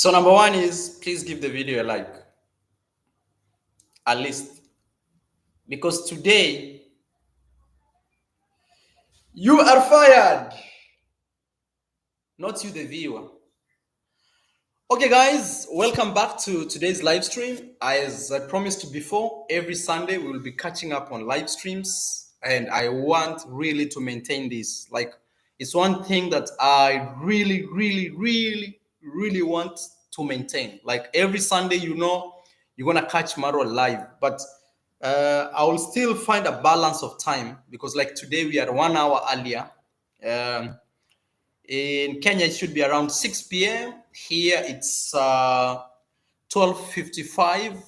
So number one is please give the video a like, at least, because today you are fired, not you, the viewer. Okay, guys, welcome back to today's live stream. As I promised before, every Sunday we will be catching up on live streams, and I want really to maintain this. Like, it's one thing that I really want to maintain. Like every Sunday, you're gonna catch Maro live, but I will still find a balance of time because, like today, we are 1 hour earlier. In Kenya, it should be around 6 p.m. Here, it's 12:55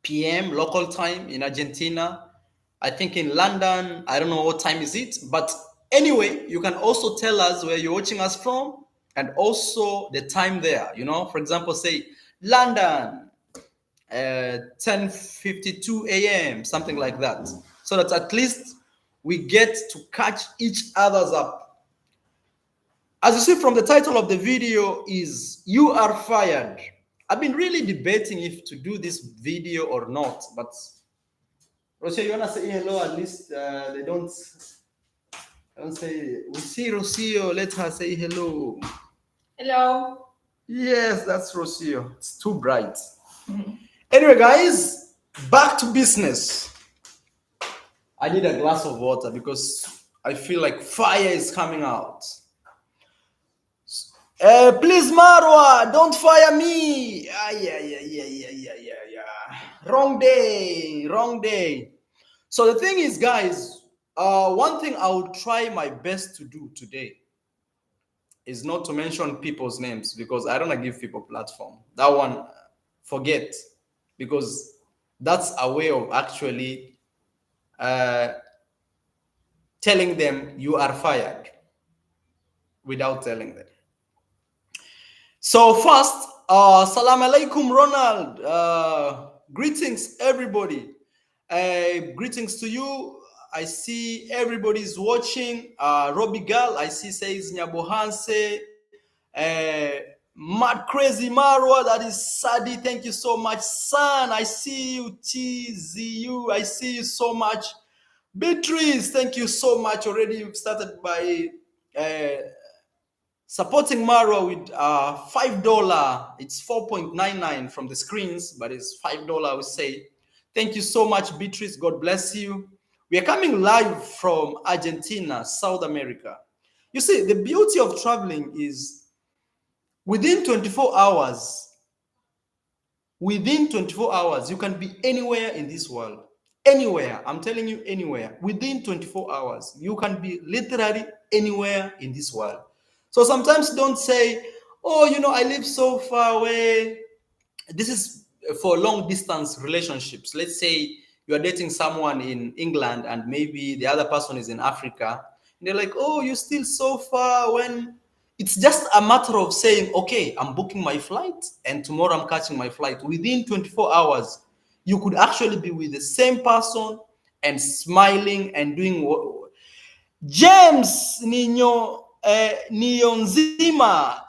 p.m. local time. In Argentina, I think in London, I don't know what time is it. But anyway, you can also tell us where you're watching us from and also the time there. For example, say London, 10:52 a.m., something like that. So that at least we get to catch each other's up. As you see from the title of the video is You Are Fired. I've been really debating if to do this video or not, but Rocio, you wanna say hello? At least they don't say, we see Rocio, let her say hello. Hello. Yes, that's Rocio. It's too bright. Anyway, guys, back to business. I need a glass of water because I feel like fire is coming out. Please, Marwa, don't fire me. Yeah. Wrong day. So the thing is, guys, one thing I will try my best to do today is not to mention people's names because I don't want to give people platform. That one, forget, because that's a way of actually telling them you are fired without telling them. So first, salam alaikum, Ronald. Greetings, everybody. Greetings to you. I see everybody's watching. Robbie Gal, I see says Nyabohanse. Mad Crazy Marwa, that is Sadi. Thank you so much. San, I see you. TZU, I see you so much. Beatrice, thank you so much. Already you've started by supporting Marwa with $5. It's 4.99 from the screens, but it's $5, I would say. Thank you so much, Beatrice. God bless you. We are coming live from Argentina, South America. You see, the beauty of traveling is within 24 hours, you can be anywhere in this world. Anywhere. I'm telling you, anywhere. Within 24 hours, you can be literally anywhere in this world. So sometimes don't say, oh, I live so far away. This is for long distance relationships. Let's say you are dating someone in England and maybe the other person is in Africa. And they're like, oh, you're still so far, when it's just a matter of saying, okay, I'm booking my flight and tomorrow I'm catching my flight. Within 24 hours, you could actually be with the same person and smiling and doing what. James Nionzima.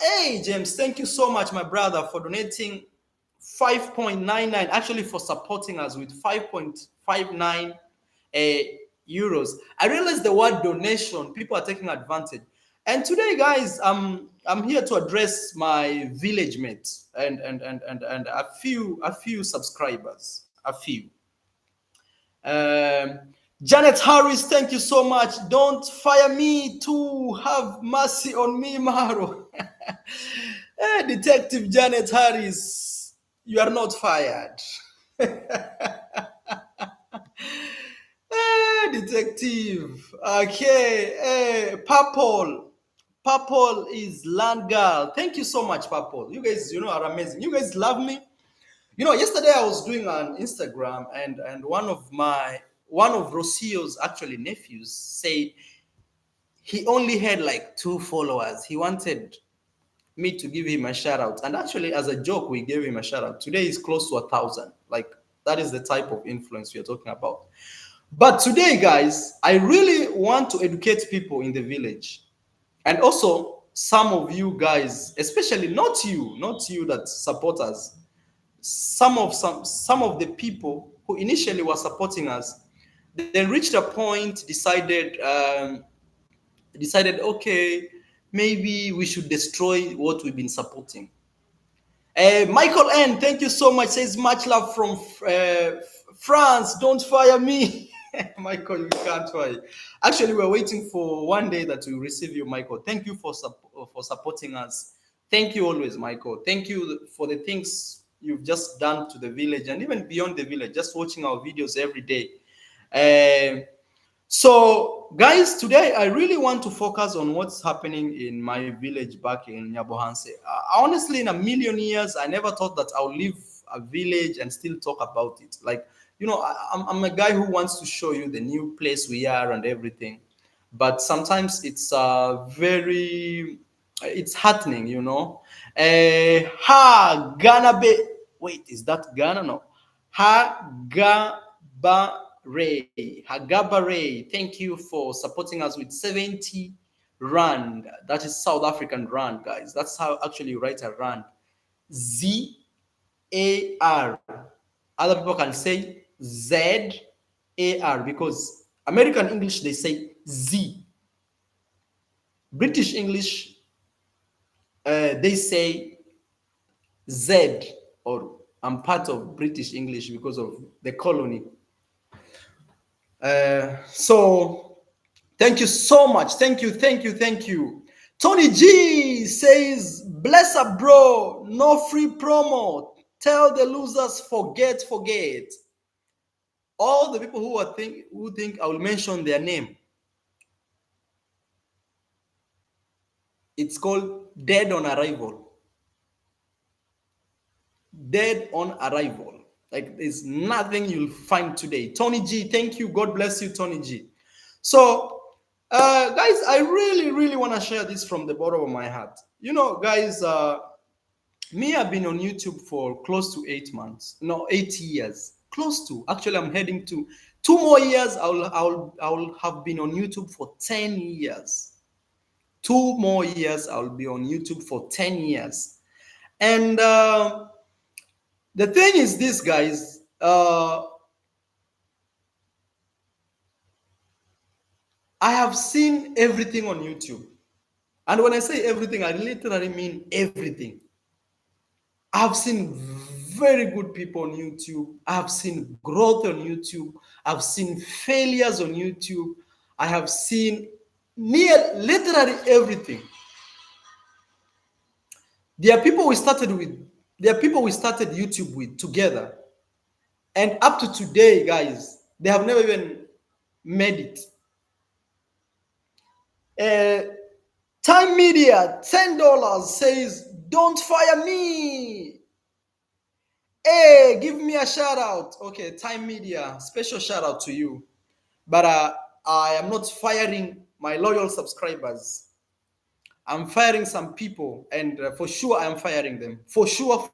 Hey, James, thank you so much, my brother, for donating 5.99, actually for supporting us with 5.59 euros. I realize the word donation, people are taking advantage. And today, guys, I'm here to address my village mates and a few subscribers, a few. Janet Harris, thank you so much. Don't fire me, to have mercy on me, Maro. Detective Janet Harris, you are not fired. Detective. Okay. Purple is land girl. Thank you so much, Purple. You guys, are amazing. You guys love me. Yesterday I was doing an Instagram and one of Rocio's actually nephews said he only had like 2 followers. He wanted me to give him a shout out. And actually, as a joke, we gave him a shout out. Today is close to 1,000. Like, that is the type of influence we are talking about. But today, guys, I really want to educate people in the village. And also, some of you guys, especially not you that support us, some of the people who initially were supporting us, then reached a point, decided, okay, maybe we should destroy what we've been supporting. Michael N, thank you so much. Says much love from France. Don't fire me, Michael. You can't fire. Actually, we're waiting for one day that we receive you, Michael. Thank you for supporting us. Thank you always, Michael. Thank you for the things you've just done to the village and even beyond the village. Just watching our videos every day. So, guys, today I really want to focus on what's happening in my village back in Nyabohanse. Honestly, in a million years, I never thought that I'll leave a village and still talk about it. Like, I'm a guy who wants to show you the new place we are and everything. But sometimes it's heartening, Ghana be. Wait, is that Ghana? No. Hagabare. Thank you for supporting us with 70 rand. That is South African rand, guys. That's how actually you write a rand. ZAR. Other people can say ZAR because American English they say Z. British English they say Z, or I'm part of British English because of the colony. So thank you so much. Thank you, thank you, thank you. Tony G says, bless up, bro. No free promo. Tell the losers, forget. All the people who think I will mention their name. It's called dead on arrival. Dead on arrival. Like there's nothing you'll find today. Tony G, thank you. God bless you, Tony G. So, guys, I really want to share this from the bottom of my heart. Guys, me, I've been on YouTube for close to 8 months. No, 8 years. Close to. Actually, I'm heading to 2 more years. I'll have been on YouTube for 10 years. 2 more years, I'll be on YouTube for 10 years. And the thing is this, guys. I have seen everything on YouTube. And when I say everything, I literally mean everything. I've seen very good people on YouTube. I've seen growth on YouTube. I've seen failures on YouTube. I have seen literally everything. There are people we started YouTube with together. And up to today, guys, they have never even made it. Time Media, $10 says, don't fire me. Hey, give me a shout out. Okay, Time Media, special shout out to you. But I am not firing my loyal subscribers. I'm firing some people, and for sure I am firing them. For sure.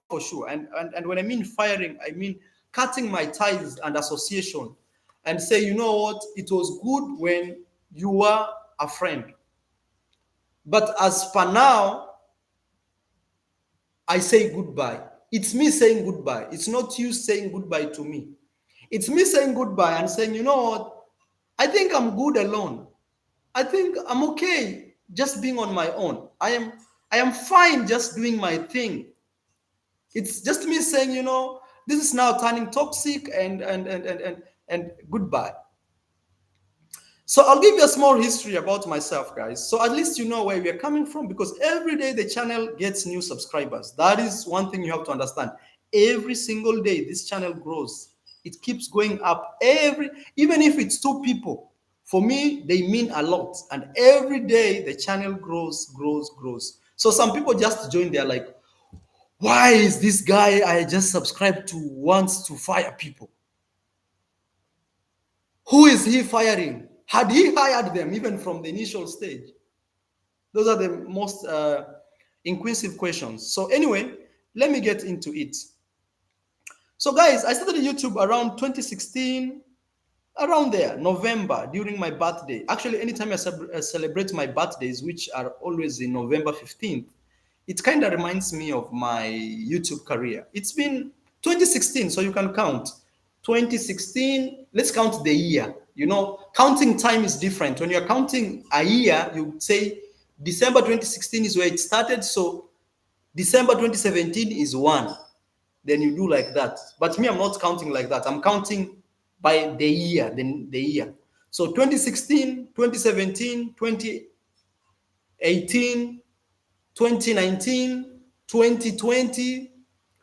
And when I mean firing, I mean cutting my ties and association and say, you know what, it was good when you were a friend. But as for now, I say goodbye. It's me saying goodbye. It's not you saying goodbye to me. It's me saying goodbye and saying, you know what? I think I'm good alone. I think I'm okay just being on my own. I am fine just doing my thing. It's just me saying, this is now turning toxic and goodbye. So I'll give you a small history about myself, guys. So at least you know where we are coming from, because every day the channel gets new subscribers. That is one thing you have to understand. Every single day this channel grows. It keeps going up. Even if it's 2 people, for me, they mean a lot. And every day the channel grows. So some people just join, they're like, why is this guy I just subscribed to wants to fire people? Who is he firing? Had he hired them even from the initial stage? Those are the most inquisitive questions. So anyway, let me get into it. So guys, I started YouTube around 2016. around there, November, during my birthday. Actually, anytime I celebrate my birthdays, which are always in November 15th, it kind of reminds me of my YouTube career. It's been 2016, so you can count. 2016, let's count the year. You know, counting time is different. When you're counting a year, you say December 2016 is where it started, so December 2017 is one. Then you do like that. But me, I'm not counting like that. I'm counting by the year, then the year. So 2016, 2017, 2018, 2019, 2020,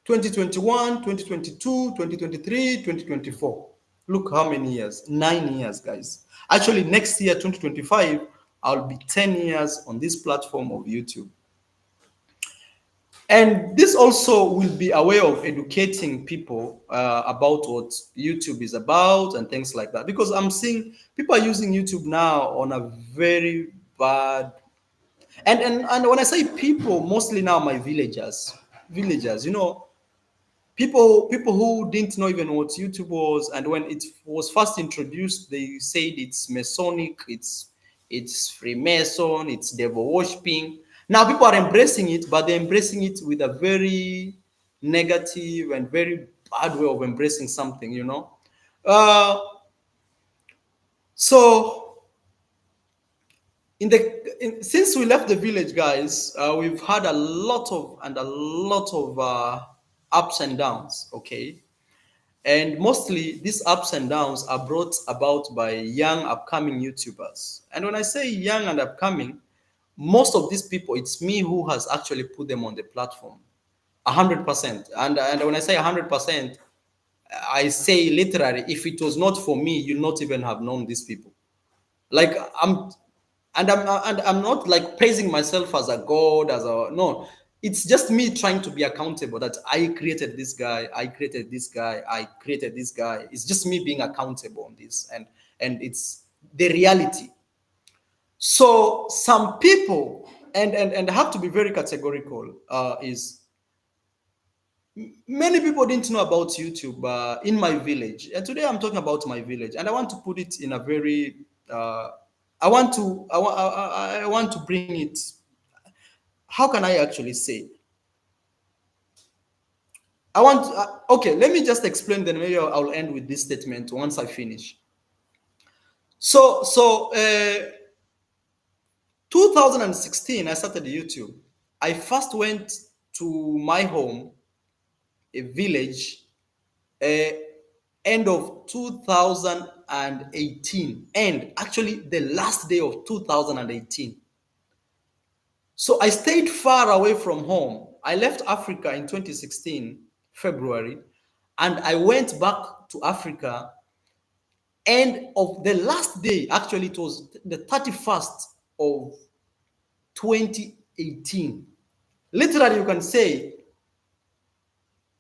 2021, 2022, 2023, 2024. Look how many years. 9 years, guys. Actually, next year, 2025, I'll be 10 years on this platform of YouTube. And this also will be a way of educating people about what YouTube is about and things like that. Because I'm seeing people are using YouTube now on a very bad, and when I say people, mostly now my villagers, you know, people who didn't know even what YouTube was, and when it was first introduced, they said it's Masonic, it's Freemason, it's devil worshipping. Now people are embracing it, but they're embracing it with a very negative and very bad way of embracing something, you know. Uh, so since we left the village, guys, we've had a lot of ups and downs. Okay, and mostly these ups and downs are brought about by young upcoming YouTubers. And when I say young and upcoming, most of these people, it's me who has actually put them on the platform, 100%. And when I say 100%, I say literally, if it was not for me, you'll not even have known these people. Like I'm not like praising myself as a god, as a no. It's just me trying to be accountable that I created this guy, I created this guy, I created this guy. It's just me being accountable on this, and it's the reality. So some people, and I have to be very categorical, is many people didn't know about YouTube in my village. And today I'm talking about my village, and I want to put it in a very I want to bring it. How can I actually say? Okay, let me just explain, then maybe I'll end with this statement once I finish. So 2016, I started YouTube. I first went to my home, a village, uh, end of 2018, and actually the last day of 2018. So I stayed far away from home. I left Africa in 2016, February, and I went back to Africa. End of the last day, actually, it was the 31st of 2018. Literally, you can say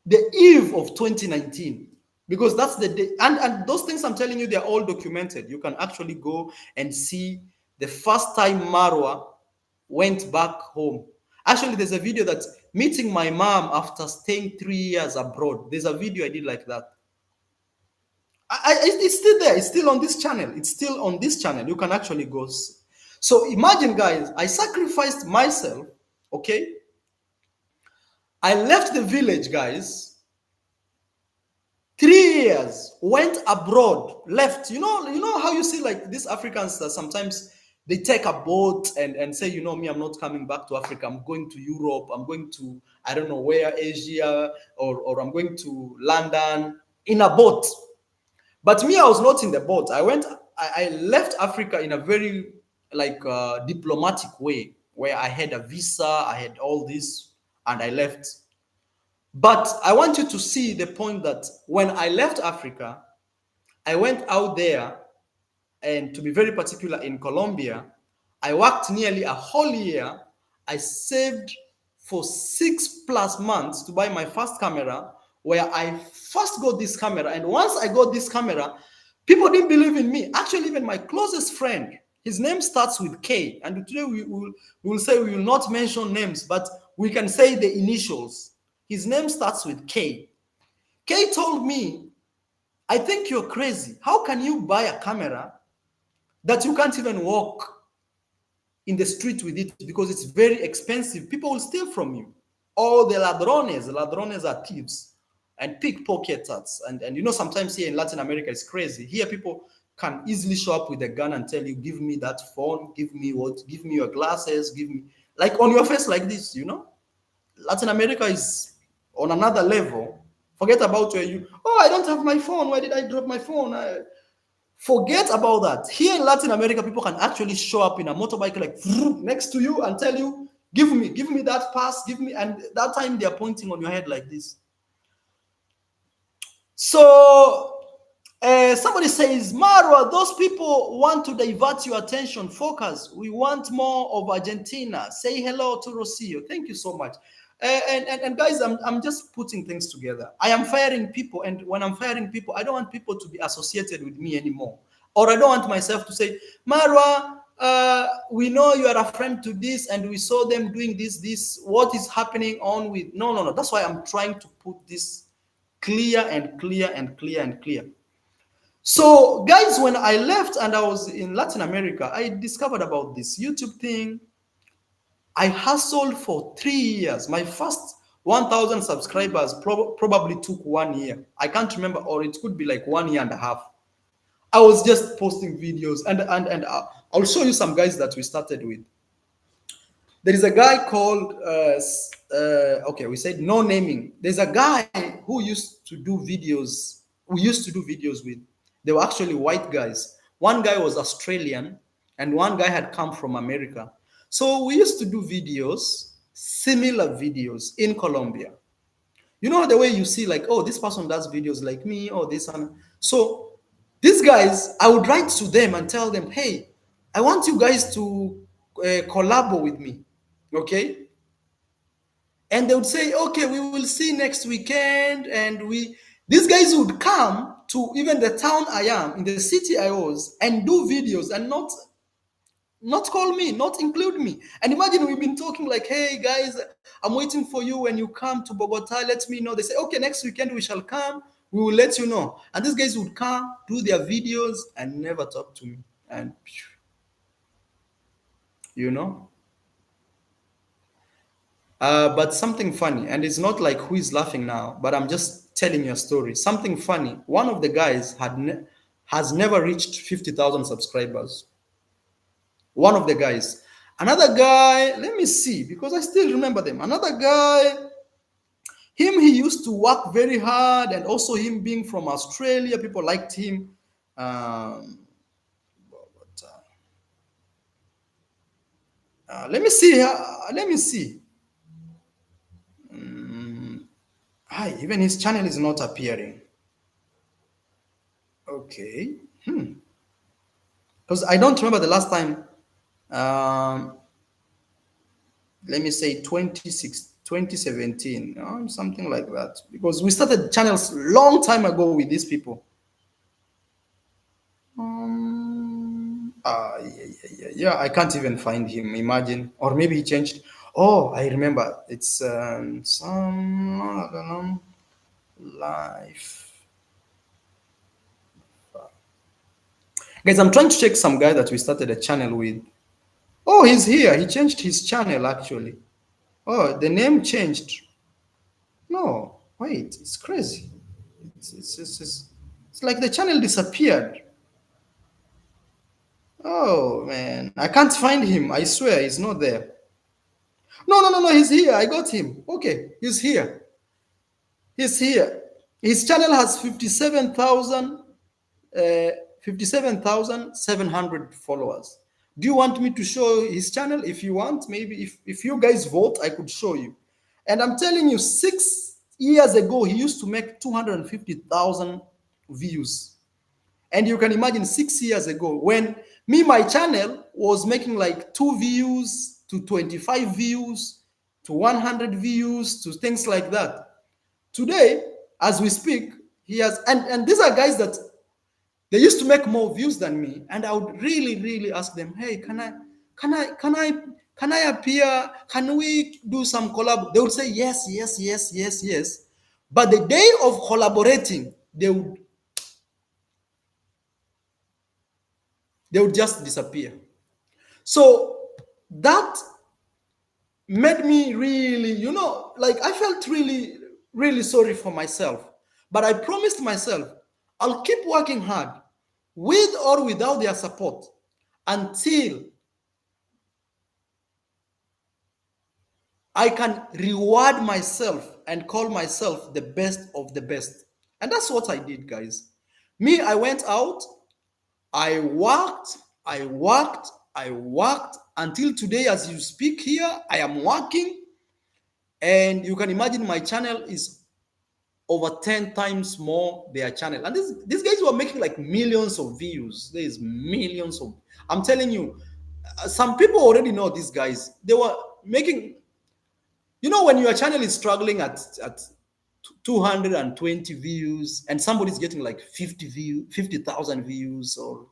the eve of 2019, because that's the day. And those things I'm telling you, they're all documented. You can actually go and see the first time Marwa went back home. Actually, there's a video that's meeting my mom after staying 3 years abroad. There's a video I did like that. It's still there. It's still on this channel. It's still on this channel. You can actually go see. So imagine, guys, I sacrificed myself. Okay, I left the village, guys. 3 years, went abroad, left. You know how you see like these Africans that sometimes they take a boat and say, you know, me, I'm not coming back to Africa. I'm going to Europe. I'm going to, I don't know where, Asia, or I'm going to London in a boat. But me, I was not in the boat. I left Africa in a very like diplomatic way, where I had a visa, I had all this, and I left. But I want you to see the point that when I left Africa, I went out there, and to be very particular, in Colombia, I worked nearly a whole year. I saved for 6+ months to buy my first camera, where I first got this camera. And once I got this camera, people didn't believe in me. Actually, even my closest friend, his name starts with K. And today we will say we will not mention names, but we can say the initials. His name starts with K. K told me, I think you're crazy. How can you buy a camera that you can't even walk in the street with it because it's very expensive? People will steal from you. All the ladrones are thieves and pickpocketers. And you know, sometimes here in Latin America, it's crazy. Here, people can easily show up with a gun and tell you, give me that phone, give me what, give me your glasses, give me, like on your face like this, you know? Latin America is on another level. Forget about where you, oh, I don't have my phone. Why did I drop my phone? Forget about that. Here in Latin America, people can actually show up in a motorbike like next to you and tell you, give me that pass, give me, and that time they are pointing on your head like this. So somebody says, Marwa, those people want to divert your attention. Focus. We want more of Argentina. Say hello to Rocio. Thank you so much. And guys, I'm just putting things together. I am firing people, and when I'm firing people, I don't want people to be associated with me anymore. Or I don't want myself to say, Marwa, we know you are a friend to this, and we saw them doing this. What is happening on with? No. That's why I'm trying to put this clear and clear and clear and clear. So, guys, when I left and I was in Latin America, I discovered about this YouTube thing. I hustled for 3 years. My first 1,000 subscribers probably took 1 year. I can't remember, or it could be like 1 year and a half. I was just posting videos, and I'll show you some guys that we started with. There is a guy called okay, we said no naming. There's a guy who used to do videos. We used to do videos with. They were actually white guys. One guy was Australian, and one guy had come from America. So we used to do videos, similar videos in Colombia. You know the way you see, like, oh, this person does videos like me, or this one. So these guys, I would write to them and tell them, hey, I want you guys to collab with me, okay? And they would say, okay, we will see next weekend. And these guys would come to even the town I am, in the city I was, and do videos and not call me, not include me. And imagine we've been talking like, hey guys, I'm waiting for you when you come to Bogota, let me know. They say, okay, next weekend we shall come, we will let you know. And these guys would come, do their videos, and never talk to me. And you know, but something funny, and it's not like who is laughing now, but I'm just telling you a story. Something funny. One of the guys has never reached 50,000 subscribers. One of the guys. Another guy, let me see, because I still remember them. Another guy, he used to work very hard, and also him being from Australia, people liked him. Let me see. Let me see. Even his channel is not appearing. Okay. Because I don't remember the last time. Let me say 2017, something like that. Because we started channels long time ago with these people. Yeah. I can't even find him. Imagine, or maybe he changed. Oh, I remember. It's some, I don't know, life. Guys, I'm trying to check some guy that we started a channel with. Oh, he's here. He changed his channel actually. Oh, the name changed. No, wait, it's crazy. It's like the channel disappeared. Oh man, I can't find him. I swear he's not there. No, he's here. I got him. Okay, he's here. He's here. His channel has 57,700 followers. Do you want me to show his channel? If you want, maybe if you guys vote, I could show you. And I'm telling you, 6 years ago, he used to make 250,000 views. And you can imagine 6 years ago, when my channel was making like 2 views to 25 views to 100 views to things like that. Today, as we speak, he has, and these are guys that they used to make more views than me, and I would really ask them, hey, can I appear? Can we do some collab? They would say yes. But the day of collaborating, they would They would just disappear. So that made me really, like I felt really, really sorry for myself. But I promised myself I'll keep working hard with or without their support until I can reward myself and call myself the best of the best. And that's what I did, guys. Me, I went out, I worked, I worked, I worked until today, as you speak here, I am working. And you can imagine my channel is over 10 times more their channel. And these guys were making like millions of views. There's millions of, I'm telling you, some people already know these guys. They were making, when your channel is struggling at 220 views and somebody's getting like 50,000 views, or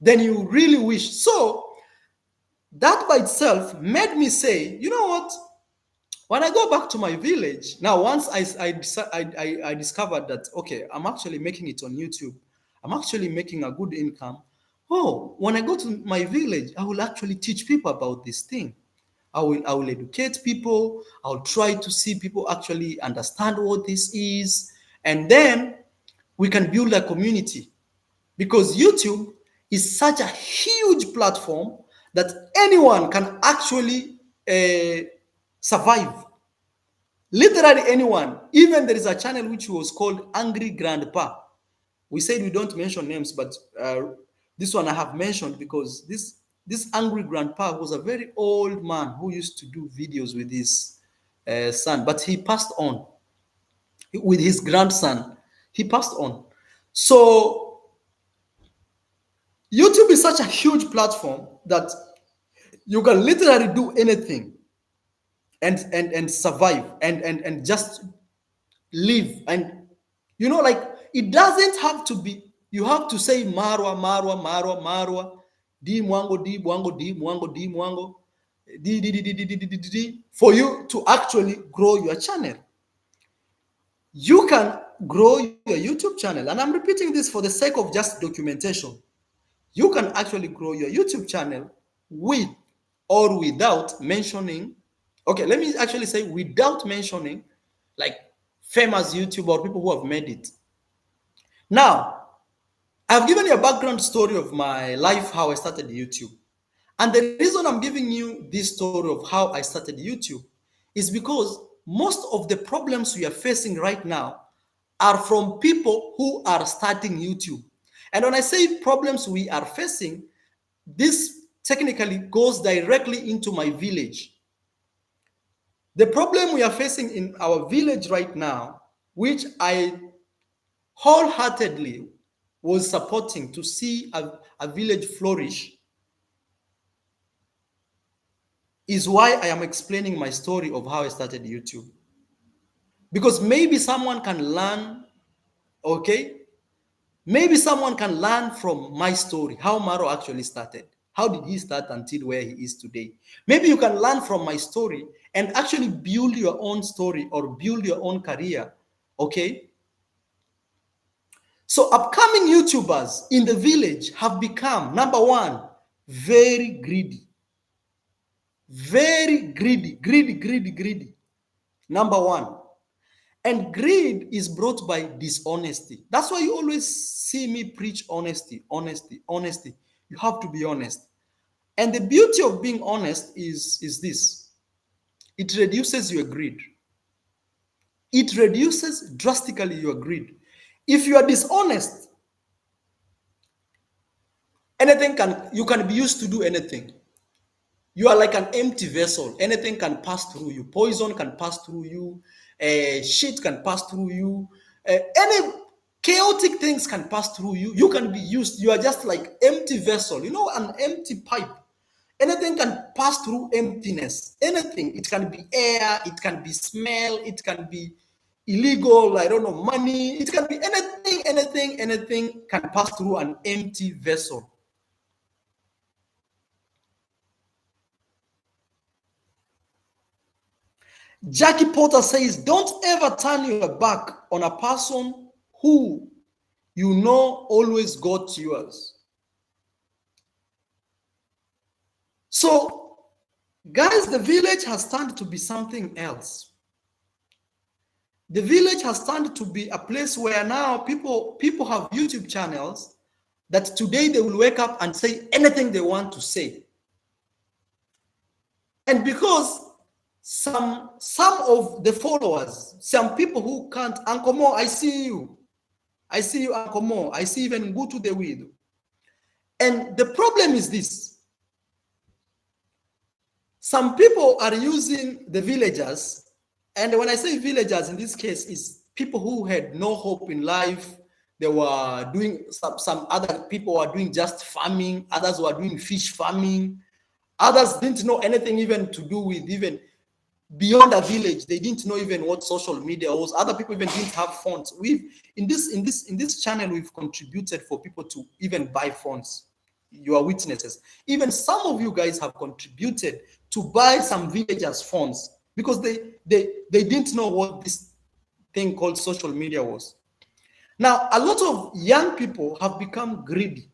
then you really wish. So that by itself made me say, you know what? When I go back to my village, now once I discovered that, okay, I'm actually making it on YouTube, I'm actually making a good income. Oh, when I go to my village, I will actually teach people about this thing. I will educate people. I'll try to see people actually understand what this is. And then we can build a community, because YouTube is such a huge platform that anyone can actually survive. Literally anyone. Even there is a channel which was called Angry Grandpa. We said we don't mention names, but this one I have mentioned because this Angry Grandpa was a very old man who used to do videos with his son, but he passed on with his grandson. He passed on. So YouTube is such a huge platform that you can literally do anything and survive and just live. And like, it doesn't have to be, you have to say marwa marwa marwa marwa, di mwango di mwango di mwango di mwango di for you to actually grow your channel. You can grow your YouTube channel, and I'm repeating this for the sake of just documentation. You can actually grow your YouTube channel with or without mentioning, okay, let me actually say without mentioning like famous YouTuber or people who have made it. Now, I've given you a background story of my life, how I started YouTube. And the reason I'm giving you this story of how I started YouTube is because most of the problems we are facing right now are from people who are starting YouTube. And when I say problems we are facing, this technically goes directly into my village. The problem we are facing in our village right now, which I wholeheartedly was supporting to see a village flourish, is why I am explaining my story of how I started YouTube. Because maybe someone can learn, okay? Maybe someone can learn from my story, how Maro actually started. How did he start until where he is today? Maybe you can learn from my story and actually build your own story or build your own career, okay? So upcoming YouTubers in the village have become, number one, very greedy. Very greedy. Number one. And greed is brought by dishonesty. That's why you always see me preach honesty. You have to be honest. And the beauty of being honest is this. It reduces your greed. It reduces drastically your greed. If you are dishonest, you can be used to do anything. You are like an empty vessel. Anything can pass through you. Poison can pass through you. Shit can pass through you. Any chaotic things can pass through you. You can be used. You are just like empty vessel. An empty pipe. Anything can pass through emptiness. Anything. It can be air. It can be smell. It can be illegal. I don't know, money. It can be anything. Anything can pass through an empty vessel. Jackie Porter says, don't ever turn your back on a person who always got yours. So, guys, the village has turned to be something else. The village has turned to be a place where now people have YouTube channels that today they will wake up and say anything they want to say. And because some of the followers, some people who can't, Uncle Mo, I see you, Uncle Mo, I see even go to the widow. And the problem is this: some people are using the villagers, and when I say villagers in this case, is people who had no hope in life. They were doing some other people were doing just farming, others were doing fish farming, others didn't know anything even to do with even beyond a village. They didn't know even what social media was. Other people even didn't have phones. We've in this channel, we've contributed for people to even buy phones. You are witnesses. Even some of you guys have contributed to buy some villagers phones because they didn't know what this thing called social media was. Now, a lot of young people have become greedy.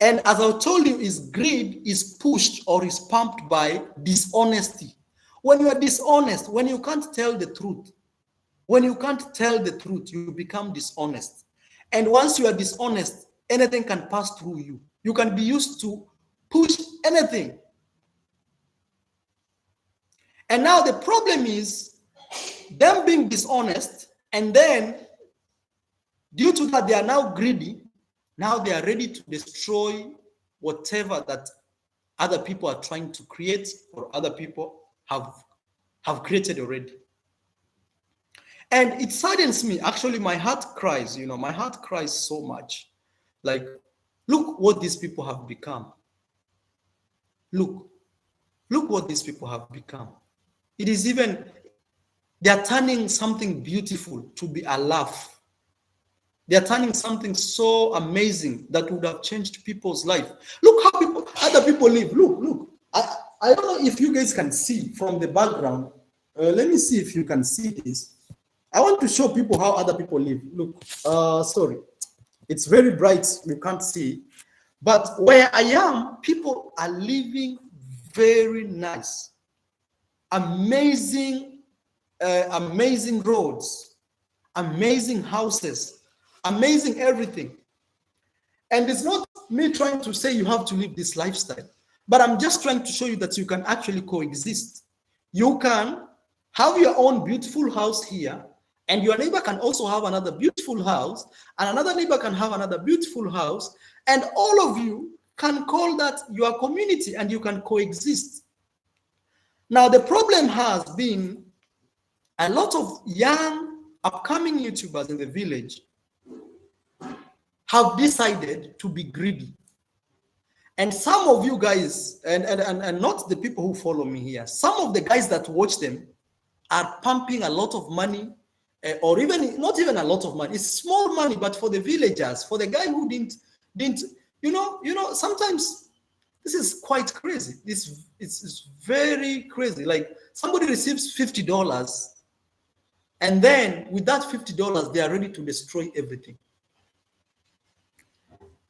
And as I told you, greed is pushed or is pumped by dishonesty. When you are dishonest, when you can't tell the truth, you become dishonest. And once you are dishonest, anything can pass through you. You can be used to push anything. And now the problem is them being dishonest, and then due to that, they are now greedy. Now they are ready to destroy whatever that other people are trying to create or other people have created already. And it saddens me. Actually, my heart cries, my heart cries so much. Like, look what these people have become. Look what these people have become. It is even, they are turning something beautiful to be a laugh. They are turning something so amazing that would have changed people's life. Look how other people live. Look. I don't know if you guys can see from the background. Let me see if you can see this. I want to show people how other people live. Look, sorry. It's very bright. You can't see. But where I am, people are living very nice. Amazing roads, amazing houses, amazing everything. And it's not me trying to say you have to live this lifestyle, but I'm just trying to show you that you can actually coexist. You can have your own beautiful house here, and your neighbor can also have another beautiful house, and another neighbor can have another beautiful house, and all of you can call that your community, and you can coexist. Now, the problem has been a lot of young upcoming YouTubers in the village have decided to be greedy. And some of you guys, and not the people who follow me here, some of the guys that watch them are pumping a lot of money, or even not even a lot of money. It's small money, but for the villagers, for the guy who didn't, sometimes this is quite crazy. It's very crazy. Like somebody receives $50, and then with that $50, they are ready to destroy everything.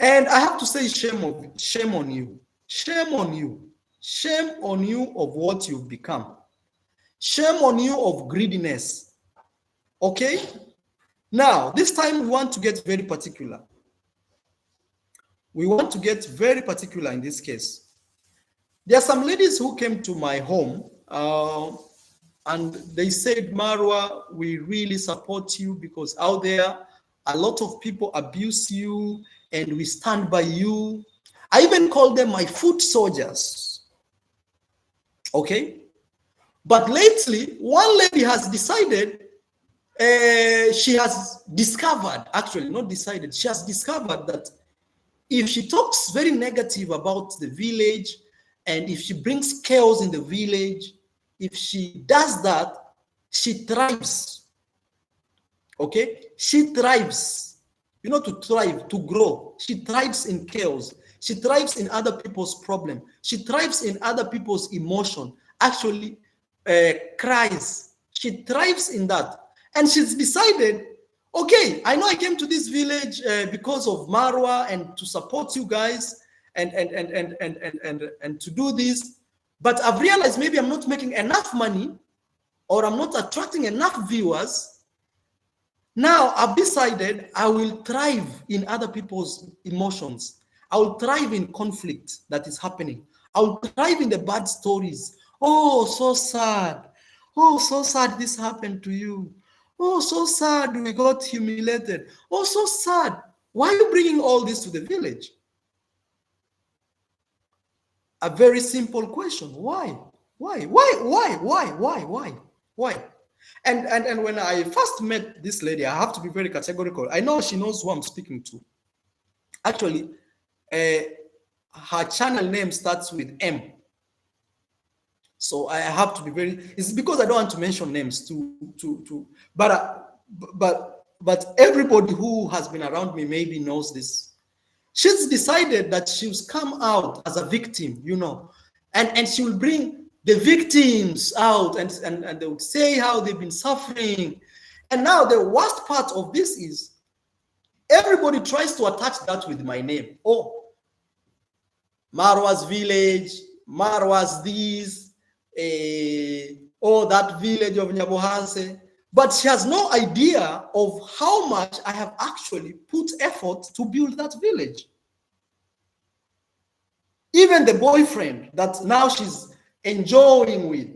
And I have to say, shame on you. Shame on you. Shame on you of what you've become. Shame on you of greediness. Okay? Now, this time we want to get very particular. We want to get very particular in this case. There are some ladies who came to my home and they said, Marwa, we really support you because out there, a lot of people abuse you and we stand by you. I even call them my foot soldiers. Okay? But lately, one lady has decided, she has discovered, actually not decided, she has discovered that if she talks very negative about the village, and if she brings chaos in the village, if she does that, she thrives. Okay? She thrives. You know, to thrive, to grow. She thrives in chaos. She thrives in other people's problem. She thrives in other people's emotion. Actually, cries. She thrives in that. And she's decided, okay, I know I came to this village because of Marwa and to support you guys. and to do this. But I've realized maybe I'm not making enough money, or I'm not attracting enough viewers. Now I've decided I will thrive in other people's emotions. I will thrive in conflict that is happening. I will thrive in the bad stories. Oh, so sad. Oh, so sad this happened to you. Oh, so sad we got humiliated. Oh, so sad. Why are you bringing all this to the village? A very simple question. Why? Why? And when I first met this lady, I have to be very categorical. I know she knows who I'm speaking to. Actually, her channel name starts with M. So I have to be very. It's because I don't want to mention names but everybody who has been around me maybe knows this. She's decided that she'll come out as a victim, and she will bring the victims out, and they would say how they've been suffering. And now the worst part of this is everybody tries to attach that with my name. Oh, Marwa's village, Marwa's this, that village of Nyabohanse. But she has no idea of how much I have actually put effort to build that village. Even the boyfriend that now she's enjoying with,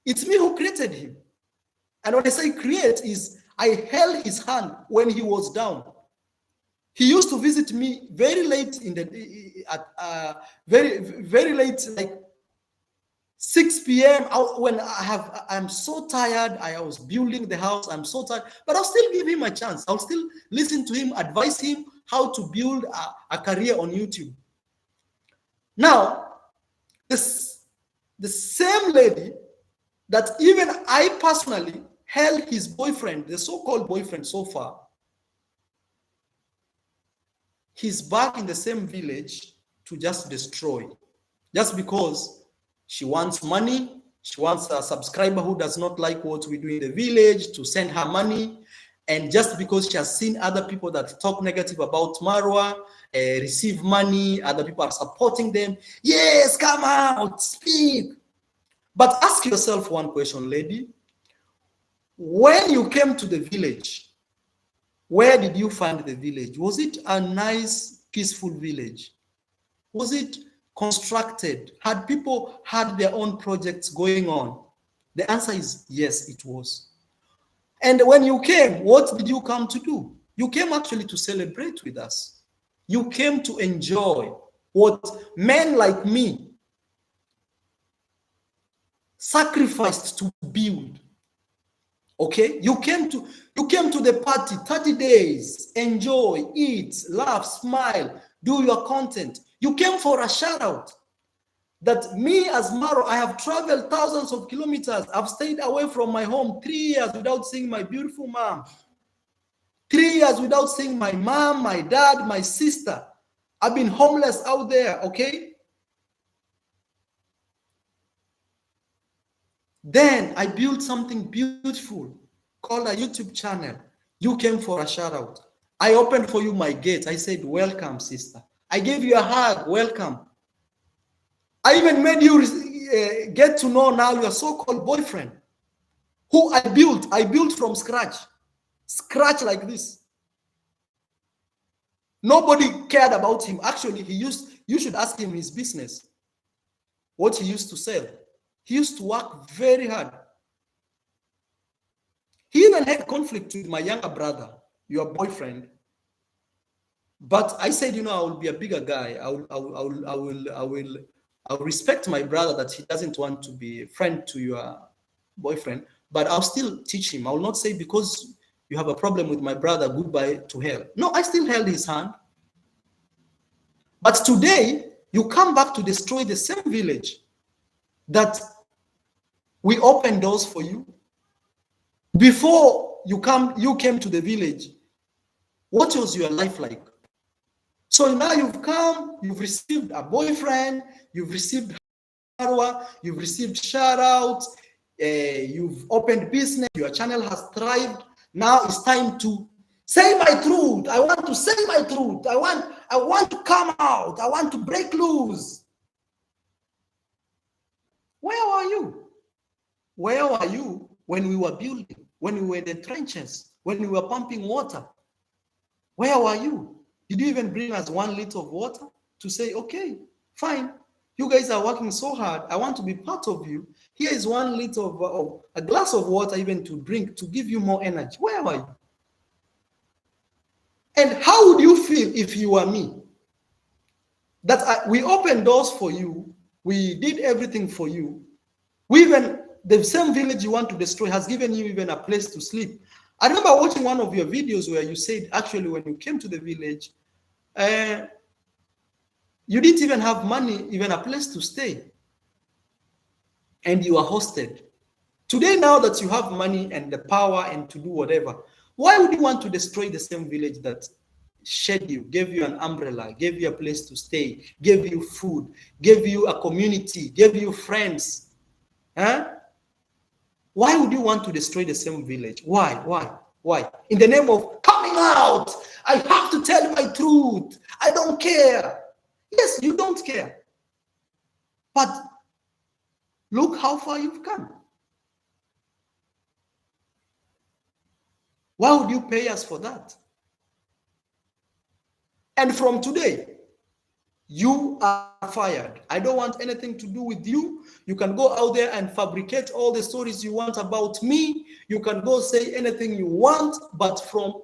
it's me who created him. And when I say create, is I held his hand when he was down. He used to visit me very late very late, like 6 p.m. when I'm so tired. I was building the house. I'm so tired, but I'll still give him a chance. I'll still listen to him, advise him how to build a career on YouTube. Now, the same lady that even I personally held his boyfriend, the so-called boyfriend so far, he's back in the same village to just destroy, just because she wants money. She wants a subscriber who does not like what we do in the village to send her money. And just because she has seen other people that talk negative about Marwa, receive money, other people are supporting them. Yes, come out, speak. But ask yourself one question, lady. When you came to the village, where did you find the village? Was it a nice, peaceful village? Was it constructed? Had people had their own projects going on? The answer is yes, it was. And when you came, what did you come to do? You came actually to celebrate with us. You came to enjoy what men like me sacrificed to build. Okay, you came to the party, 30 days, enjoy, eat, laugh, smile, do your content. You came for a shout out. That me as Maro, I have traveled thousands of kilometers. I've stayed away from my home 3 years without seeing my beautiful mom. 3 years without seeing my mom, my dad, my sister. I've been homeless out there, okay? Then I built something beautiful called a YouTube channel. You came for a shout out. I opened for you my gate. I said, welcome, sister. I gave you a hug, welcome. I even made you get to know now your so-called boyfriend, who I built from scratch like this. Nobody cared about him. Actually, you should ask him his business, what he used to sell. He used to work very hard. He even had conflict with my younger brother, your boyfriend. But I said, I will be a bigger guy. I will respect my brother that he doesn't want to be a friend to your boyfriend, but I'll still teach him. I will not say because you have a problem with my brother, goodbye to hell. No, I still held his hand. But today, you come back to destroy the same village that we opened doors for you. Before you came to the village, what was your life like? So now you've come, you've received a boyfriend, you've received Marwa, you've received shout outs, you've opened business, your channel has thrived. Now it's time to Say my truth. I want to say my truth. I want to come out. I want to break loose. Where are you? Where are you when we were building, when we were in the trenches, when we were pumping water? Where were you? Did you even bring us 1 liter of water to say, okay, fine, you guys are working so hard. I want to be part of you. Here is 1 liter of a glass of water even to drink to give you more energy. Where are you? And how would you feel if you were me? That we opened doors for you. We did everything for you. We even, the same village you want to destroy has given you even a place to sleep. I remember watching one of your videos where you said, actually, when you came to the village, you didn't even have money, even a place to stay. And you are hosted. Today, now that you have money and the power and to do whatever, why would you want to destroy the same village that shed you, gave you an umbrella, gave you a place to stay, gave you food, gave you a community, gave you friends? Huh? Why would you want to destroy the same village? Why? In the name of coming out, I have to tell my truth. I don't care. Yes, you don't care. But look how far you've come. Why would you pay us for that? And from today, you are fired. I don't want anything to do with you. You can go out there and fabricate all the stories you want about me. You can go say anything you want. But from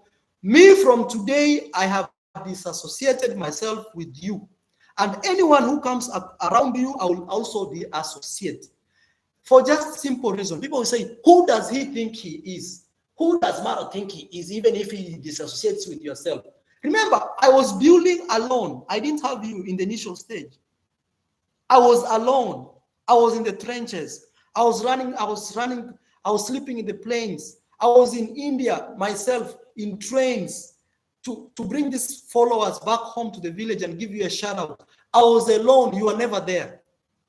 today, I have disassociated myself with you. And anyone who comes around you, I will also deassociate. For just simple reason. People will say, who does he think he is? Who does Maro think he is, even if he disassociates with yourself? Remember, I was building alone. I didn't have you in the initial stage. I was alone. I was in the trenches. I was sleeping in the plains. I was in India myself in trains to bring these followers back home to the village and give you a shout out. I was alone. You were never there.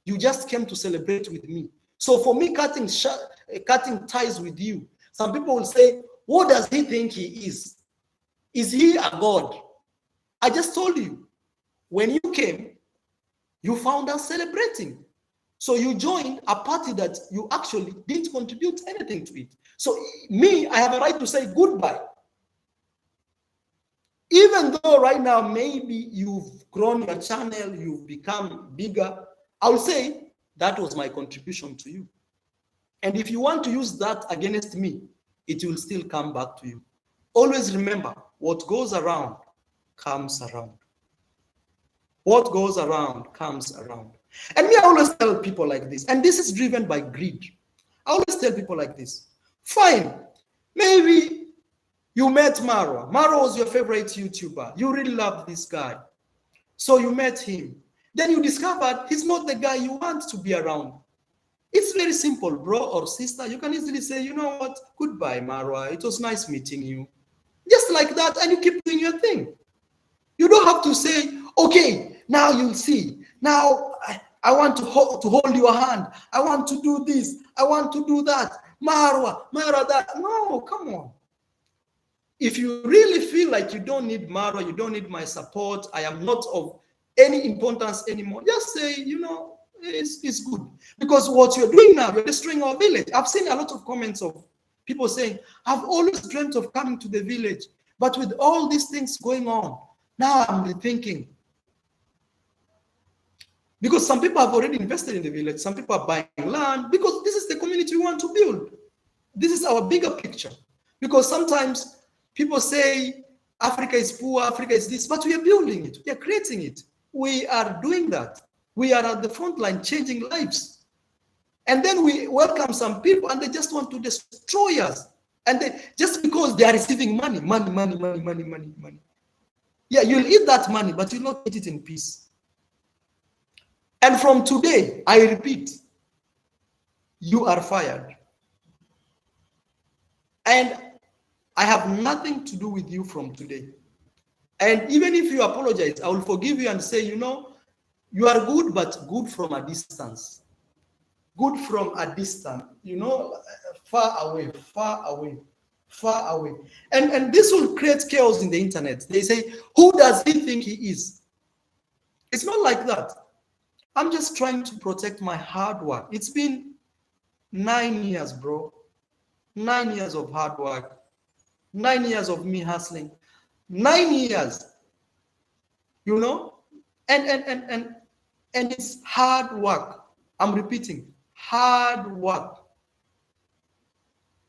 You just came to celebrate with me. So for me, cutting ties with you, some people will say, what does he think he is? Is he a god? I just told you, when you came, you found us celebrating. So you joined a party that you actually didn't contribute anything to it. So me, I have a right to say goodbye. Even though right now, maybe you've grown your channel, you've become bigger, I will say that was my contribution to you. And if you want to use that against me, it will still come back to you. Always remember, what goes around comes around. What goes around comes around. And me, I always tell people like this, and this is driven by greed. I always tell people like this. Fine, maybe you met Maro. Maro was your favorite YouTuber. You really loved this guy. So you met him. Then you discovered he's not the guy you want to be around. It's very simple, bro or sister. You can easily say, you know what? Goodbye, Marwa. It was nice meeting you. Just like that, and you keep doing your thing. You don't have to say, okay, now you'll see. Now I want to hold your hand. I want to do this. I want to do that. Marwa, that. No, come on. If you really feel like you don't need Marwa, you don't need my support, I am not of any importance anymore, just say, you know, it's good. Because what you're doing now, you're destroying our village. I've seen a lot of comments of people saying, I've always dreamt of coming to the village, but with all these things going on, now I'm thinking. Because some people have already invested in the village, some people are buying land, because this is the community we want to build. This is our bigger picture. Because sometimes people say, Africa is poor, Africa is this, but we are building it, we are creating it. We are doing that. We are at the front line changing lives. And then we welcome some people and they just want to destroy us. And they, just because they are receiving money. Yeah, you'll eat that money, but you'll not eat it in peace. And from today, I repeat, you are fired. And I have nothing to do with you from today. And even if you apologize, I will forgive you and say, you know, you are good, but good from a distance. Good from a distance, you know, far away, far away. Far away. And this will create chaos in the internet. They say, who does he think he is? It's not like that. I'm just trying to protect my hard work. It's been 9 years, bro. 9 years of hard work. 9 years of me hustling. 9 years. You know? And it's hard work. I'm repeating, hard work.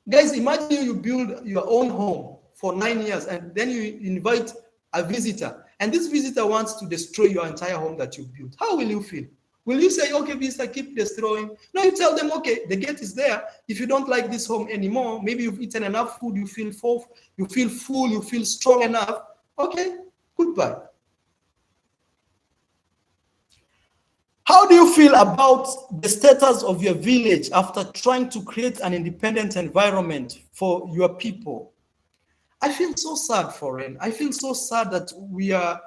Guys, imagine you build your own home for 9 years and then you invite a visitor, and this visitor wants to destroy your entire home that you built. How will you feel? Will you say, okay, visitor, keep destroying? No, you tell them, okay, the gate is there. If you don't like this home anymore, maybe you've eaten enough food, you feel full, you feel strong enough. Okay, goodbye. How do you feel about the status of your village after trying to create an independent environment for your people? I feel so sad, Foreign. I feel so sad that we are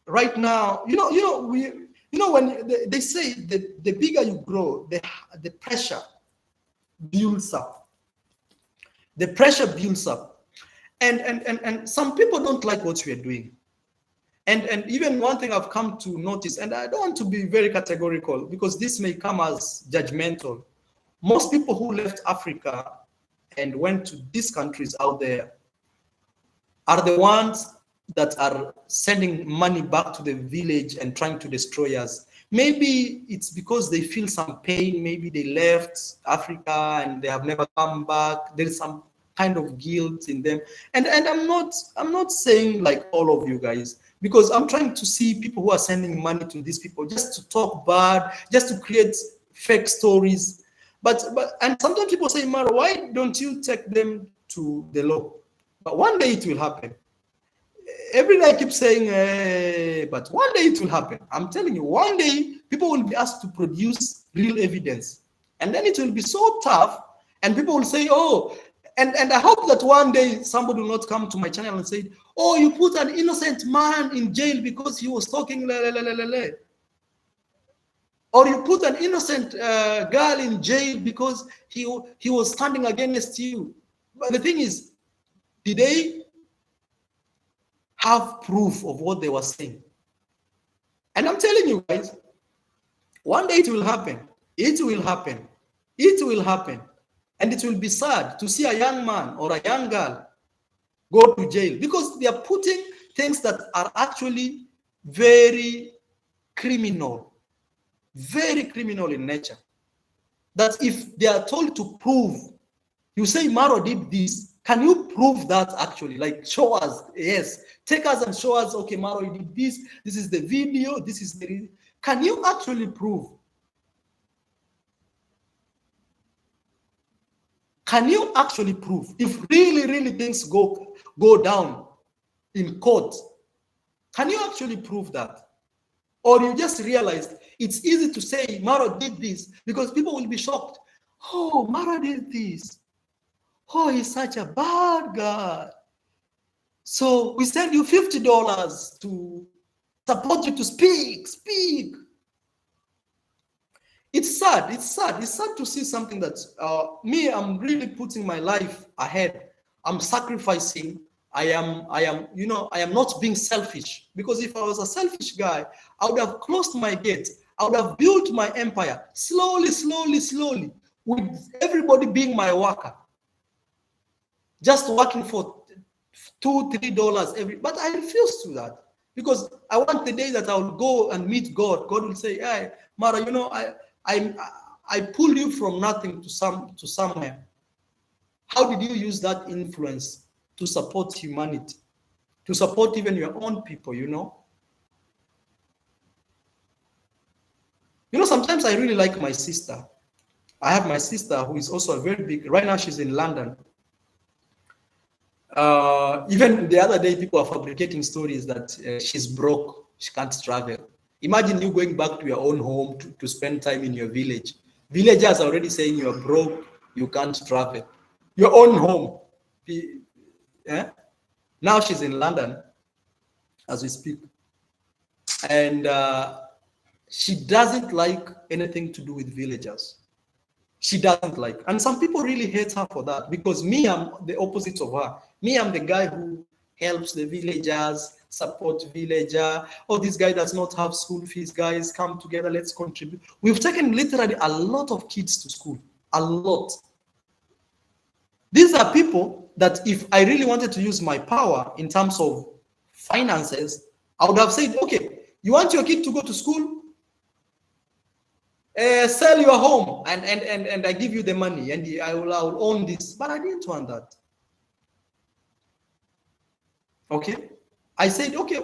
right now. When they say that the bigger you grow, the pressure builds up. The pressure builds up, and some people don't like what we are doing. And even one thing I've come to notice, and I don't want to be very categorical because this may come as judgmental. Most people who left Africa and went to these countries out there are the ones that are sending money back to the village and trying to destroy us. Maybe it's because they feel some pain. Maybe they left Africa and they have never come back. There is some kind of guilt in them. And I'm not saying like all of you guys, because I'm trying to see people who are sending money to these people just to talk bad, just to create fake stories. But and sometimes people say, Mara, why don't you take them to the law? But one day it will happen. Every day I keep saying, but one day it will happen. I'm telling you, one day people will be asked to produce real evidence. And then it will be so tough, and people will say, oh, and I hope that one day somebody will not come to my channel and say, oh, you put an innocent man in jail because he was talking la la la la la. Or you put an innocent girl in jail because he was standing against you. But the thing is, did they have proof of what they were saying? And I'm telling you guys, one day it will happen. It will happen. It will happen. And it will be sad to see a young man or a young girl go to jail because they are putting things that are actually very criminal in nature. That if they are told to prove, you say Maro did this, can you prove that actually? Like show us, yes, take us and show us, okay, Maro did this, this is the video, this is the, can you actually prove? Can you actually prove if really things go down in court? Can you actually prove that? Or you just realized it's easy to say Maro did this because people will be shocked. Oh, Maro did this. Oh, he's such a bad guy. So we send you $50 to support you to speak. It's sad. It's sad to see something that me, I'm really putting my life ahead. I'm sacrificing. I am not being selfish, because if I was a selfish guy, I would have closed my gate. I would have built my empire slowly, with everybody being my worker, just working for $2-3 every. But I refuse to that because I want the day that I will go and meet God. God will say, "Hey, Mara, I pulled you from nothing to somewhere. How did you use that influence to support humanity, to support even your own people, Sometimes I really like my sister. I have my sister who is also a very big, right now she's in London. Even the other day, people are fabricating stories that she's broke, she can't travel. Imagine you going back to your own home to spend time in your village. Villagers are already saying you're broke, you can't travel. Your own home. Yeah? Now she's in London as we speak. And she doesn't like anything to do with villagers. she doesn't like. And some people really hate her for that, because me, I'm the opposite of her. Me, I'm the guy who helps the villagers, support villager. Oh, this guy does not have school fees, guys, come together, let's contribute. We've taken literally a lot of kids to school, a lot. These are people that if I really wanted to use my power in terms of finances, I would have said, okay, you want your kid to go to school? Sell your home and I give you the money and I will own this. But I didn't want that. Okay? I said, okay,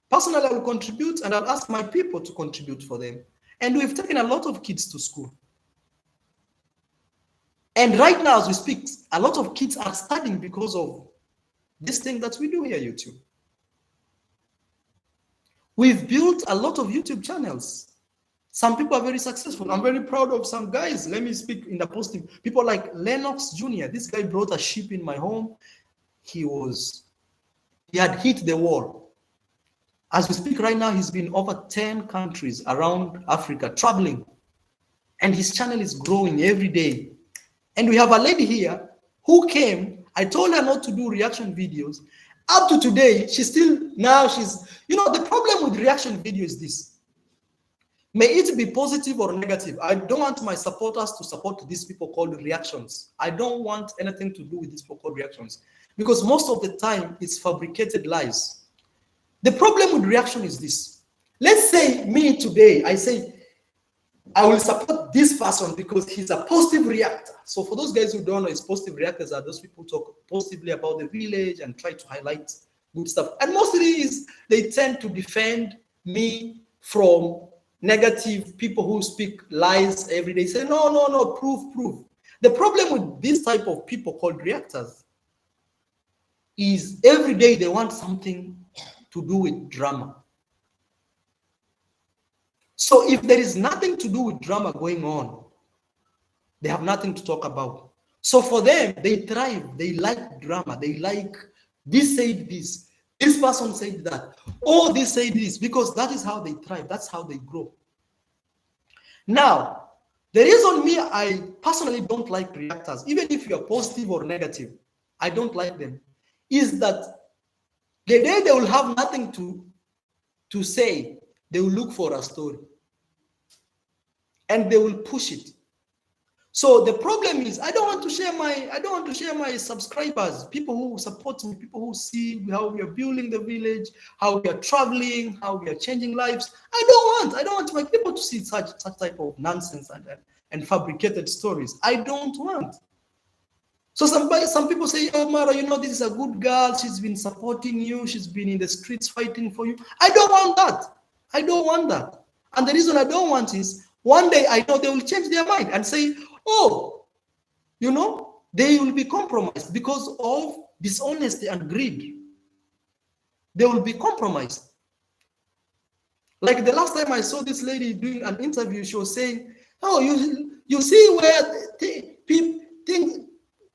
personally, I will contribute and I'll ask my people to contribute for them. And we've taken a lot of kids to school. And right now, as we speak, a lot of kids are studying because of this thing that we do here, YouTube. We've built a lot of YouTube channels. Some people are very successful. I'm very proud of some guys. Let me speak in the positive. People like Lennox Jr. This guy brought a sheep in my home. He had hit the wall. As we speak right now, he's been over 10 countries around Africa, traveling. And his channel is growing every day. And we have a lady here who came. I told her not to do reaction videos. Up to today, she's, the problem with reaction video is this. May it be positive or negative. I don't want my supporters to support these people called reactions. I don't want anything to do with these people called reactions, because most of the time it's fabricated lies. The problem with reaction is this. Let's say me today, I say, I will support this person because he's a positive reactor. So for those guys who don't know, it's positive reactors are those people who talk positively about the village and try to highlight good stuff. And mostly they tend to defend me from negative people who speak lies every day. Say, no, proof. The problem with this type of people called reactors is every day they want something to do with drama. So if there is nothing to do with drama going on, they have nothing to talk about. So for them, they thrive. They like drama. They like, this said this person said that. Oh, this said this, because that is how they thrive. That's how they grow. Now, the reason I personally don't like reactors, even if you're positive or negative, I don't like them, is that the day they will have nothing to say, they will look for a story. And they will push it. So the problem is, I don't want to share my subscribers, people who support me, people who see how we are building the village, how we are traveling, how we are changing lives. I don't want my people to see such type of nonsense and fabricated stories. I don't want. So some people say, oh, Mara, this is a good girl. She's been supporting you. She's been in the streets fighting for you. I don't want that. I don't want that. And the reason I don't want is, one day I know they will change their mind and say, oh, they will be compromised because of dishonesty and greed. They will be compromised. Like the last time I saw this lady doing an interview, she was saying, oh, you see where things,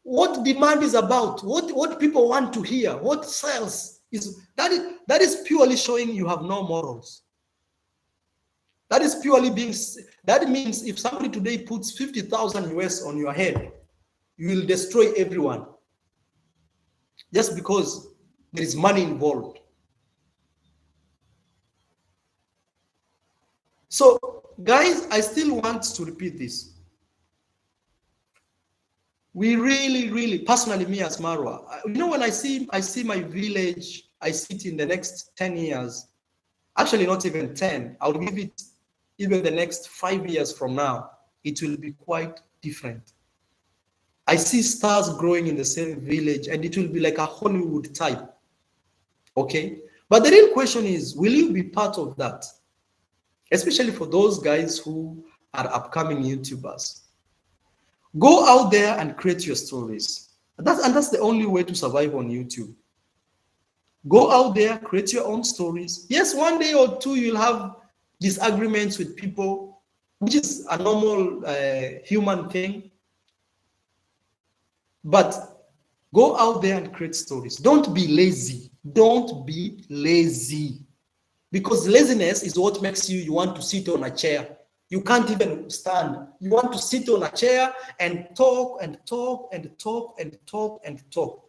what demand is about, what people want to hear, what sells is that is purely showing you have no morals. That is purely that means if somebody today puts 50,000 US on your head, you will destroy everyone. Just because there is money involved. So, guys, I still want to repeat this. We really, personally, me as Marwa, when I see my village, I see it in the next 10 years, actually not even 10, I'll give it even the next 5 years from now, it will be quite different. I see stars growing in the same village and it will be like a Hollywood type. Okay? But the real question is, will you be part of that? Especially for those guys who are upcoming YouTubers. Go out there and create your stories. That's the only way to survive on YouTube. Go out there, create your own stories. Yes, one day or two you'll have disagreements with people, which is a normal human thing. But go out there and create stories. Don't be lazy. Don't be lazy. Because laziness is what makes you want to sit on a chair. You can't even stand. You want to sit on a chair and talk and talk and talk and talk and talk.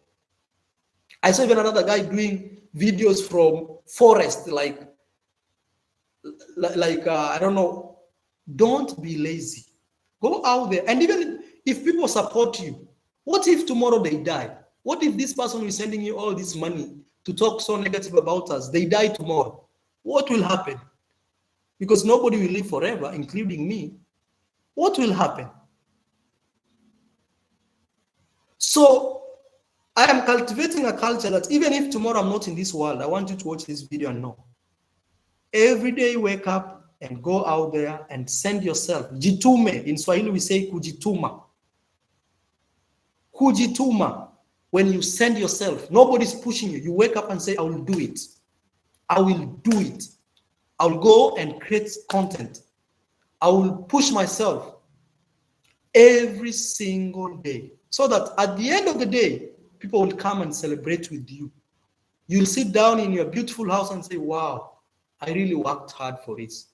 I saw even another guy doing videos from forest, like I don't know. Don't be lazy. Go out there, and even if people support you, what if tomorrow they die? What if this person who is sending you all this money to talk so negative about us, they die tomorrow? What will happen? Because nobody will live forever, including me. What will happen? So I am cultivating a culture that even if tomorrow I'm not in this world, I want you to watch this video and know. Every day wake up and go out there and send yourself. Jitume. In Swahili we say kujituma. Kujituma. When you send yourself, nobody's pushing you. You wake up and say, I will do it. I will do it. I will go and create content. I will push myself every single day, so that at the end of the day, people will come and celebrate with you. You'll sit down in your beautiful house and say, wow, I really worked hard for this.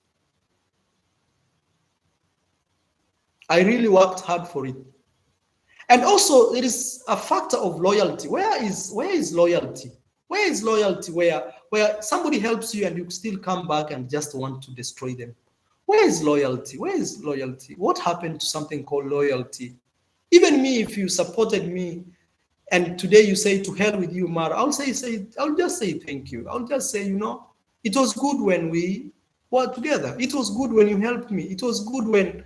I really worked hard for it. And also, there is a factor of loyalty. Where is loyalty? Where is loyalty where somebody helps you and you still come back and just want to destroy them? Where is loyalty? Where is loyalty? What happened to something called loyalty? Even me, if you supported me and today you say to hell with you, Mara, I'll just say thank you. I'll just say, it was good when we were together. It was good when you helped me. It was good when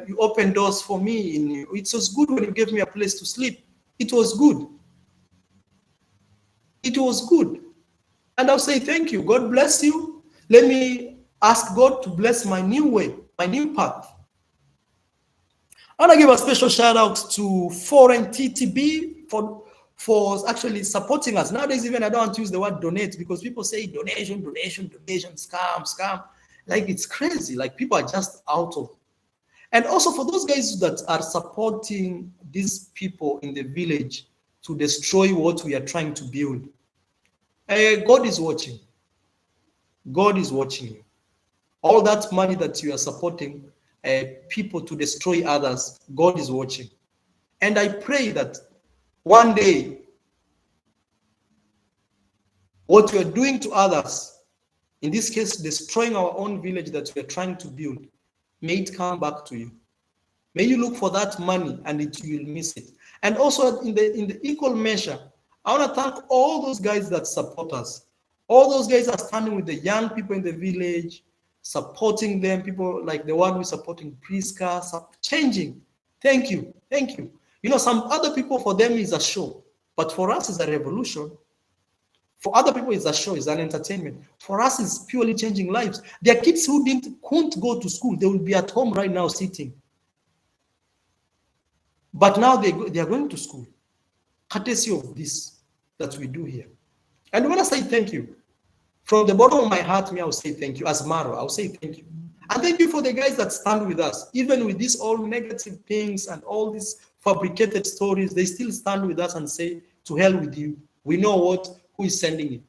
you opened doors for me. It was good when you gave me a place to sleep. It was good. It was good. And I'll say thank you. God bless you. Let me ask God to bless my new way, my new path. I want to give a special shout out to Foreign TTB for actually supporting us. Nowadays, even I don't want to use the word donate because people say donation, scam. Like it's crazy. Like people are just out of. And also for those guys that are supporting these people in the village to destroy what we are trying to build, God is watching. God is watching you. All that money that you are supporting people to destroy others, God is watching. And I pray that one day, what we are doing to others, in this case, destroying our own village that we are trying to build, may it come back to you. May you look for that money and you will miss it. And also in the equal measure, I want to thank all those guys that support us. All those guys are standing with the young people in the village, supporting them, people like the one who's supporting Priska, changing. Thank you. Thank you. Some other people, for them is a show, but for us it's a revolution. For other people it's a show, it's an entertainment. For us it's purely changing lives. There are kids who couldn't go to school. They will be at home right now sitting. But now they are going to school, courtesy of this that we do here. And I want to say thank you. From the bottom of my heart, I'll say thank you. As Maro, I'll say thank you. And thank you for the guys that stand with us. Even with these all negative things and all these fabricated stories, they still stand with us and say, to hell with you. We know who is sending it.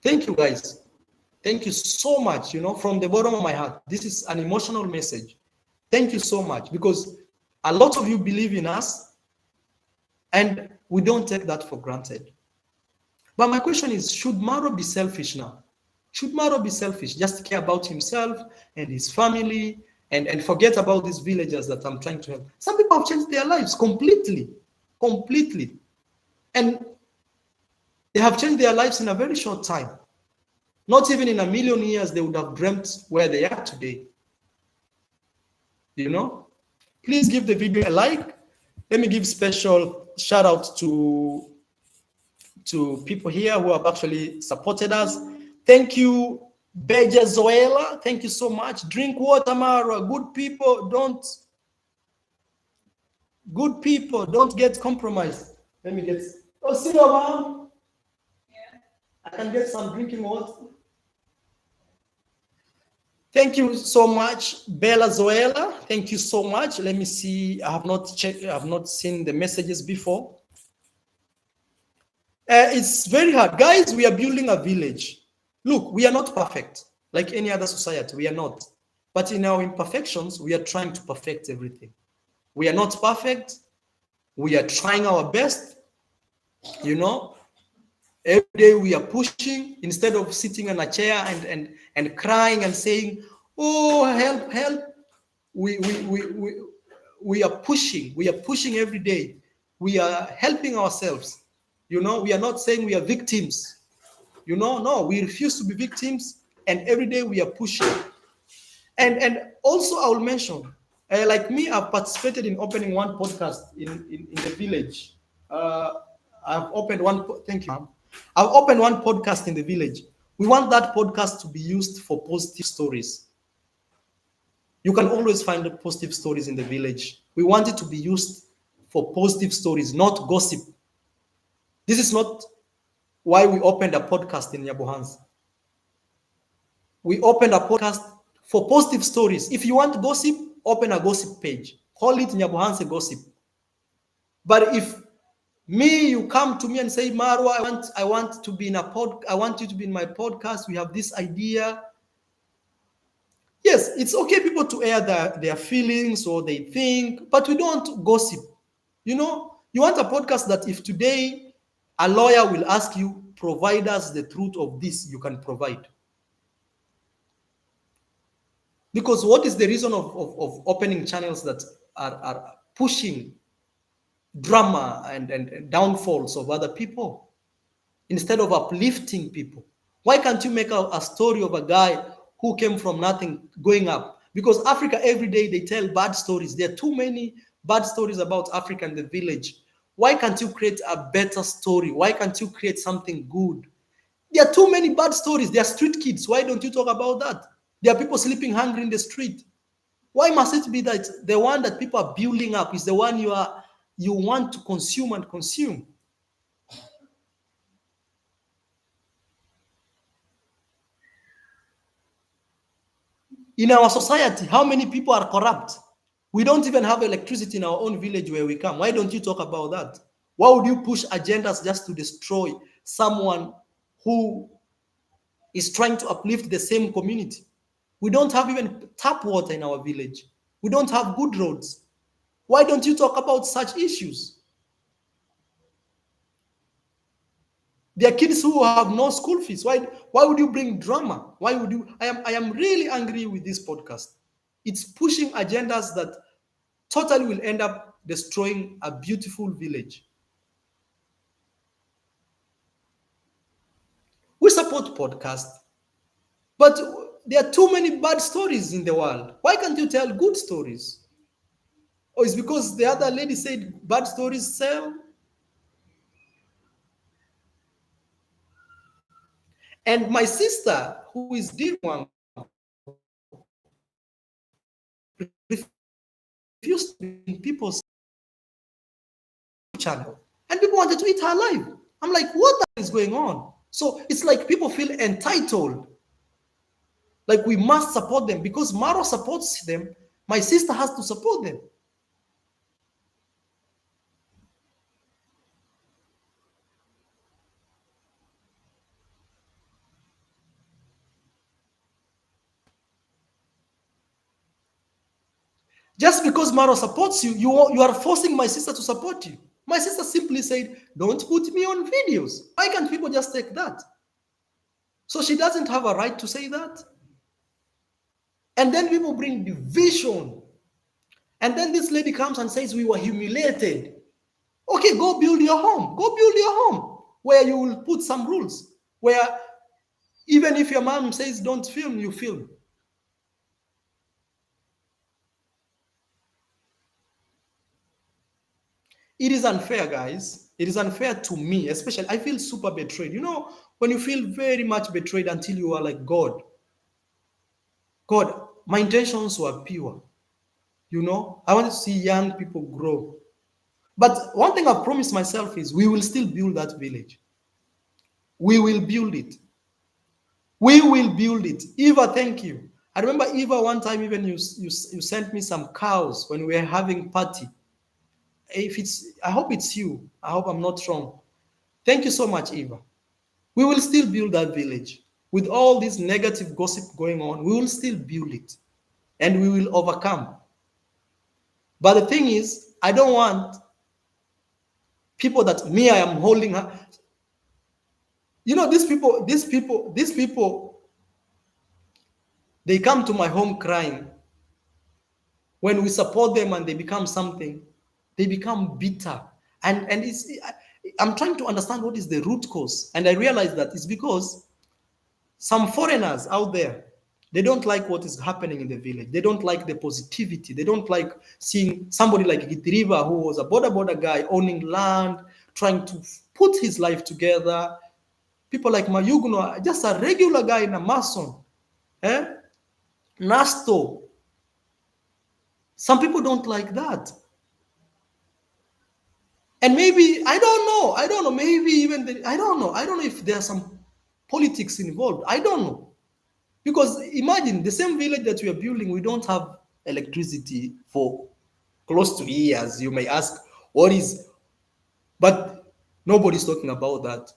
Thank you, guys. Thank you so much, from the bottom of my heart. This is an emotional message. Thank you so much, because a lot of you believe in us, and we don't take that for granted. But my question is, should Maro be selfish now? Should Maro be selfish, just care about himself and his family and forget about these villagers that I'm trying to help? Some people have changed their lives completely. And they have changed their lives in a very short time. Not even in a million years, they would have dreamt where they are today. Please give the video a like. Let me give special shout out to people here who have actually supported us. Thank you, Bejazuela. Thank you so much. Drink water, Mara. Good people don't get compromised. Let me get. Oh, see your mom. Yeah. I can get some drinking water. Thank you so much, Bella Zoela. Thank you so much. Let me see. I have not checked. I have not seen the messages before. It's very hard. Guys, we are building a village. Look, we are not perfect. like any other society. We are not. But in our imperfections, we are trying to perfect everything. We are not perfect. We are trying our best. You know, every day we are pushing instead of sitting on a chair and crying and saying, "Oh, help, help." We, we, we, we, we are pushing. We are pushing every day. We are helping ourselves. You know, we are not saying we are victims. You know, no, we refuse to be victims. And every day we are pushing. And also I will mention, like me, I've participated in opening one podcast in the village. Uh, I've opened one. Thank you, ma'am. I've opened one podcast in the village. We want that podcast to be used for positive stories. You can always find the positive stories in the village. We want it to be used for positive stories, not gossip. This is not why we opened a podcast in Nyabohans. We opened a podcast for positive stories. If you want gossip, open a gossip page. Call it Nyabohanse Gossip. But if you come to me and say, Marwa, I want to be in a I want you to be in my podcast. We have this idea. Yes, it's okay people to air their feelings or they think, but we don't gossip. You know, you want a podcast that if today a lawyer will ask you, provide us the truth of this, you can provide. Because what is the reason of opening channels that are pushing drama and downfalls of other people instead of uplifting people? Why can't you make a story of a guy who came from nothing going up? Because Africa, every day they tell bad stories. There are too many bad stories about Africa and the village. Why can't you create a better story? Why can't you create something good? There are too many bad stories. There are street kids. Why don't you talk about that? There are people sleeping hungry in the street. Why must it be that the one that people are building up is the one you want to consume and consume? In our society, how many people are corrupt? We don't even have electricity in our own village where we come. Why don't you talk about that? Why would you push agendas just to destroy someone who is trying to uplift the same community? We don't have even tap water in our village. We don't have good roads. Why don't you talk about such issues? There are kids who have no school fees. Why would you bring drama? Why would you? I am really angry with this podcast. It's pushing agendas that totally will end up destroying a beautiful village. We support podcasts, but there are too many bad stories in the world. Why can't you tell good stories? Or it's because the other lady said bad stories sell? And my sister, who is Dirwang, refused to be in people's channel. And people wanted to eat her alive. I'm like, what is going on? So it's like people feel entitled. Like we must support them because Maro supports them. My sister has to support them. Just because Maro supports you, you are forcing my sister to support you. My sister simply said, don't put me on videos. Why can't people just take that? So she doesn't have a right to say that. And then people bring division. And then this lady comes and says, we were humiliated. Okay, go build your home. Go build your home where you will put some rules. Where even if your mom says don't film, you film. It is unfair, guys. It is unfair to me, especially. I feel super betrayed. You know, when you feel very much betrayed until you are like, God, my intentions were pure. You know, I want to see young people grow. But one thing I've promised myself is we will still build that village. We will build it. We will build it. Eva, thank you. I remember Eva one time even you sent me some cows when we were having party. I hope it's you. I hope I'm not wrong. Thank you so much, Eva. We will still build that village. with all this negative gossip going on, we will still build it and we will overcome. But the thing is, I don't want people that me, I am holding her. You know, these people, they come to my home crying. When we support them and they become something, they become bitter. And I'm trying to understand what is the root cause. And I realize that it's because some foreigners out there, they don't like what is happening in the village. They don't like the positivity. They don't like seeing somebody like Gitriva, who was a border guy owning land, trying to put his life together. People like Mayugno, just a regular guy in a mason. Eh? Nasto. Some people don't like that. And maybe, I don't know, maybe even, I don't know if there are some politics involved. I don't know. Because imagine the same village that we are building, we don't have electricity for close to years. You may ask, what is, but nobody's talking about that.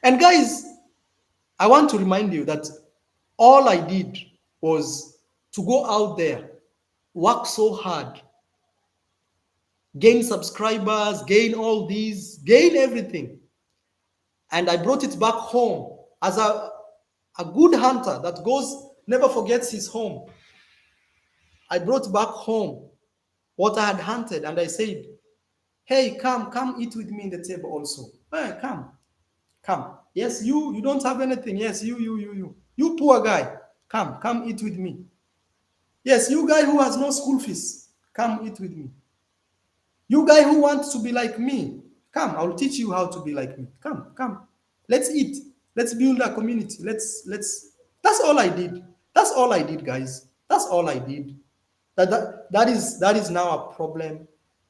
And guys, I want to remind you that all I did was to go out there, work so hard, gain subscribers, gain all these, gain everything. And I brought it back home as a good hunter that goes, never forgets his home. I brought back home what I had hunted and I said, hey, come eat with me in the table also. Hey, come. Yes, you don't have anything. Yes, you poor guy. Come eat with me. Yes, you guy who has no school fees, come eat with me. You guy who wants to be like me, come, I'll teach you how to be like me. Come. Let's eat. Let's build a community. Let's That's all I did. That's all I did, guys. That's all I did. That is now a problem.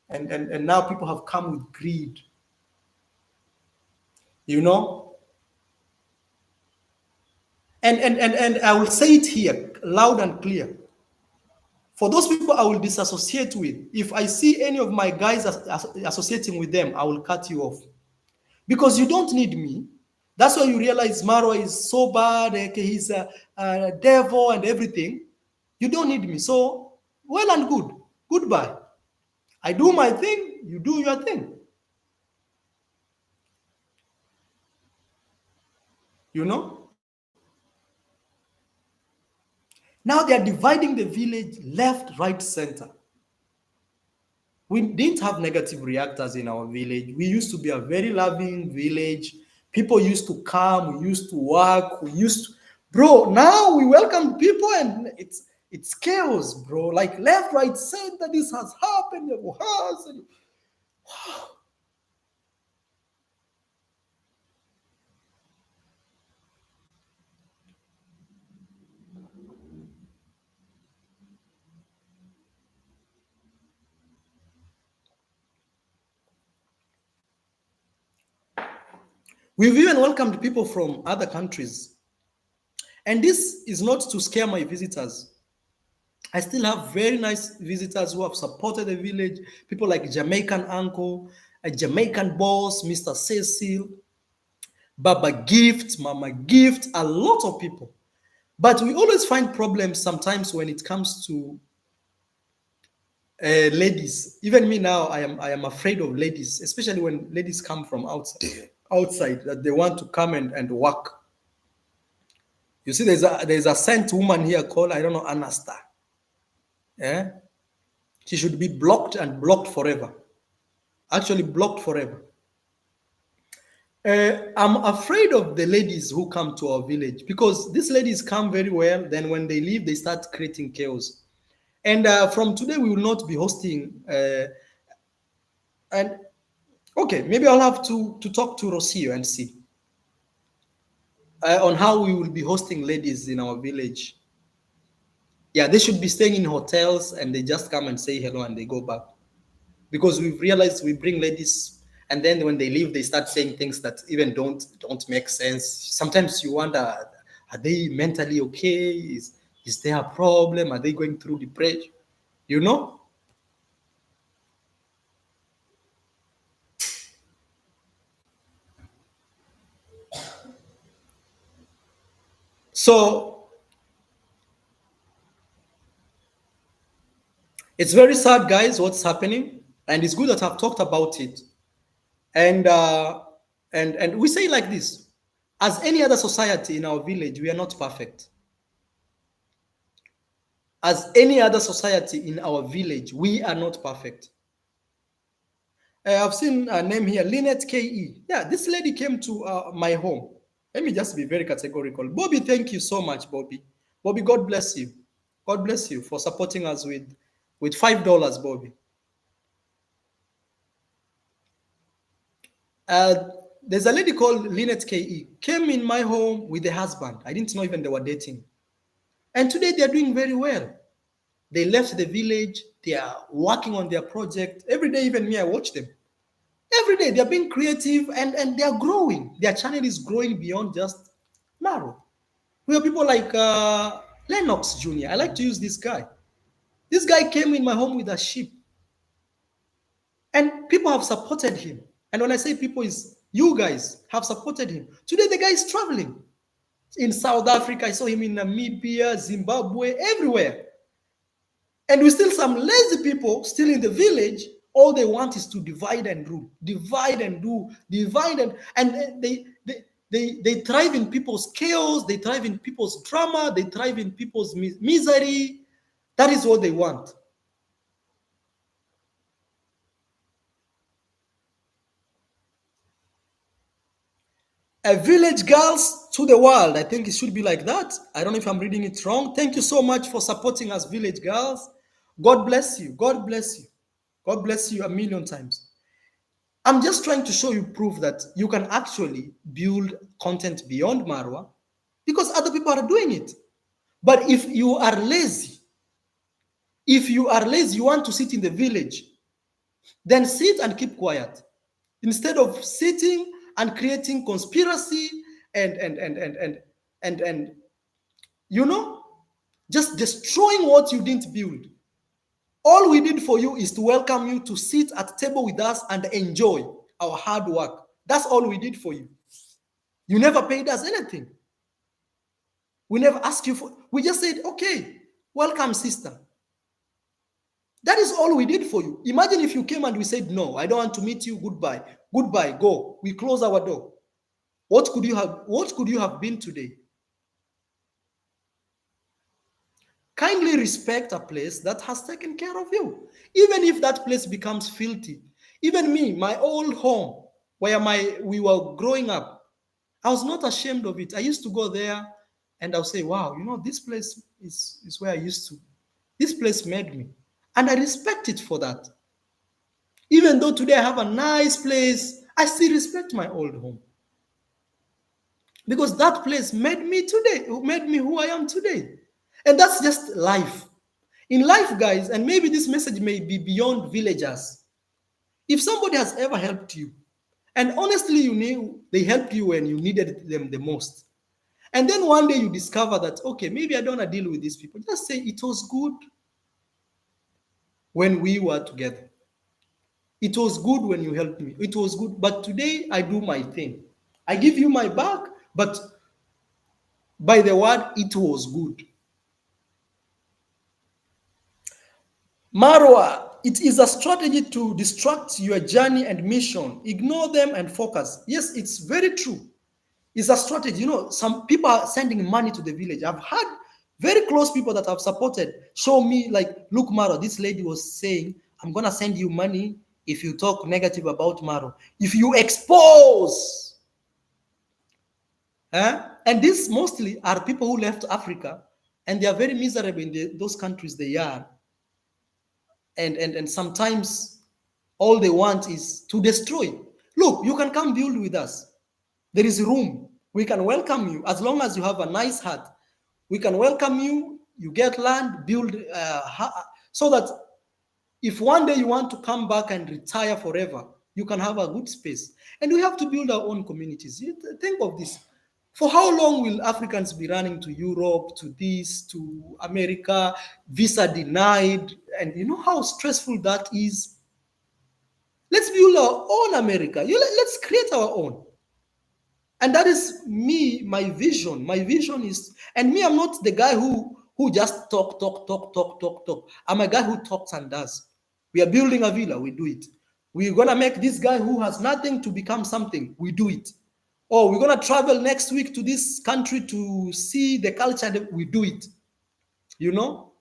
And now people have come with greed. You know? And I will say it here loud and clear. For those people I will disassociate with, if I see any of my guys associating with them, I will cut you off. Because you don't need me. That's why you realize Marwa is so bad, he's a devil and everything. You don't need me. So, well and good. Goodbye. I do my thing, you do your thing. You know? Now they are dividing the village left, right, center. We didn't have negative reactors in our village. We used to be a very loving village. People used to come, we used to work, bro, now we welcome people and it's chaos, bro. Like left, right, center, this has happened. We've even welcomed people from other countries. And this is not to scare my visitors. I still have very nice visitors who have supported the village. People like Jamaican uncle, a Jamaican boss, Mr. Cecil, Baba Gift, Mama Gift, a lot of people. But we always find problems sometimes when it comes to ladies. Even me now, I am afraid of ladies, especially when ladies come from outside that they want to come and work. You see, there's a saint woman here called, I don't know, Anasta. Yeah, she should be blocked and blocked forever. Actually, blocked forever. I'm afraid of the ladies who come to our village because these ladies come very well. Then when they leave, they start creating chaos. And from today, we will not be hosting. And okay, maybe I'll have to talk to Rocio and see on how we will be hosting ladies in our village. Yeah, they should be staying in hotels and they just come and say hello and they go back. Because we've realized we bring ladies and then when they leave, they start saying things that even don't make sense. Sometimes you wonder, are they mentally okay? Is there a problem? Are they going through depression? You know? So it's very sad, guys, what's happening. And it's good that I've talked about it. And and we say like this: as any other society in our village, we are not perfect. As any other society in our village, we are not perfect. I've seen a name here, Lynette KE. Yeah, this lady came to my home. Let me just be very categorical. Bobby, thank you so much, Bobby. Bobby, God bless you. God bless you for supporting us with $5, Bobby. Uh, there's a lady called Lynette KE. Came in my home with a husband. I didn't know even they were dating. And today they're doing very well. They left the village. They are working on their project. Every day, even me, I watch them. Every day, they're being creative and they're growing. Their channel is growing beyond just Maro. We have people like Lennox Jr. I like to use this guy. This guy came in my home with a sheep. And people have supported him. And when I say people, is you guys have supported him. Today, the guy is traveling. In South Africa, I saw him in Namibia, Zimbabwe, everywhere. And we still some lazy people still in the village. All they want is to divide and rule, divide and do, divide and they thrive in people's chaos, they thrive in people's drama, they thrive in people's misery. That is what they want. A village girls to the world. I think it should be like that. I don't know if I'm reading it wrong. Thank you so much for supporting us, village girls. God bless you. God bless you. God bless you a million times. I'm just trying to show you proof that you can actually build content beyond Marwa because other people are doing it. But if you are lazy, you want to sit in the village, then sit and keep quiet. Instead of sitting and creating conspiracy and you know, just destroying what you didn't build. All we did for you is to welcome you to sit at the table with us and enjoy our hard work. That's all we did for you. You never paid us anything. We never asked you for, we just said, okay, welcome, sister. That is all we did for you. Imagine if you came and we said, no, I don't want to meet you, goodbye. Goodbye, go. We close our door. What could you have been today? Kindly respect a place that has taken care of you. Even if that place becomes filthy. Even me, my old home, where we were growing up, I was not ashamed of it. I used to go there and I'll say, wow, this place is where I used to. This place made me. And I respect it for that. Even though today I have a nice place, I still respect my old home. Because that place made me today, made me who I am today. And that's just life. In life, guys, and maybe this message may be beyond villagers. If somebody has ever helped you, and honestly, you knew they helped you when you needed them the most, and then one day you discover that, okay, maybe I don't want to deal with these people, just say it was good when we were together. It was good when you helped me. It was good, but today I do my thing. I give you my back, but by the word, it was good. Marwa, it is a strategy to distract your journey and mission. Ignore them and focus. Yes, it's very true. It's a strategy. Some people are sending money to the village. I've had very close people that have supported show me, like, look, Maro, this lady was saying, I'm going to send you money if you talk negative about Maro. If you expose. And these mostly are people who left Africa and they are very miserable in those countries they are. And sometimes all they want is to destroy. Look, you can come build with us. There is room. We can welcome you as long as you have a nice heart. We can welcome you. You get land, build, so that if one day you want to come back and retire forever, you can have a good space. And we have to build our own communities. Think of this. For how long will Africans be running to Europe, to this, to America, visa denied? And you know how stressful that is? Let's build our own America. Let's create our own. And that is me, my vision. My vision is, and me, I'm not the guy who just talk. I'm a guy who talks and does. We are building a villa, we do it. We're gonna make this guy who has nothing to become something, we do it. Or we're gonna travel next week to this country to see the culture, we do it. You know?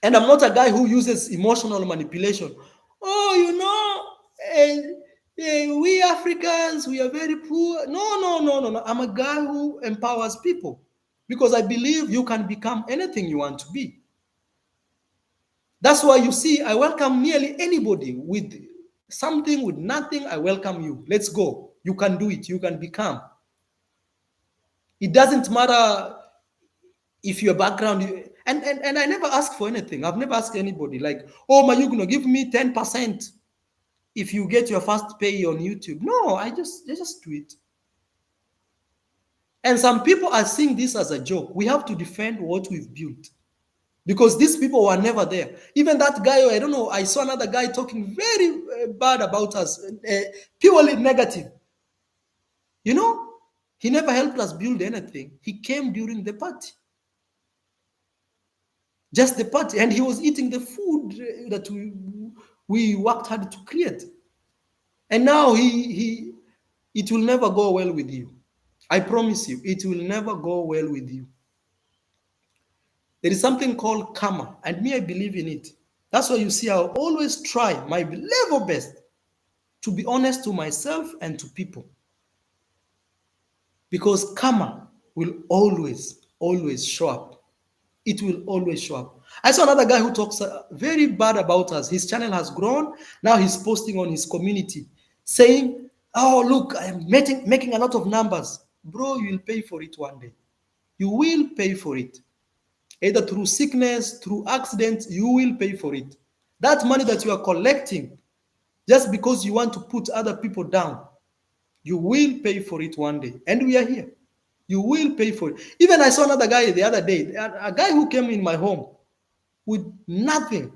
And I'm not a guy who uses emotional manipulation. Oh, we Africans, we are very poor. No. I'm a guy who empowers people because I believe you can become anything you want to be. That's why you see, I welcome nearly anybody with something, with nothing. I welcome you. Let's go. You can do it. You can become. It doesn't matter if your background, and I never ask for anything. I've never asked anybody like, oh, my, you gonna give me 10% if you get your first pay on YouTube. No, I just do it. And some people are seeing this as a joke. We have to defend what we've built because these people were never there. Even that guy, I don't know, I saw another guy talking very bad about us, purely negative. You know, he never helped us build anything. He came during the party. Just the party, and he was eating the food that we worked hard to create. And now it will never go well with you. I promise you, it will never go well with you. There is something called karma, and me, I believe in it. That's why you see, I'll always try my level best to be honest to myself and to people. Because karma will always show up. It will always show up. I saw another guy who talks very bad about us. His channel has grown. Now he's posting on his community saying, oh, look, I am making a lot of numbers. Bro, you will pay for it one day. You will pay for it. Either through sickness, through accidents, you will pay for it. That money that you are collecting, just because you want to put other people down, you will pay for it one day. And we are here. You will pay for it. Even I saw another guy the other day, a guy who came in my home with nothing.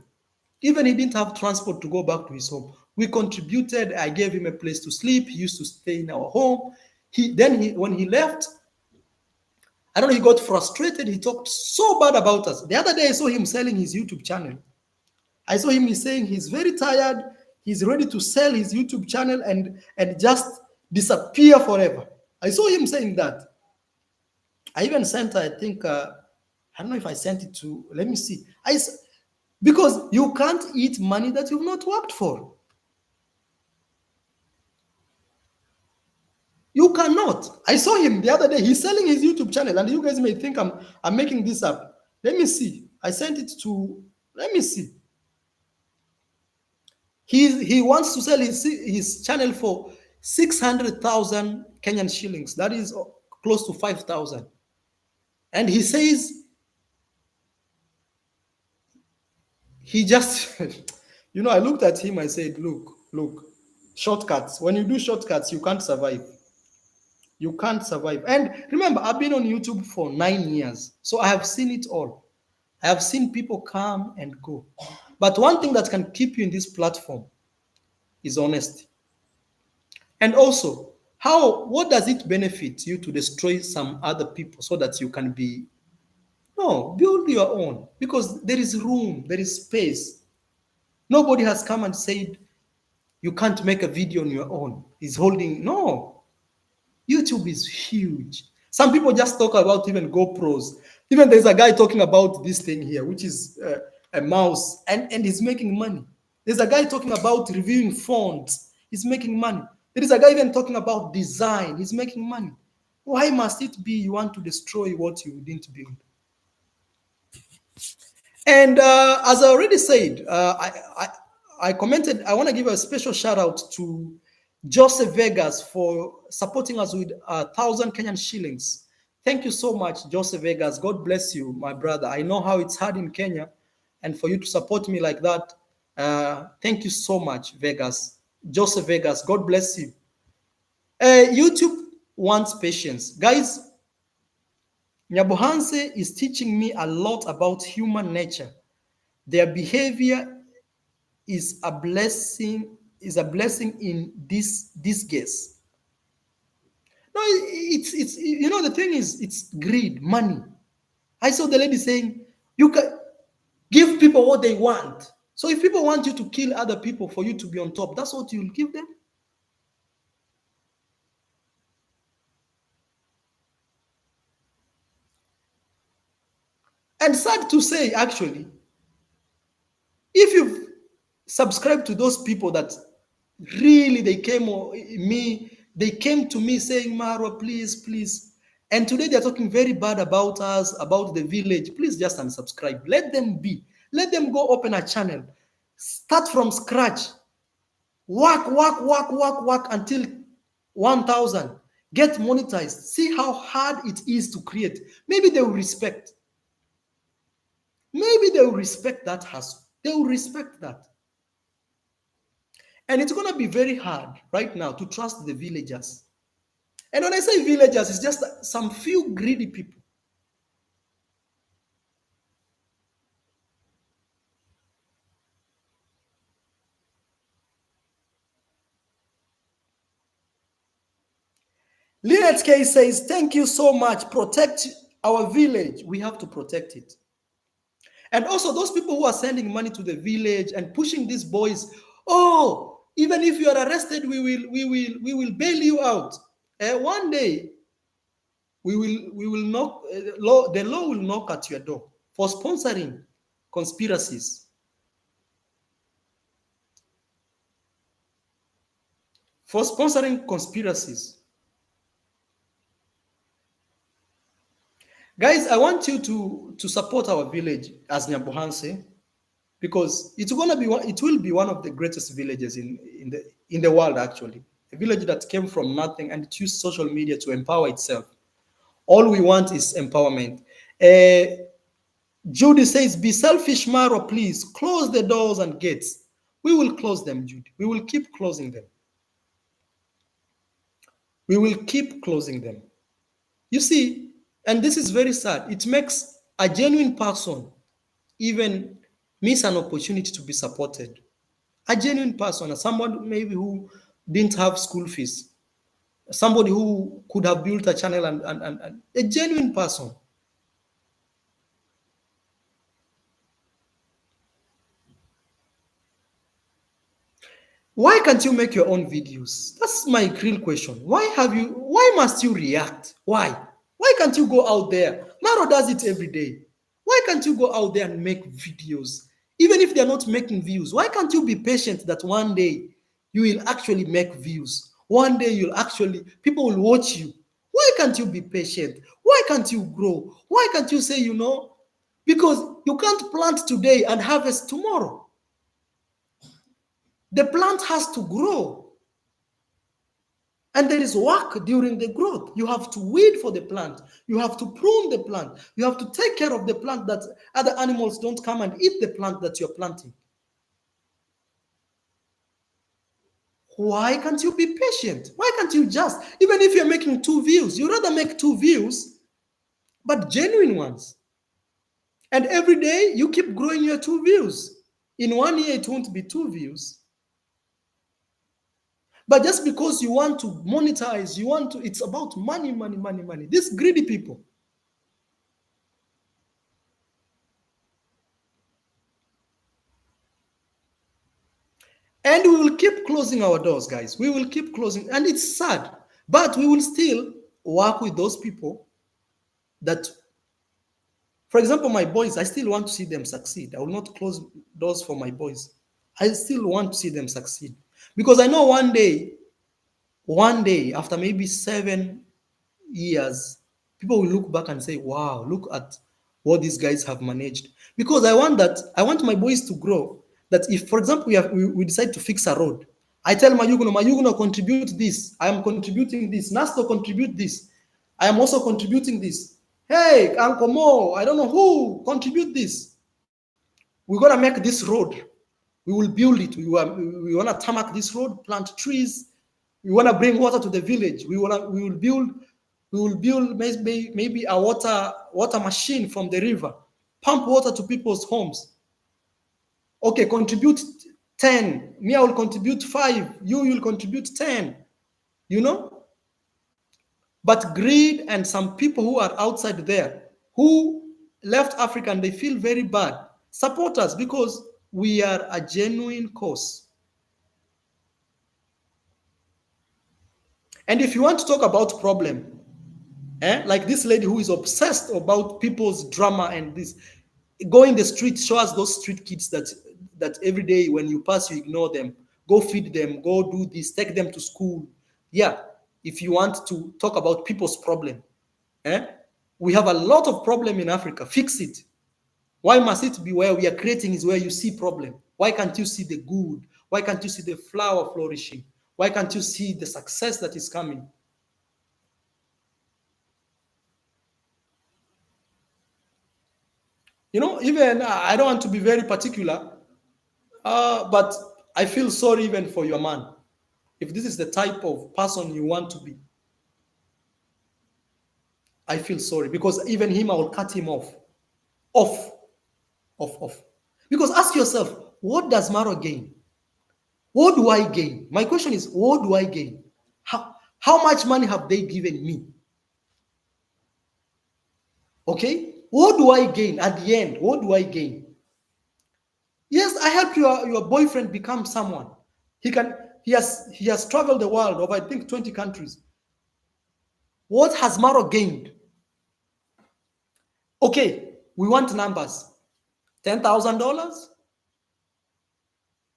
Even he didn't have transport to go back to his home. We contributed. I gave him a place to sleep. He used to stay in our home. When he left, I don't know, he got frustrated. He talked so bad about us. The other day, I saw him selling his YouTube channel. I saw him saying he's very tired. He's ready to sell his YouTube channel and just disappear forever. I saw him saying that. I even sent, I think, I don't know if I sent it to, let me see. Because you can't eat money that you've not worked for. You cannot. I saw him the other day. He's selling his YouTube channel, and you guys may think I'm making this up. Let me see. I sent it to, let me see. He wants to sell his channel for 600,000 Kenyan shillings. That is close to 5,000. And he says he just, I looked at him. I said, look, shortcuts. When you do shortcuts, you can't survive. You can't survive. And remember, I've been on YouTube for 9 years. So I have seen it all. I have seen people come and go. But one thing that can keep you in this platform is honesty. And also, what does it benefit you to destroy some other people so that you can be, no, build your own, because there is room, there is space. Nobody has come and said you can't make a video on your own. No. YouTube is huge. Some people just talk about even GoPros. Even there's a guy talking about this thing here, which is a mouse, and he's making money. There's a guy talking about reviewing fonts. He's making money. There is a guy even talking about design. He's making money. Why must it be you want to destroy what you didn't build? And as I already said, I commented, I want to give a special shout out to Joseph Vegas for supporting us with 1,000 Kenyan shillings. Thank you so much, Joseph Vegas. God bless you, my brother. I know how it's hard in Kenya, and for you to support me like that, thank you so much, Vegas. Joseph Vegas, God bless you. YouTube wants patience. Guys, Nyabohanse is teaching me a lot about human nature. Their behavior is a blessing in this disguise. No, it's you know, the thing is, it's greed, money. I saw the lady saying you can give people what they want. So if people want you to kill other people for you to be on top, that's what you'll give them. And sad to say, actually, if you've subscribed to those people that really they came to me saying, Marwa, please, please. And today they're talking very bad about us, about the village. Please just unsubscribe. Let them be. Let them go open a channel. Start from scratch. Work until 1,000. Get monetized. See how hard it is to create. Maybe they will respect. Maybe they will respect that hustle. They will respect that. And it's going to be very hard right now to trust the villagers. And when I say villagers, it's just some few greedy people. Lynette K says, thank you so much. Protect our village. We have to protect it. And also those people who are sending money to the village and pushing these boys, oh, even if you are arrested, we will bail you out. One day, we will knock, the law will knock at your door for sponsoring conspiracies. For sponsoring conspiracies. Guys, I want you to support our village as Nyabohanse, because it will be one of the greatest villages in the world, actually. A village that came from nothing and it used social media to empower itself. All we want is empowerment. Judy says, be selfish, Maro, please. Close the doors and gates. We will close them, Judy. We will keep closing them. We will keep closing them. You see, and this is very sad. It makes a genuine person even miss an opportunity to be supported. A genuine person, someone maybe who didn't have school fees, somebody who could have built a channel and a genuine person. Why can't you make your own videos? That's my real question. Why must you react? Why? Why can't you go out there? Maro does it every day. Why can't you go out there and make videos? Even if they're not making views, why can't you be patient that one day you will actually make views? One day people will watch you. Why can't you be patient? Why can't you grow? Why can't you say, because you can't plant today and harvest tomorrow. The plant has to grow. And there is work during the growth. You have to weed for the plant. You have to prune the plant. You have to take care of the plant that other animals don't come and eat the plant that you're planting. Why can't you be patient? Why can't you just, even if you're making 2 views, you rather make 2 views, but genuine ones. And every day you keep growing your 2 views. In 1 year, it won't be 2 views. But just because you want to monetize, it's about money. These greedy people. And we will keep closing our doors, guys. We will keep closing. And it's sad. But we will still work with those people that, for example, my boys, I still want to see them succeed. I will not close doors for my boys. I still want to see them succeed. Because I know one day, after maybe 7 years, people will look back and say, wow, look at what these guys have managed. Because I want my boys to grow. That if, for example, we decide to fix a road, I tell Mayuguno, contribute this. I am contributing this. Nasto contribute this. I am also contributing this. Hey, Uncle Mo, I don't know who, contribute this. We're going to make this road. We will build it. We want to tarmac this road, plant trees, We want to bring water to the village. We will build maybe a water machine from the river, pump water to people's homes. Okay, contribute 10. Me, I will contribute 5. You will contribute 10. You know? But greed and some people who are outside there who left Africa and they feel very bad, support us because we are a genuine cause. And if you want to talk about problem, like this lady who is obsessed about people's drama and this, go in the street, show us those street kids that every day when you pass you ignore them, go feed them, go do this, take them to school. Yeah, if you want to talk about people's problem, we have a lot of problem in Africa. Fix it. Why must it be where we are creating is where you see problem? Why can't you see the good? Why can't you see the flower flourishing? Why can't you see the success that is coming? Even I don't want to be very particular, but I feel sorry even for your man. If this is the type of person you want to be, I feel sorry because even him, I will cut him off. Off. Off. Because ask yourself, what does Maro gain? What do I gain? My question is, what do I gain? How much money have they given me? Okay? What do I gain at the end? What do I gain? Yes, I help your boyfriend become someone. He has traveled the world over I think 20 countries. What has Maro gained? Okay, we want numbers. $10,000?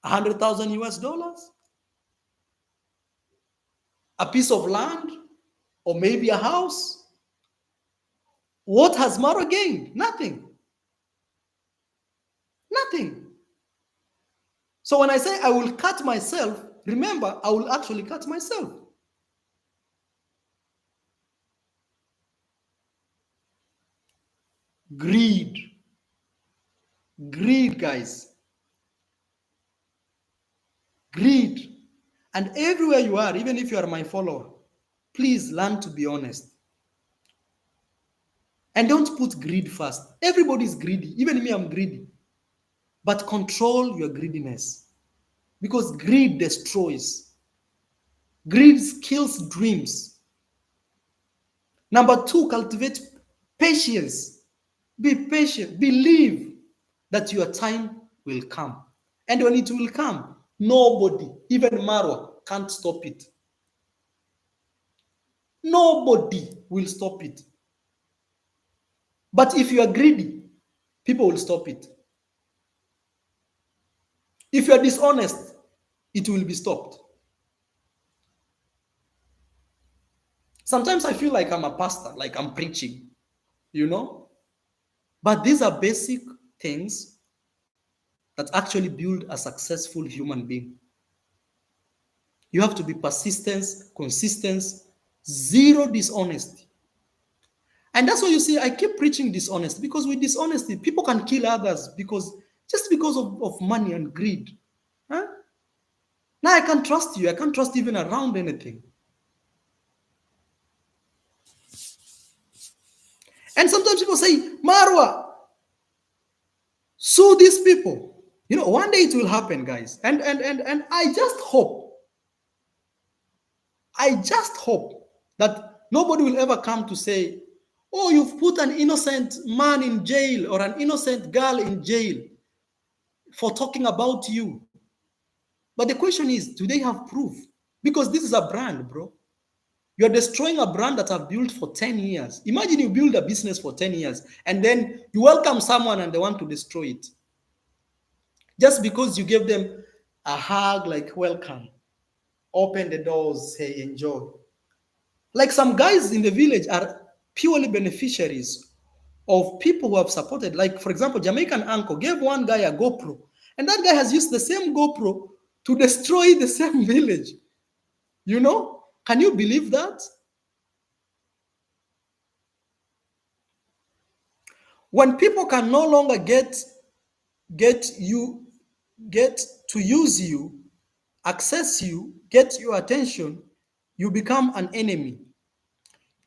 100,000 US dollars? A piece of land? Or maybe a house? What has Maro gained? Nothing. Nothing. So when I say I will cut myself, remember, I will actually cut myself. Greed. Greed, guys. Greed. And everywhere you are, even if you are my follower, please learn to be honest. And don't put greed first. Everybody is greedy. Even me, I'm greedy. But control your greediness. Because greed destroys. Greed kills dreams. Number 2, cultivate patience. Be patient. Believe that your time will come. And when it will come, nobody, even Marwa, can't stop it. Nobody will stop it. But if you are greedy, people will stop it. If you are dishonest, it will be stopped. Sometimes I feel like I'm a pastor, like I'm preaching, But these are basic things that actually build a successful human being. You have to be persistent, consistent, zero dishonesty. And that's why you see I keep preaching dishonesty, because with dishonesty, people can kill others just because of money and greed. Huh? Now I can't trust you. I can't trust even around anything. And sometimes people say, Marwa, sue these people. One day it will happen, guys. And I just hope that nobody will ever come to say, oh, you've put an innocent man in jail or an innocent girl in jail for talking about you. But the question is, do they have proof? Because this is a brand, bro. You're destroying a brand that I've built for 10 years. Imagine you build a business for 10 years and then you welcome someone and they want to destroy it. Just because you gave them a hug, like welcome, open the doors, hey, enjoy. Like some guys in the village are purely beneficiaries of people who have supported. Like, for example, Jamaican uncle gave one guy a GoPro, and that guy has used the same GoPro to destroy the same village. Can you believe that? When people can no longer get to use you, access you, get your attention, you become an enemy.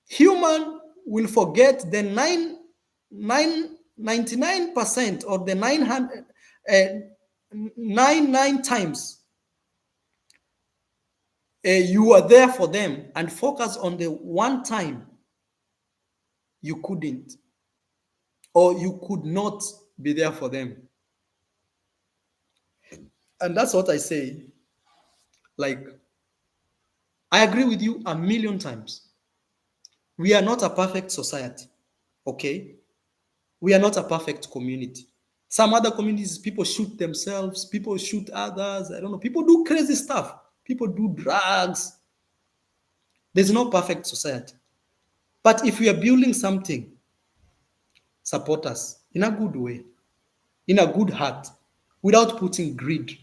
Human will forget the 99% or the 900, 99 times you were there for them and focus on the one time you couldn't or you could not be there for them. And that's what I say. Like, I agree with you a million times. We are not a perfect society, okay? We are not a perfect community. Some other communities, people shoot themselves, people shoot others. I don't know. People do crazy stuff. People do drugs. There's no perfect society. But if we are building something, support us in a good way, in a good heart, without putting greed.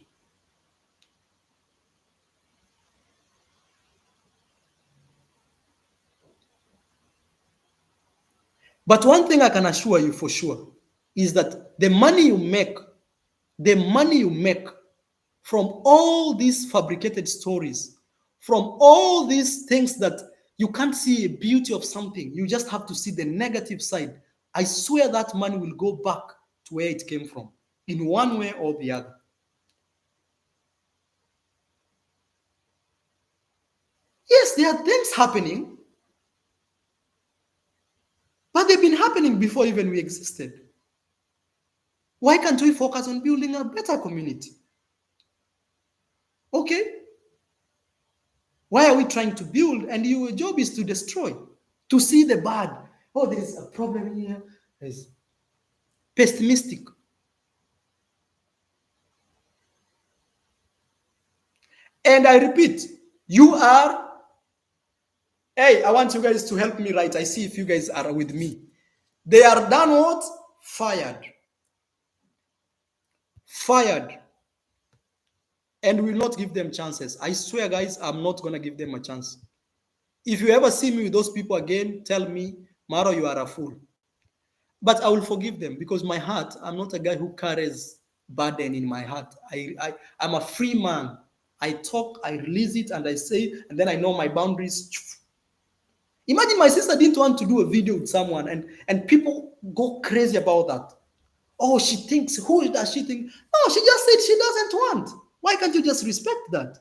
But one thing I can assure you for sure is that the money you make from all these fabricated stories, from all these things that you can't see a beauty of something, you just have to see the negative side. I swear that money will go back to where it came from in one way or the other. Yes, there are things happening, but they've been happening before even we existed. Why can't we focus on building a better community? Okay? Why are we trying to build and your job is to destroy, to see the bad? Oh, there's a problem here. There's pessimistic. And I repeat, you are, hey, I want you guys to help me write. I see if you guys are with me. They are done what? Fired. Fired. And we will not give them chances. I swear, guys, I'm not going to give them a chance. If you ever see me with those people again, tell me, Maro, you are a fool. But I will forgive them because my heart, I'm not a guy who carries burden in my heart. I'm a free man. I talk, I release it, and I say, and then I know my boundaries. Imagine my sister didn't want to do a video with someone, and people go crazy about that. Oh, she thinks, who does she think? No, she just said she doesn't want. Why can't you just respect that?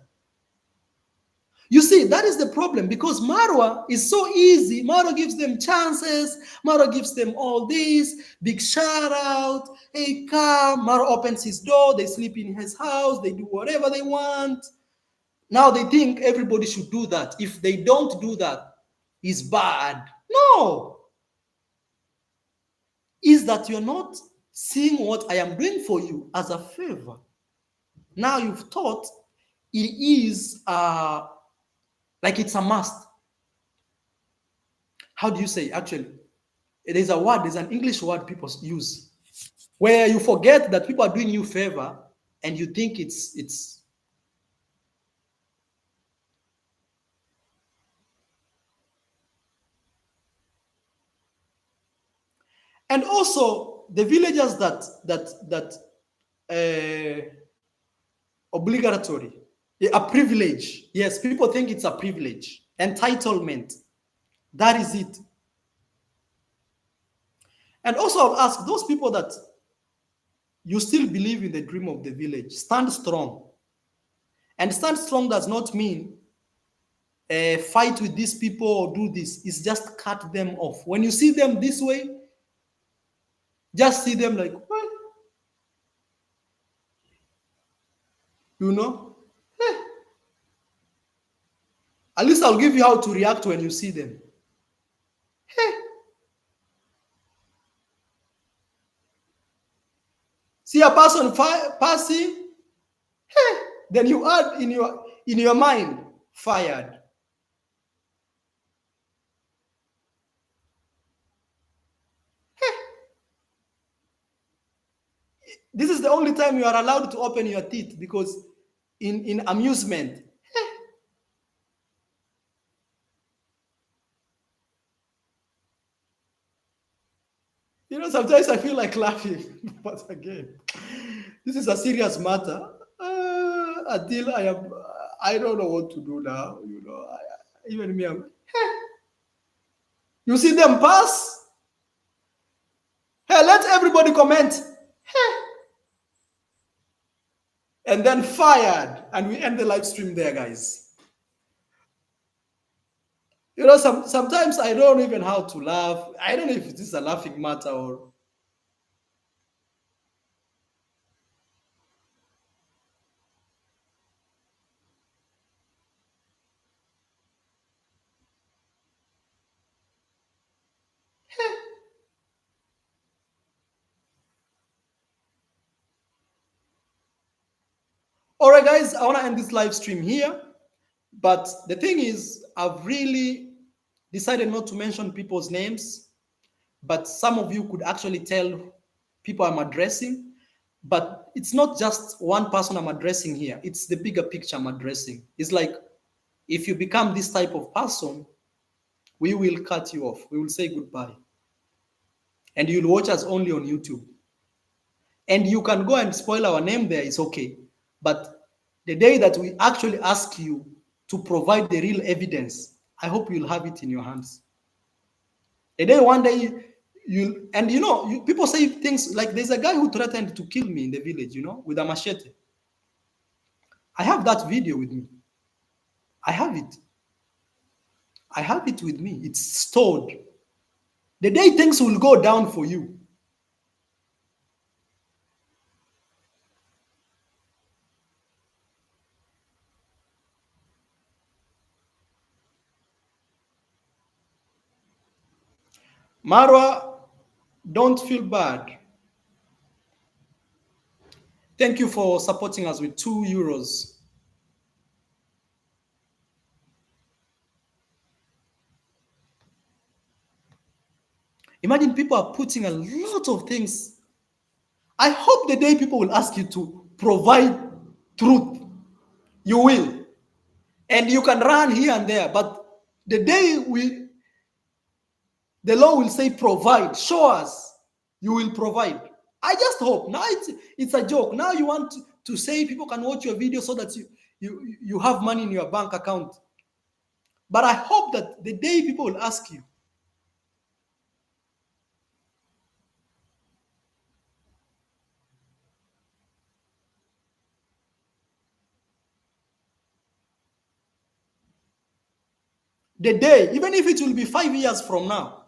You see, that is the problem because Marwa is so easy. Marwa gives them chances. Marwa gives them all this. Big shout out. Hey, come. Marwa opens his door. They sleep in his house. They do whatever they want. Now they think everybody should do that. If they don't do that, it's bad. No. Is that you're not seeing what I am doing for you as a favor. Now you've thought it is like it's a must. How do you say? Actually, there's a word, there's an English word people use where you forget that people are doing you a favor and you think it's and also the villagers that obligatory, a privilege. Yes, people think it's a privilege, entitlement. That is it. And also, I'll ask those people that you still believe in the dream of the village, stand strong. And stand strong does not mean fight with these people or do this. It's just cut them off. When you see them this way, just see them like, what? You know? Hey. At least I'll give you how to react when you see them. Hey. See a person passing, hey. Then you add in your mind, fired. Hey. This is the only time you are allowed to open your teeth because in amusement, hey. You know, sometimes I feel like laughing, but again, this is a serious matter. Until I don't know what to do now. You know, Even me, you see them pass. Hey, let everybody comment. Hey. And then fired, and we end the live stream there, guys. You know, sometimes I don't even know how to laugh. I don't know if this is a laughing matter or. All right, guys, I want to end this live stream here. But the thing is, I've really decided not to mention people's names, but some of you could actually tell people I'm addressing. But it's not just one person I'm addressing here, it's the bigger picture I'm addressing. It's like, if you become this type of person, we will cut you off. We will say goodbye. And you'll watch us only on YouTube. And you can go and spoil our name there, it's okay. But the day that we actually ask you to provide the real evidence, I hope you'll have it in your hands. The day one day you, and you know, people say things like, there's a guy who threatened to kill me in the village, you know, with a machete. I have that video with me. I have it. I have it with me. It's stored. The day things will go down for you, Marwa, don't feel bad. Thank you for supporting us with €2. Imagine people are putting a lot of things. I hope the day people will ask you to provide truth, you will. And you can run here and there. But the day the law will say provide, show us, you will provide. I just hope. Now it's a joke. Now you want to say people can watch your video so that you have money in your bank account. But I hope that the day people will ask you, the day, even if it will be 5 years from now,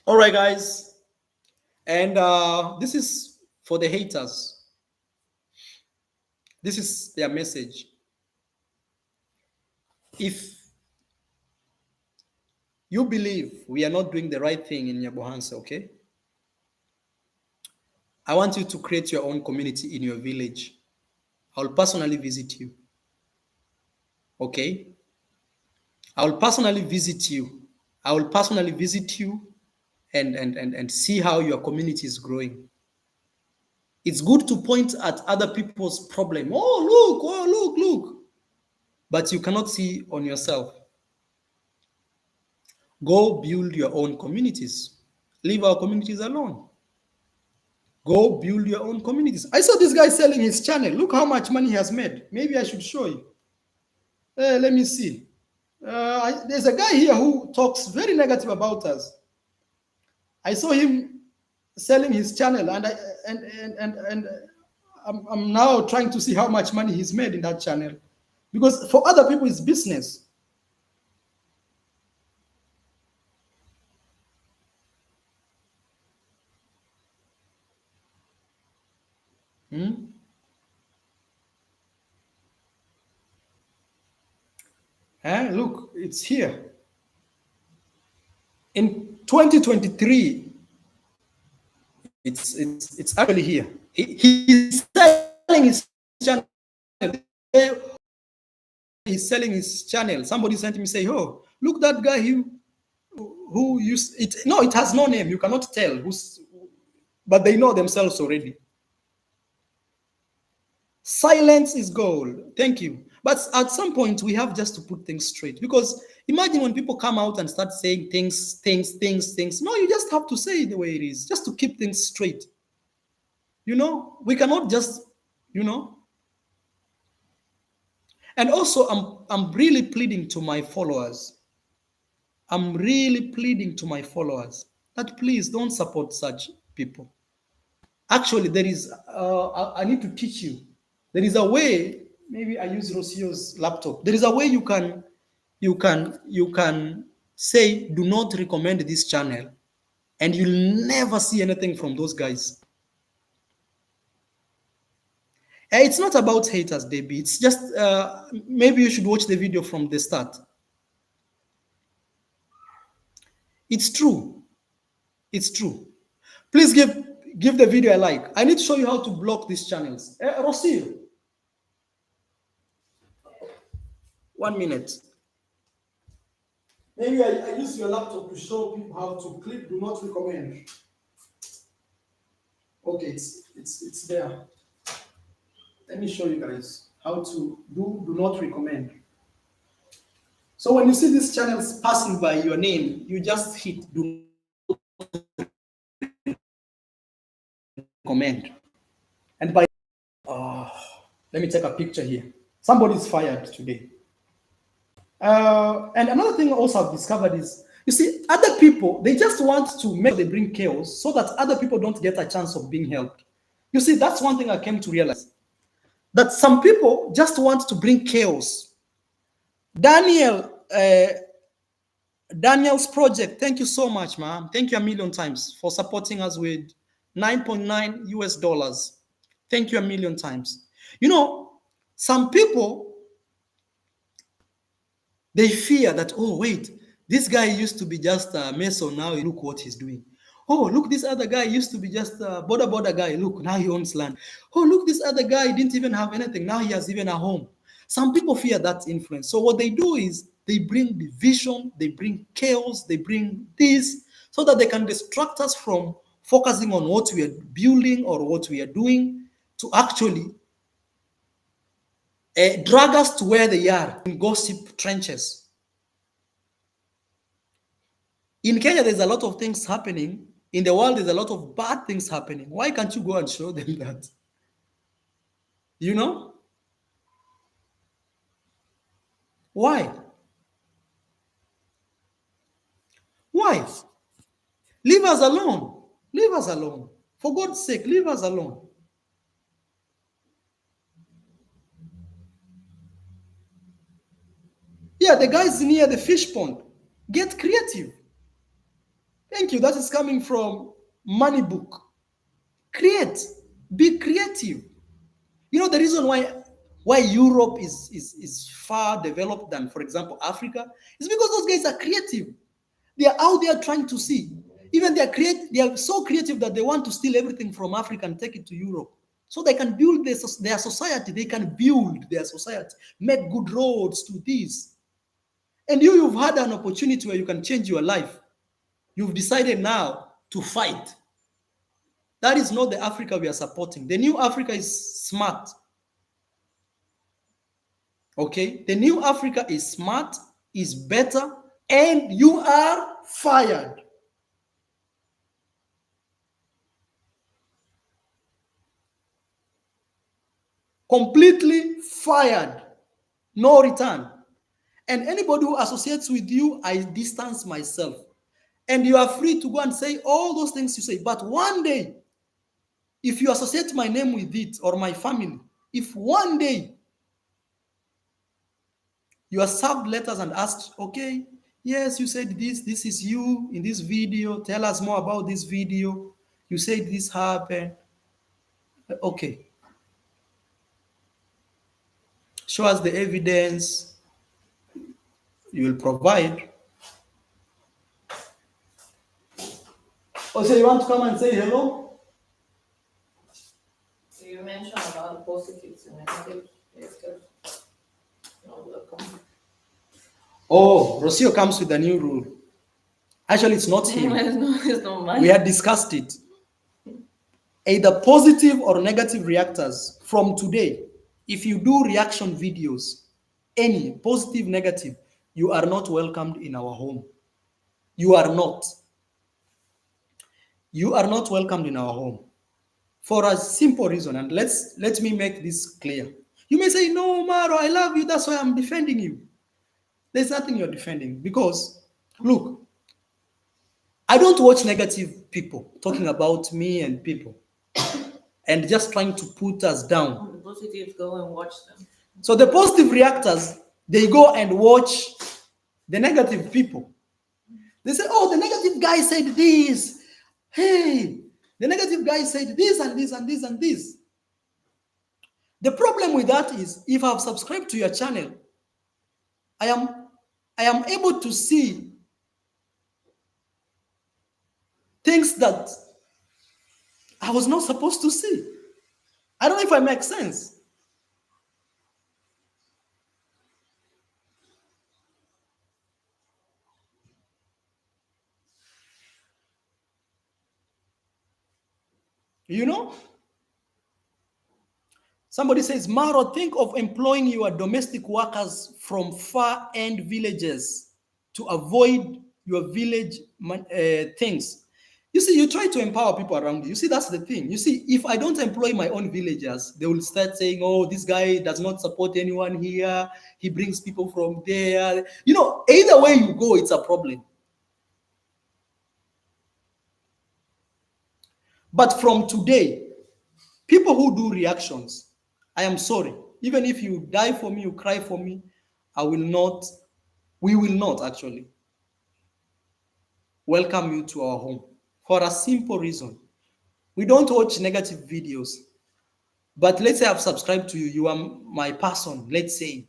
all right, guys. And this is for the haters. This is their message. If you believe we are not doing the right thing in Nyabohansa, okay? I want you to create your own community in your village. I'll personally visit you. Okay? I will personally visit you. I will personally visit you and see how your community is growing. It's good to point at other people's problem. Oh, look. But you cannot see on yourself. Go build your own communities. Leave our communities alone. Go build your own communities. I saw this guy selling his channel. Look how much money he has made. Maybe I should show you. Let me see. There's a guy here who talks very negative about us. I saw him selling his channel, and I'm now trying to see how much money he's made in that channel, because for other people it's business. Look, it's here. In 2023, it's actually here. He's selling his channel. He's selling his channel. Somebody sent me say, "Oh, look that guy who used it." No, it has no name. You cannot tell who's, but they know themselves already. Silence is gold. Thank you. But at some point, we have just to put things straight. Because imagine when people come out and start saying things. No, you just have to say it the way it is, just to keep things straight. We cannot just, you know. And also, I'm really pleading to my followers. I'm really pleading to my followers that please don't support such people. Actually, there is, I need to teach you. There is a way, maybe I use Rocio's laptop. There is a way you can say, do not recommend this channel, and you'll never see anything from those guys. It's not about haters, Debbie. It's just, maybe you should watch the video from the start. It's true. It's true. Please give the video a like. I need to show you how to block these channels. Rocio, 1 minute. Maybe I use your laptop to show people how to click do not recommend. Okay, it's there. Let me show you guys how to do not recommend. So when you see these channels passing by your name, you just hit do not recommend. And by let me take a picture here. Somebody's fired today. And another thing also I've discovered is, you see, other people, they just want to make sure they bring chaos so that other people don't get a chance of being helped. You see, that's one thing I came to realize. That some people just want to bring chaos. Daniel's project, thank you so much, ma'am. Thank you a million times for supporting us with 9.9 US dollars. Thank you a million times. Some people, they fear that, oh, wait, this guy used to be just a mason, now look what he's doing. Oh, look, this other guy used to be just a border guy. Look, now he owns land. Oh, look, this other guy didn't even have anything. Now he has even a home. Some people fear that influence. So what they do is they bring division, they bring chaos, they bring this, so that they can distract us from focusing on what we are building or what we are doing, to actually drag us to where they are, in gossip trenches. In Kenya, there's a lot of things happening. In the world, there's a lot of bad things happening. Why can't you go and show them that? Why? Why? Leave us alone. Leave us alone. For God's sake, leave us alone. Yeah, the guys near the fish pond. Get creative. Thank you. That is coming from Money Book. Create. Be creative. The reason why Europe is far developed than, for example, Africa, is because those guys are creative. They are out there trying to see. Even they are so creative that they want to steal everything from Africa and take it to Europe. So they can build their society. They can build their society, make good roads to this. And you've had an opportunity where you can change your life. You've decided now to fight. That is not the Africa we are supporting. The new Africa is smart. Okay? The new Africa is smart, is better, and you are fired. Completely fired. No return. And anybody who associates with you, I distance myself. And you are free to go and say all those things you say. But one day, if you associate my name with it or my family, if one day you are served letters and asked, okay, yes, you said this is you in this video, tell us more about this video, you said this happened, okay, show us the evidence, you will provide. Oh, so you want to come and say hello? You mentioned about positives and negatives. Welcome. Oh, Rocio comes with a new rule. Actually, it's not him. It's not mine. We had discussed it. Either positive or negative reactors from today, If you do reaction videos, any positive, negative, you are not welcomed in our home. You are not. You are not welcomed in our home for a simple reason. And let me make this clear. You may say, "No, Maro, I love you. That's why I'm defending you." There's nothing you're defending because, look, I don't watch negative people talking about me and people and just trying to put us down. The positives, go and watch them. So the positive reactors, they go and watch the negative people. They say, "Oh, the negative guy said this. Hey, the negative guy said this and this and this and this." The problem with that is if I've subscribed to your channel, I am able to see things that I was not supposed to see. I don't know if I make sense. You know? Somebody says, "Maro, think of employing your domestic workers from far-end villages to avoid your village things." You see, you try to empower people around you. You see, that's the thing. You see, if I don't employ my own villagers, they will start saying, "Oh, this guy does not support anyone here. He brings people from there." You know, either way you go, it's a problem. But from today, people who do reactions, I am sorry. Even if you die for me, you cry for me, I will not, we will not actually welcome you to our home for a simple reason. We don't watch negative videos. But let's say I've subscribed to you, you are my person, let's say.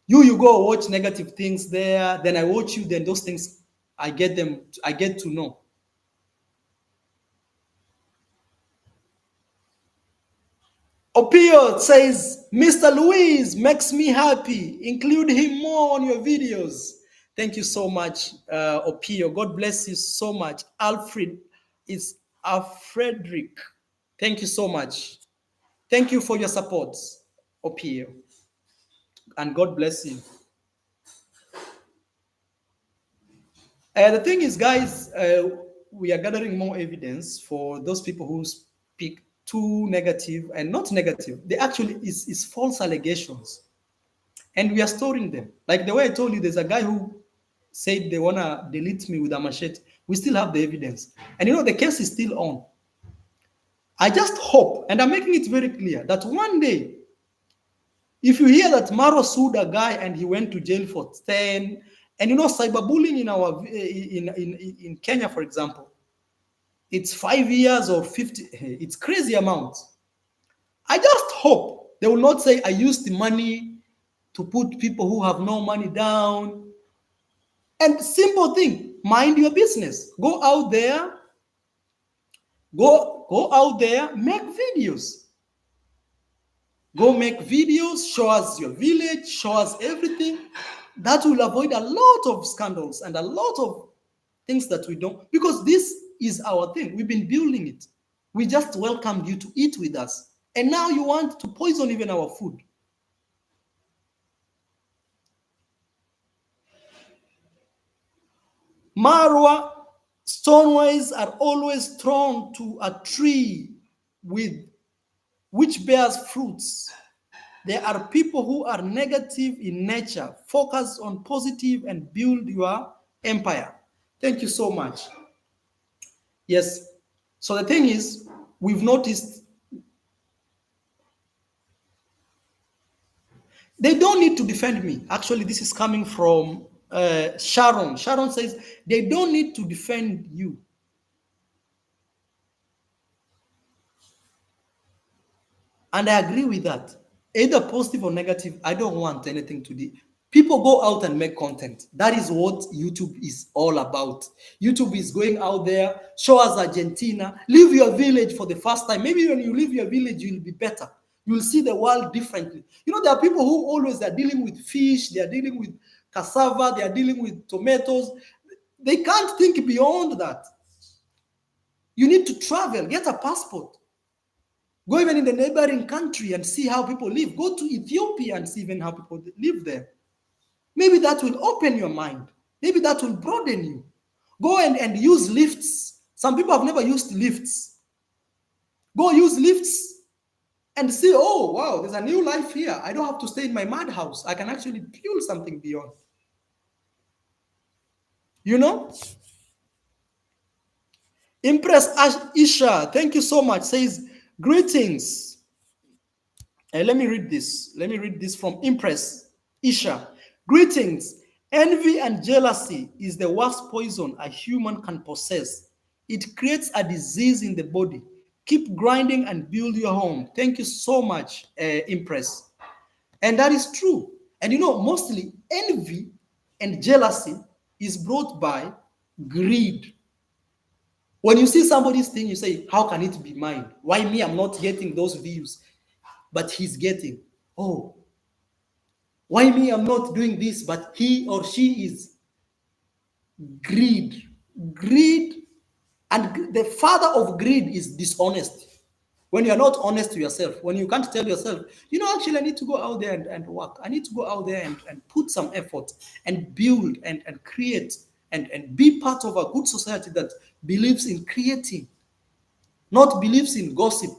You go watch negative things there, then I watch you, then those things, I get to know. Opio says, "Mr. Luis makes me happy. Include him more on your videos." Thank you so much, Opio. God bless you so much. Alfred is Frederick. Thank you so much. Thank you for your support, Opio. And God bless you. The thing is, guys, we are gathering more evidence for those people who speak too negative and not negative. They actually is false allegations. And we are storing them. Like the way I told you, there's a guy who said they want to delete me with a machete. We still have the evidence. And you know, the case is still on. I just hope, and I'm making it very clear, that one day, if you hear that Maro sued a guy and he went to jail for 10, and you know, cyberbullying in Kenya, for example, it's 5 years or 50, it's crazy amounts. I just hope they will not say I used the money to put people who have no money down. And simple thing, mind your business. Go out there, make videos. Go make videos, show us your village, show us everything. That will avoid a lot of scandals and a lot of things that we don't, because this is our thing. We've been building it. We just welcomed you to eat with us. And now you want to poison even our food. Marwa, stonewise are always thrown to a tree with which bears fruits. There are people who are negative in nature. Focus on positive and build your empire. Thank you so much. Yes. So the thing is, we've noticed they don't need to defend me. Actually, this is coming from Sharon. Sharon says they don't need to defend you. And I agree with that. Either positive or negative, I don't want anything to do. People go out and make content. That is what YouTube is all about. YouTube is going out there, show us Argentina, leave your village for the first time. Maybe when you leave your village, you'll be better. You'll see the world differently. You know, there are people who always are dealing with fish, they are dealing with cassava, they are dealing with tomatoes. They can't think beyond that. You need to travel, get a passport. Go even in the neighboring country and see how people live. Go to Ethiopia and see even how people live there. Maybe that will open your mind. Maybe that will broaden you. Go and use lifts. Some people have never used lifts. Go use lifts and see, oh, wow, there's a new life here. I don't have to stay in my madhouse. I can actually build something beyond. You know? Impress Isha, thank you so much, says, greetings. Let me read this. Let me read this from Impress Isha. Greetings. Envy and jealousy is the worst poison a human can possess. It creates a disease in the body. Keep grinding and build your home. Thank you so much, Impress. And that is true. And you know, mostly envy and jealousy is brought by greed. When you see somebody's thing, you say, how can it be mine? Why me? I'm not getting those views, but he's getting. Oh, why me? I'm not doing this, but he or she is. Greed. Greed. And the father of greed is dishonesty. When you're not honest to yourself, when you can't tell yourself, you know, actually, I need to go out there and work. I need to go out there and put some effort and build and create and be part of a good society that believes in creating, not believes in gossip.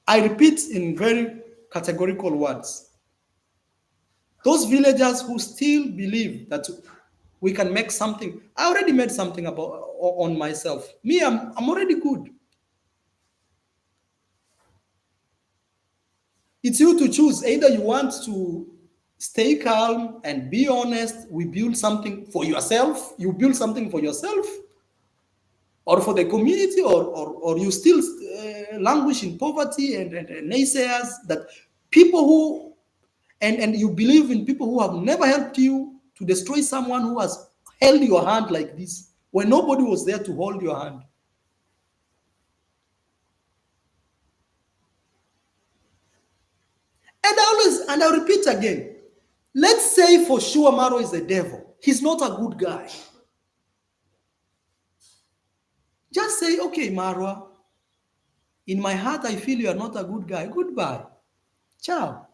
I repeat in very categorical words. Those villagers who still believe that we can make something. I already made something about on myself. Me, I'm already good. It's you to choose. Either you want to stay calm and be honest, we build something for yourself, you build something for yourself, or for the community, or you still languish in poverty and naysayers that people who and you believe in people who have never helped you to destroy someone who has held your hand like this when nobody was there to hold your hand. And I'll repeat again. Let's say for sure Maro is the devil. He's not a good guy. Just say, okay, Marwa, in my heart I feel you are not a good guy. Goodbye. Ciao.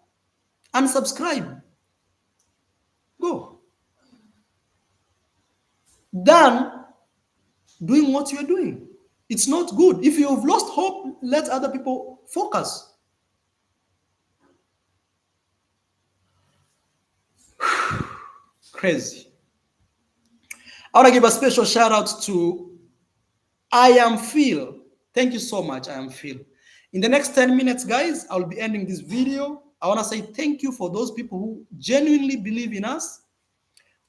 Unsubscribe. Go. Than doing what you're doing. It's not good. If you've lost hope, let other people focus. Crazy. I want to give a special shout out to I am Phil. Thank you so much, I am Phil. In the next 10 minutes, guys, I'll be ending this video. I want to say thank you for those people who genuinely believe in us.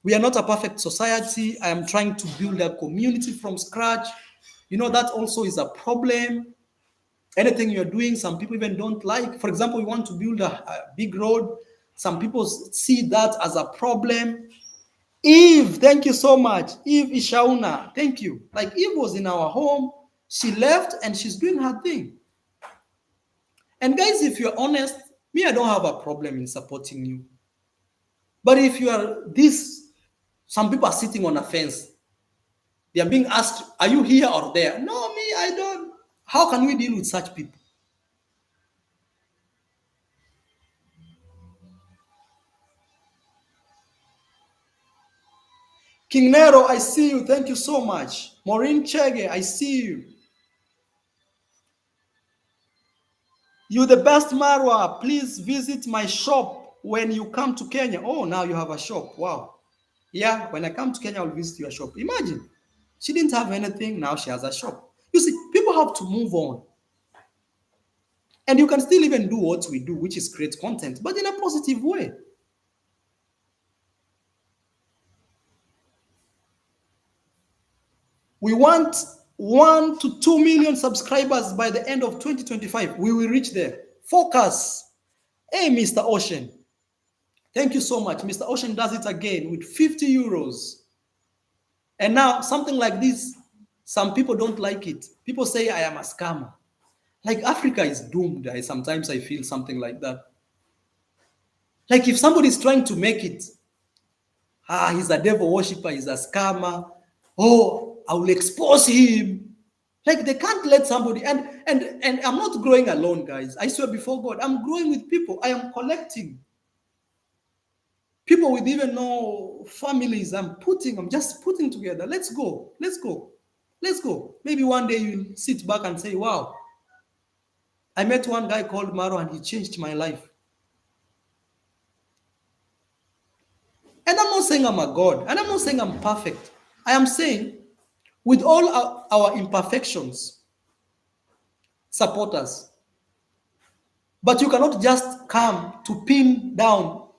We are not a perfect society. I am trying to build a community from scratch. You know, that also is a problem. Anything you're doing, some people even don't like. For example, we want to build a big road. Some people see that as a problem. Eve, thank you so much. Eve Ishauna, thank you. Like Eve was in our home. She left and she's doing her thing. And guys, if you're honest, me, I don't have a problem in supporting you. But if you are this, some people are sitting on a fence. They are being asked, are you here or there? No, me, I don't. How can we deal with such people? King Nero, I see you. Thank you so much. Maureen Chege, I see you. You the best, Marwa. Please visit my shop when you come to Kenya. Oh, now you have a shop. Wow. Yeah, when I come to Kenya, I'll visit your shop. Imagine. She didn't have anything. Now she has a shop. You see, people have to move on. And you can still even do what we do, which is create content, but in a positive way. We want 1 to 2 million subscribers by the end of 2025. We will reach there. Focus. Hey, Mr. Ocean. Thank you so much. Mr. Ocean does it again with 50 euros. And now, something like this, some people don't like it. People say I am a scammer. Like Africa is doomed. Sometimes I feel something like that. Like if somebody is trying to make it, he's a devil worshiper, he's a scammer. Oh, I will expose him. Like they can't let somebody, and I'm not growing alone, guys. I swear before God, I'm growing with people. I am collecting people with even no families. I'm just putting together. Let's go. Let's go. Let's go. Maybe one day you'll sit back and say, wow, I met one guy called Maro and he changed my life. And I'm not saying I'm a God, and I'm not saying I'm perfect. I am saying, with all our imperfections, support us. But you cannot just come to pin down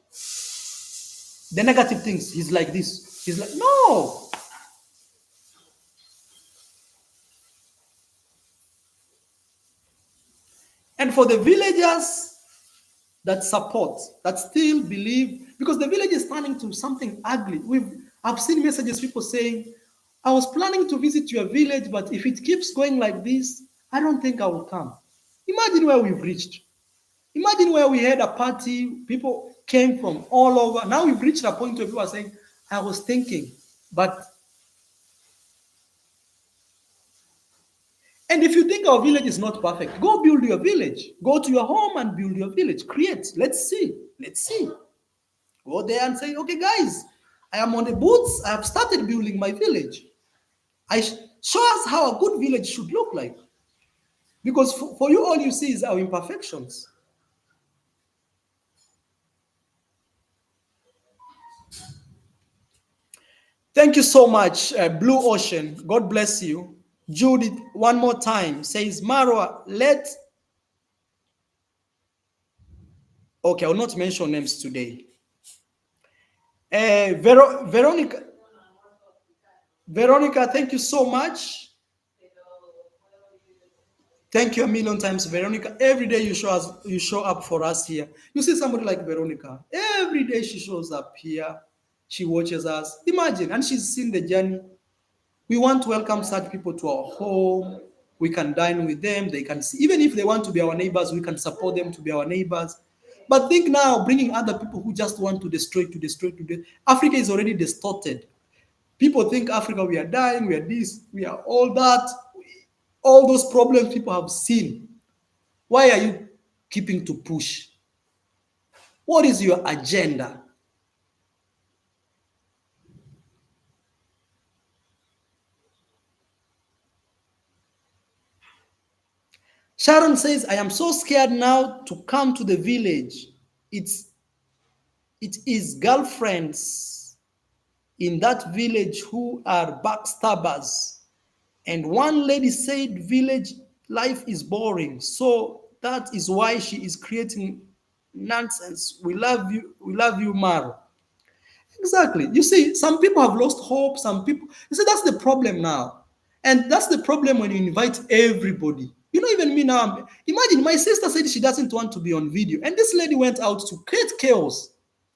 the negative things. He's like this. He's like, no. And for the villagers that support, that still believe, because the village is turning to something ugly. I've seen messages, people saying, I was planning to visit your village, but if it keeps going like this, I don't think I will come. Imagine where we've reached. Imagine where we had a party, people came from all over. Now we've reached a point where people are saying, I was thinking, but. And if you think our village is not perfect, go build your village. Go to your home and build your village. Create. Let's see. Let's see. Go there and say, okay, guys, I am on the boots. I have started building my village. Show us how a good village should look like. Because for you, all you see is our imperfections. Thank you so much, Blue Ocean. God bless you. Judith, one more time, says, Marwa, okay, I will not mention names today. Veronica, thank you so much. Thank you a million times, Veronica. Every day you show up for us here. You see somebody like Veronica. Every day she shows up here. She watches us. Imagine, and she's seen the journey. We want to welcome such people to our home. We can dine with them. They can see, even if they want to be our neighbors, we can support them to be our neighbors. But think now, bringing other people who just want to destroy. Africa is already distorted. People think Africa, we are dying, we are this, we are all that. All those problems people have seen. Why are you keeping to push? What is your agenda? Sharon says, I am so scared now to come to the village. It is girlfriends in that village who are backstabbers. And one lady said village life is boring. So that is why she is creating nonsense. We love you, Maro. Exactly. You see, some people have lost hope. Some people, you see, that's the problem now. And that's the problem when you invite everybody. You know, even me now, imagine my sister said she doesn't want to be on video. And this lady went out to create chaos,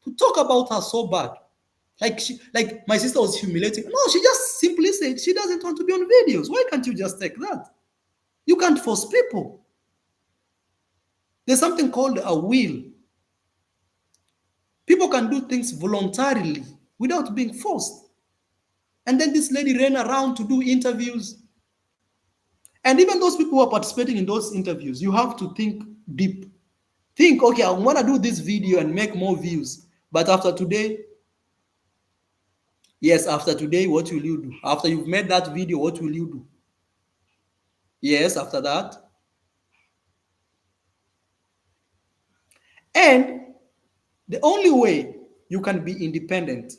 to talk about her so bad. Like my sister was humiliating. No, she just simply said she doesn't want to be on videos. Why can't you just take that? You can't force people. There's something called a will. People can do things voluntarily without being forced. And then this lady ran around to do interviews. And even those people who are participating in those interviews, you have to think deep. Think, okay, I want to do this video and make more views. But after today, yes, after today, what will you do? After you've made that video, what will you do? Yes, after that. And the only way you can be independent,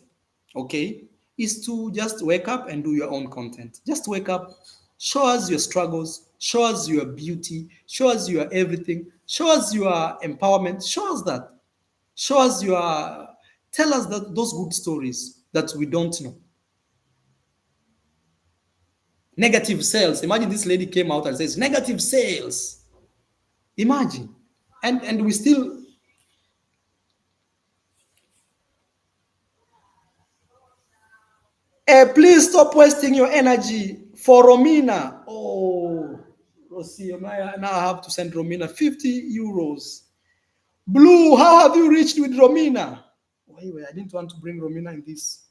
okay, is to just wake up and do your own content. Just wake up, show us your struggles, show us your beauty, show us your everything, show us your empowerment, show us that. Show us tell us those good stories that we don't know. Negative sales. Imagine this lady came out and says, negative sales. Imagine. And we still. Please stop wasting your energy for Romina. Oh, Rosie, now I have to send Romina 50 euros. Blue, how have you reached with Romina? Wait, I didn't want to bring Romina in this.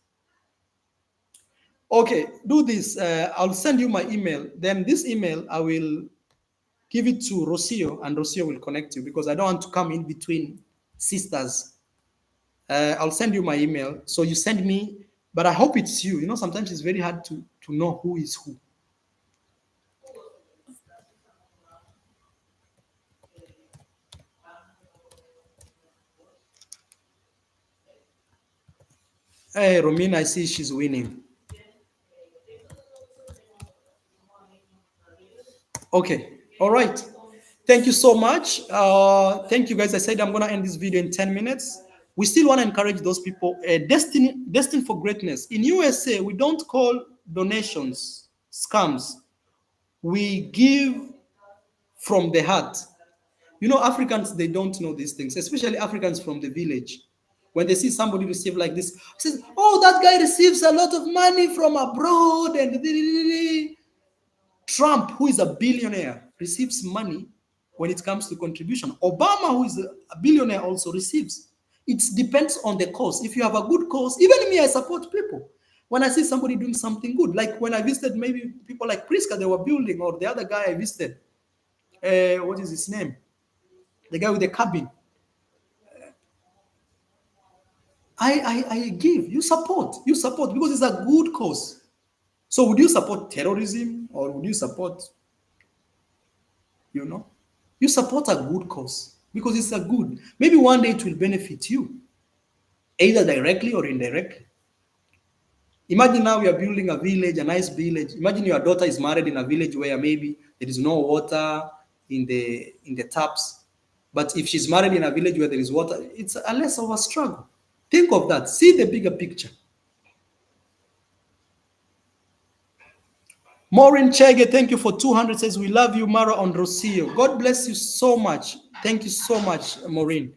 Okay, do this. I'll send you my email. Then this email, I will give it to Rocio, and Rocio will connect you because I don't want to come in between sisters. I'll send you my email. So you send me, but I hope it's you. You know, sometimes it's very hard to know who is who. Hey, Romina, I see she's winning. Okay, all right. Thank you so much. Thank you, guys. I said I'm gonna end this video in 10 minutes. We still want to encourage those people. Destined for greatness. In USA, we don't call donations scams. We give from the heart. You know, Africans, they don't know these things, especially Africans from the village. When they see somebody receive like this, says, "Oh, that guy receives a lot of money from abroad," and Trump, who is a billionaire, receives money when it comes to contribution. Obama, who is a billionaire, also receives. It depends on the cause. If you have a good cause, even me, I support people. When I see somebody doing something good, like when I visited maybe people like Priska, they were building, or the other guy I visited, what is his name? The guy with the cabin. I give. You support because it's a good cause. So would you support terrorism or would you support, you know? You support a good cause because it's a good. Maybe one day it will benefit you, either directly or indirectly. Imagine now you are building a village, a nice village. Imagine your daughter is married in a village where maybe there is no water in the taps. But if she's married in a village where there is water, it's a less of a struggle. Think of that. See the bigger picture. Maureen Chege, thank you for 200. Says, we love you, Mara on Rocio. God bless you so much. Thank you so much, Maureen.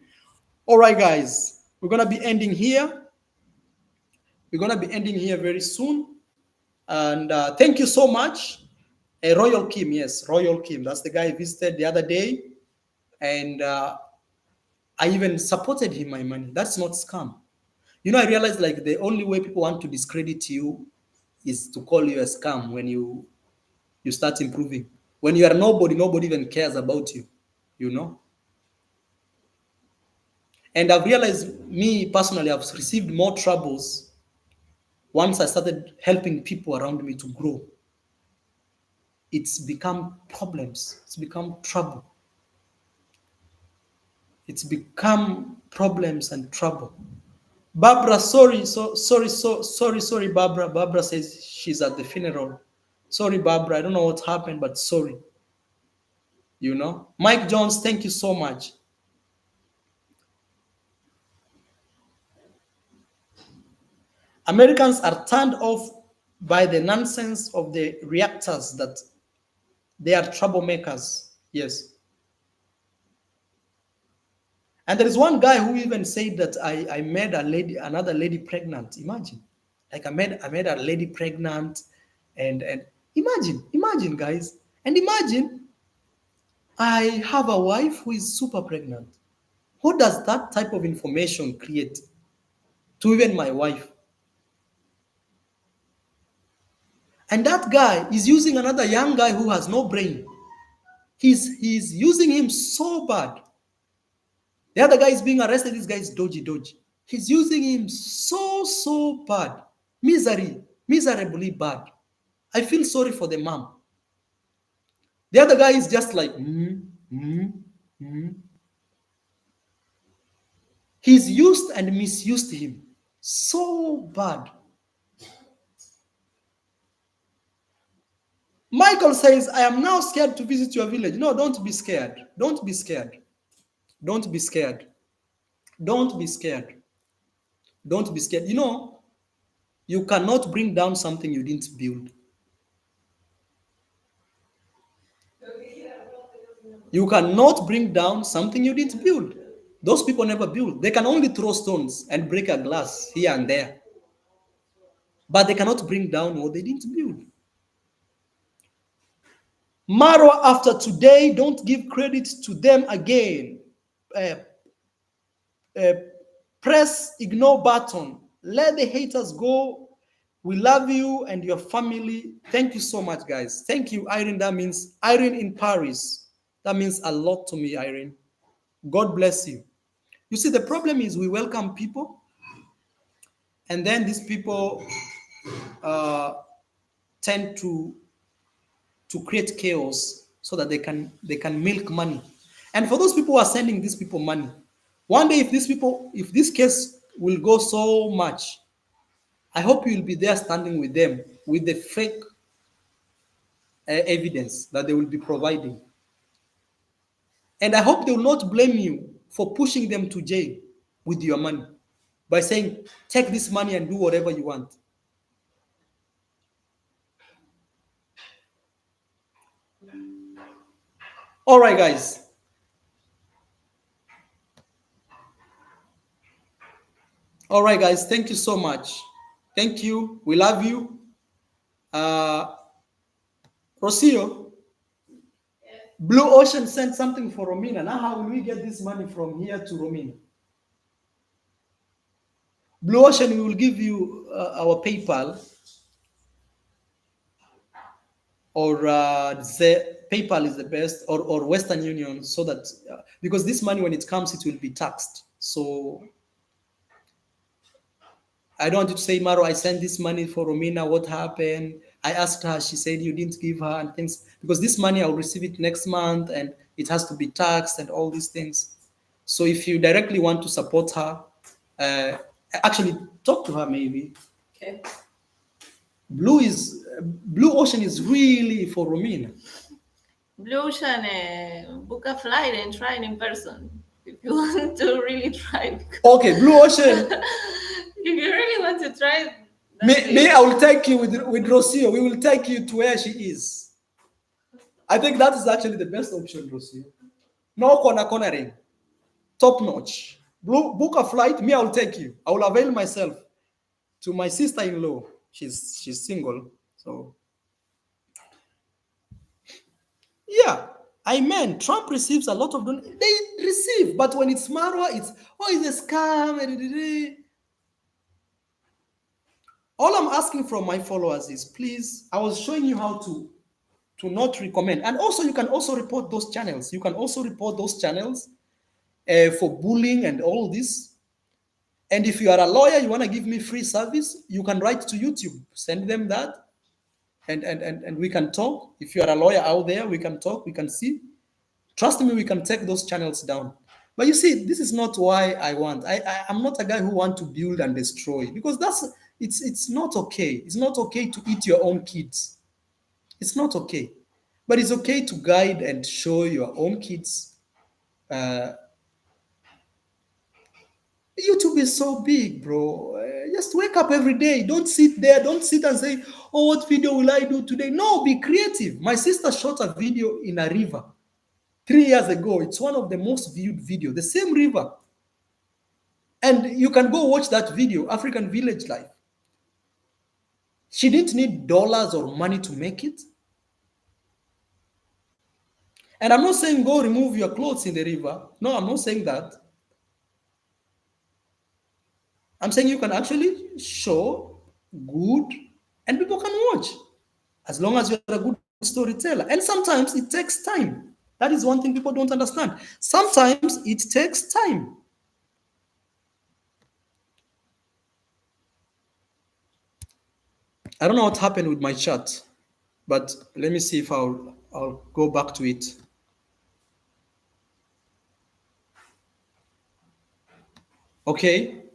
All right, guys, we're going to be ending here. We're going to be ending here very soon. And thank you so much. Royal Kim, yes, Royal Kim. That's the guy I visited the other day. And I even supported him my money. That's not scam. You know, I realized like the only way people want to discredit you is to call you a scam when you start improving. When you are nobody, nobody even cares about you, you know. And I've realized, me personally, I've received more troubles once I started helping people around me to grow. It's become problems, it's become trouble. It's become problems and trouble. Barbara, sorry, Barbara. Barbara says she's at the funeral. Sorry, Barbara, I don't know what happened, but sorry. You know, Mike Jones, thank you so much. Americans are turned off by the nonsense of the reactors that they are troublemakers. Yes. And there is one guy who even said that I made another lady pregnant. Imagine. Like I made a lady pregnant and imagine guys. And imagine I have a wife who is super pregnant. What does that type of information create to even my wife? And that guy is using another young guy who has no brain. He's using him so bad. The other guy is being arrested. This guy is dodgy. He's using him so bad. Miserably bad. I feel sorry for the mom. The other guy is just like, He's used and misused him so bad. Michael says, I am now scared to visit your village. No, don't be scared. Don't be scared. Don't be scared. Don't be scared. Don't be scared. You know, you cannot bring down something you didn't build. You cannot bring down something you didn't build. Those people never build. They can only throw stones and break a glass here and there. But they cannot bring down what they didn't build. Marwa, after today, don't give credit to them again. Uh, press ignore button. Let the haters go. We love you and your family. Thank you so much, guys. Thank you, Irene. That means Irene in Paris. That means a lot to me, Irene. God bless you. You see, the problem is we welcome people, and then these people uh, tend to create chaos so that they can milk money. And for those people who are sending these people money, one day if this case will go so much, I hope you'll be there standing with them with the fake evidence that they will be providing. And I hope they will not blame you for pushing them to jail with your money by saying, take this money and do whatever you want. All right, guys. All right, guys. Thank you so much. Thank you. We love you. Rocio, Blue Ocean sent something for Romina. Now, how will we get this money from here to Romina? Blue Ocean, we will give you our PayPal, or the PayPal is the best, or Western Union, so that because this money, when it comes, it will be taxed. So I don't want you to say, Maro, I sent this money for Romina. What happened? I asked her. She said you didn't give her, and things, because this money I'll receive it next month and it has to be taxed and all these things. So if you directly want to support her, actually talk to her maybe. Okay. Blue Ocean is really for Romina. Blue Ocean, book a flight and try it in person if you want to really try. Okay, Blue Ocean. If you really want to try it, Me, I will take you with Rocio. We will take you to where she is. I think that is actually the best option, Rocio. No cornering. Top notch. Book a flight. Me, I will take you. I will avail myself to my sister-in-law. She's single, so yeah. I mean, Trump receives a lot of they receive, but when it's Marwa, it's a scam. All I'm asking from my followers is, please, I was showing you how to not recommend. And also, you can also report those channels. You can also report those channels for bullying and all this. And if you are a lawyer, you want to give me free service, you can write to YouTube. Send them that, and we can talk. If you are a lawyer out there, we can talk, we can see. Trust me, we can take those channels down. But you see, this is not why I want. I'm not a guy who want to build and destroy, because it's not okay. It's not okay to eat your own kids. It's not okay. But it's okay to guide and show your own kids. YouTube is so big, bro. Just wake up every day. Don't sit there. Don't sit and say, oh, what video will I do today? No, be creative. My sister shot a video in a river 3 years ago. It's one of the most viewed videos, the same river. And you can go watch that video, African Village Life. She didn't need dollars or money to make it. And I'm not saying go remove your clothes in the river. No, I'm not saying that. I'm saying you can actually show good and people can watch as long as you're a good storyteller. And sometimes it takes time. That is one thing people don't understand. Sometimes it takes time. I don't know what happened with my chat, but let me see if I'll go back to it. Okay.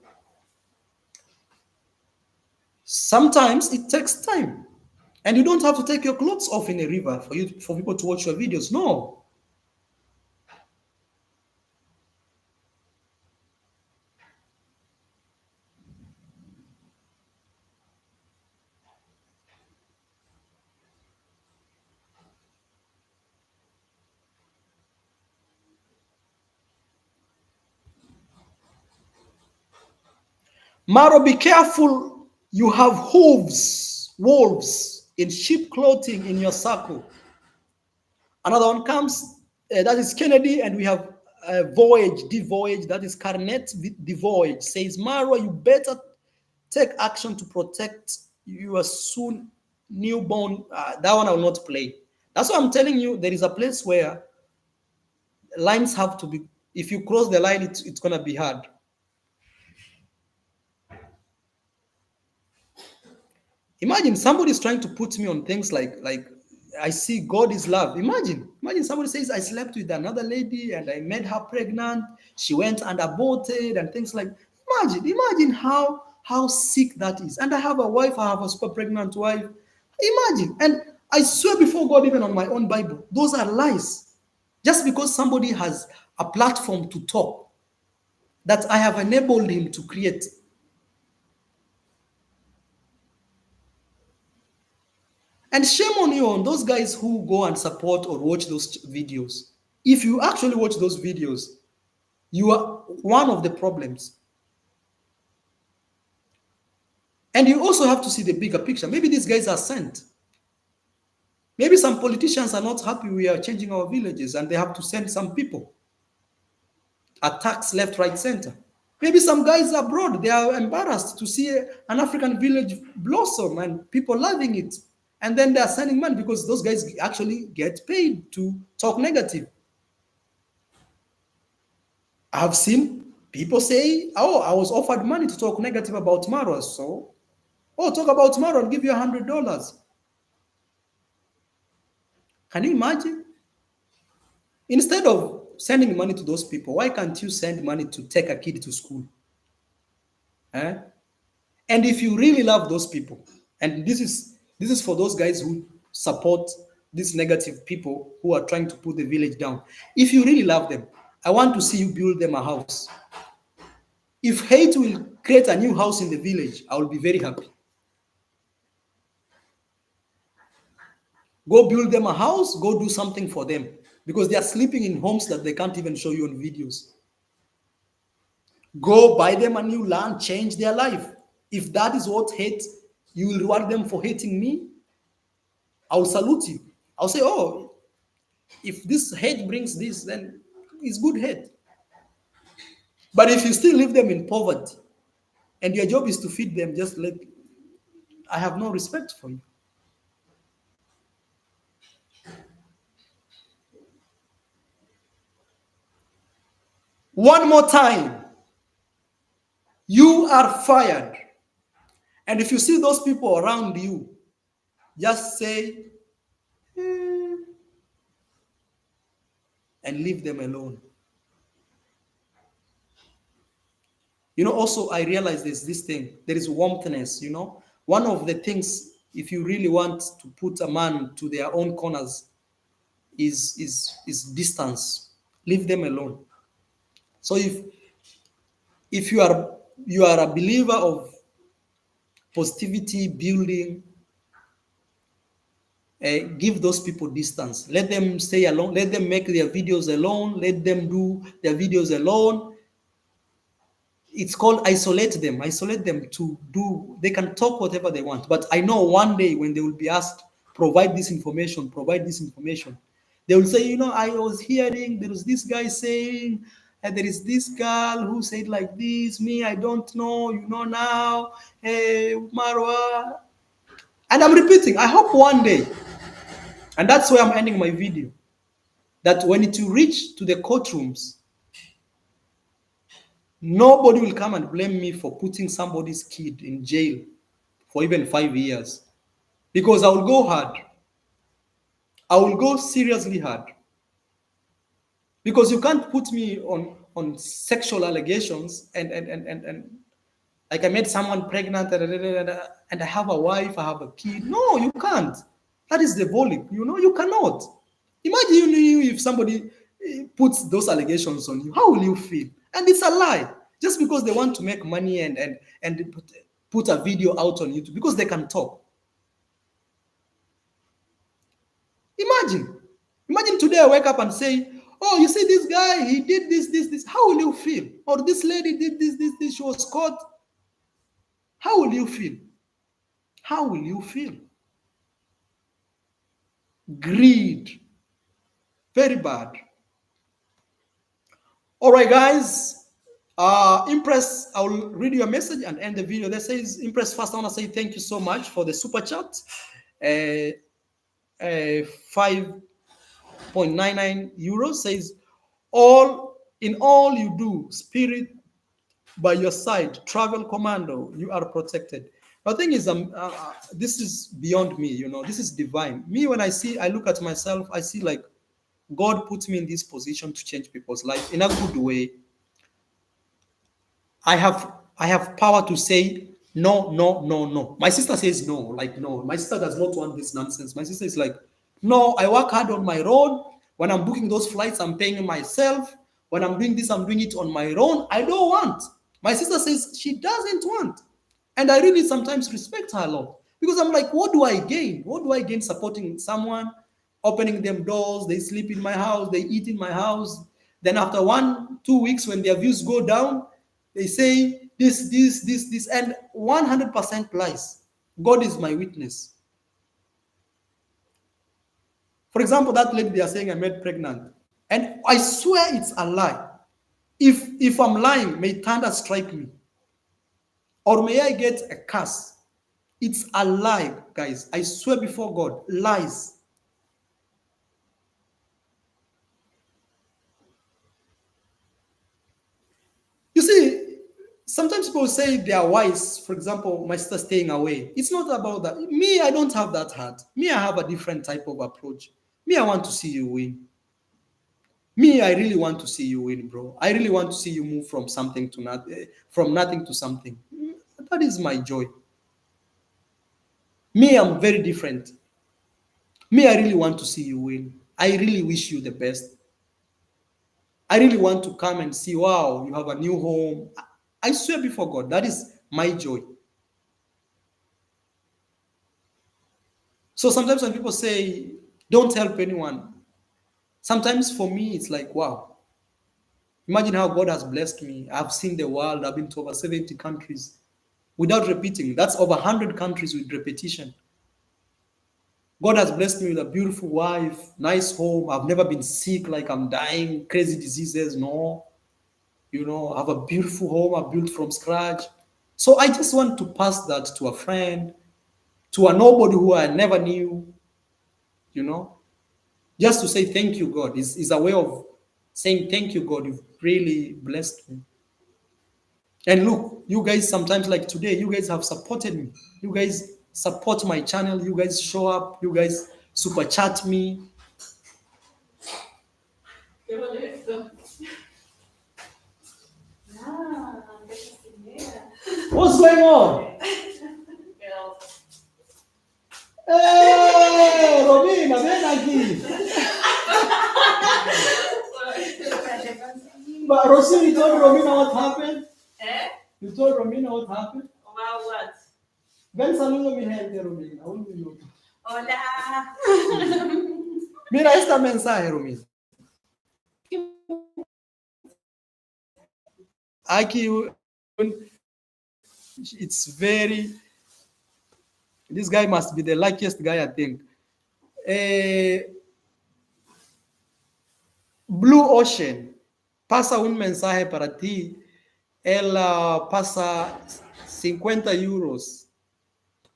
Sometimes it takes time. And you don't have to take your clothes off in a river for people to watch your videos. No. Maro, be careful. You have wolves in sheep clothing in your circle. Another one comes, that is Kennedy, and we have voyage, the voyage, that is Carnet the voyage, says, Marwa, you better take action to protect your soon newborn. That one I will not play. That's why I'm telling you, there is a place where lines have to be, if you cross the line, it's going to be hard. Imagine somebody is trying to put me on things like I see God is love. Imagine somebody says I slept with another lady and I made her pregnant. She went and aborted and things like. Imagine how sick that is. And I have a wife. I have a super pregnant wife. Imagine. And I swear before God, even on my own Bible, those are lies. Just because somebody has a platform to talk that I have enabled him to create. And shame on you on those guys who go and support or watch those videos. If you actually watch those videos, you are one of the problems. And you also have to see the bigger picture. Maybe these guys are sent. Maybe some politicians are not happy we are changing our villages and they have to send some people. Attacks left, right, center. Maybe some guys abroad, they are embarrassed to see an African village blossom and people loving it. And then they are sending money because those guys actually get paid to talk negative. I've seen people say, oh, I was offered money to talk negative about Marwa. So, oh, talk about Marwa, I'll give you $100. Can you imagine? Instead of sending money to those people, why can't you send money to take a kid to school? Eh? And if you really love those people, and this is for those guys who support these negative people who are trying to put the village down. If you really love them, I want to see you build them a house. If hate will create a new house in the village, I will be very happy. Go build them a house, go do something for them because they are sleeping in homes that they can't even show you on videos. Go buy them a new land, change their life. If that is what hate, you will reward them for hating me, I'll salute you. I'll say, oh, if this hate brings this, then it's good hate. But if you still leave them in poverty and your job is to feed them, just let, I have no respect for you. One more time, you are fired. And if you see those people around you, just say, and leave them alone. Also, I realize there's this thing, there is warmthness, One of the things, if you really want to put a man to their own corners, is distance. Leave them alone. So if you are a believer of positivity building, give those people distance. Let them stay alone. Let them make their videos alone. Let them do their videos alone. It's called isolate them. Isolate them to do. They can talk whatever they want. But I know one day when they will be asked, provide this information, they will say, I was hearing there was this guy saying, and there is this girl who said like this. Me, I don't know. Now, hey, Marwa. And I'm repeating. I hope one day, and that's why I'm ending my video, that when it will reach to the courtrooms, nobody will come and blame me for putting somebody's kid in jail for even 5 years. Because I will go hard. I will go seriously hard. Because you can't put me on sexual allegations and like I made someone pregnant and I have a wife, I have a kid. No, you can't. That is the volume. You cannot. Imagine if somebody puts those allegations on you. How will you feel? And it's a lie. Just because they want to make money and put a video out on YouTube because they can talk. Imagine. Imagine today I wake up and say, oh, you see this guy, he did this. How will you feel? Or this lady did this. She was caught. How will you feel? How will you feel? Greed. Very bad. All right, guys. Impress, I will read your message and end the video. That says, Impress, first I want to say thank you so much for the super chat. 5.99 euros says, all in all you do, spirit by your side, travel commando, you are protected. The thing is, this is beyond me, this is divine. Me, when I look at myself, I see like God put me in this position to change people's life in a good way. I have power to say no, no, no, no. My sister says no, like no. My sister does not want this nonsense. My sister is like, no, I work hard on my own. When I'm booking those flights, I'm paying myself. When I'm doing this, I'm doing it on my own. I don't want. My sister says she doesn't want. And I really sometimes respect her a lot. Because I'm like, what do I gain? What do I gain supporting someone, opening them doors? They sleep in my house, they eat in my house. Then after 1-2 weeks, when their views go down, they say this, and 100% lies. God is my witness. For example, that lady they are saying I made pregnant, and I swear it's a lie. If I'm lying, may thunder strike me, or may I get a curse. It's a lie, guys. I swear before God, lies. You see, sometimes people say they are wise. For example, my sister staying away. It's not about that. Me, I don't have that heart. Me, I have a different type of approach. Me, I want to see you win. Me, I really want to see you win, bro. I really want to see you move from something to nothing, from nothing to something. That is my joy. Me, I'm very different. Me, I really want to see you win. I really wish you the best. I really want to come and see, wow, you have a new home. I swear before God, that is my joy. So sometimes when people say, don't help anyone, sometimes for me, it's like, wow. Imagine how God has blessed me. I've seen the world. I've been to over 70 countries without repeating. That's over 100 countries with repetition. God has blessed me with a beautiful wife, nice home. I've never been sick like I'm dying, crazy diseases. No. I have a beautiful home I built from scratch. So I just want to pass that to a friend, to a nobody who I never knew, just to say thank you, God. Is a way of saying thank you, God. You've really blessed me. And look, you guys sometimes like today, you guys have supported me. You guys support my channel. You guys show up. You guys super chat me. Qué molesto. What's going on? Hey, Romina, ven aquí. But Rosie, you told Romina what happened? Eh? You told Romina what happened? About what? Ven, saludo mi gente, Romina. Un minuto. Hola. Mira esta mensaje, Romina. Aquí, it's very. This guy must be the luckiest guy, I think. Blue Ocean pasa un mensaje para ti. Él pasa 50 euros.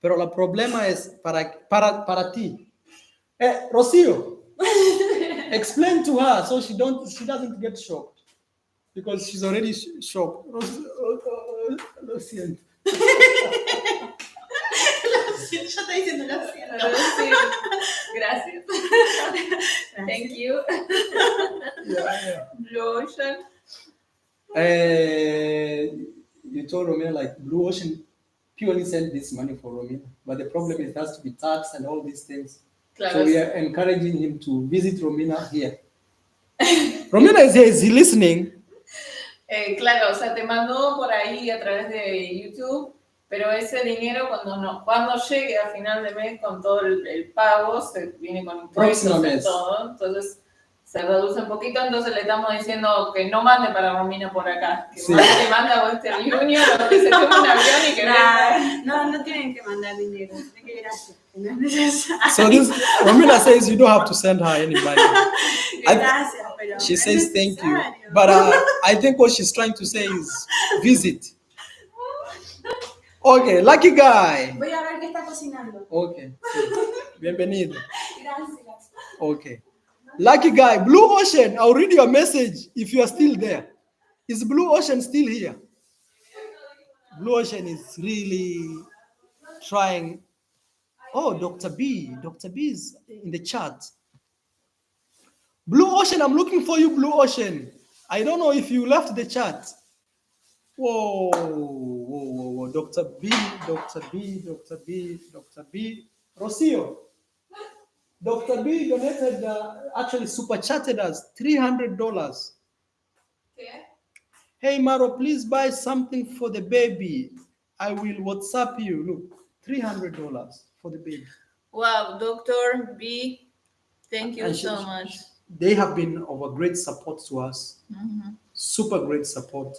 Pero el problema es para ti. Rocío, explain to her so she doesn't get shocked. Because she's already shocked. Lo siento. Yo estoy diciendo lo siento. Gracias. Thank you. Yeah. Blue Ocean. You told Romina like Blue Ocean purely sent this money for Romina, but the problem is it has to be taxed and all these things. Claro. So we are encouraging him to visit Romina here. Romina is here. Is he listening? Claro, o sea, te mandó por ahí a través de YouTube, pero ese dinero cuando llegue a final de mes con todo el pago, se viene con impuestos y todo, entonces se reduce un poquito, entonces le estamos diciendo que no mande para Romina por acá, que sí. Le manda a Western Union o que se tome un avión y que venga. No tienen que mandar dinero, que gracias. No es necesario. So Romina says you don't have to send her any money. Gracias. pero She no es says thank you. necesario. But I think what she's trying to say is visit. Okay, lucky guy. Voy a ver qué está cocinando. Okay. Bienvenido. Gracias. Okay. Lucky guy, Blue Ocean, I'll read your message if you are still there. Is Blue Ocean still here? Blue Ocean is really trying. Oh, Dr. B. Dr. B is in the chat. Blue Ocean, I'm looking for you, Blue Ocean. I don't know if you left the chat. Whoa, whoa, whoa, whoa. Dr. B, Dr. B, Dr. B, Dr. B. Rocio. Dr. B donated, actually super chatted us $300. Hey, Maro, please buy something for the baby. I will WhatsApp you. Look, $300 for the baby. Wow, Dr. B, thank you And so much. They have been of a great support to us. Super great support.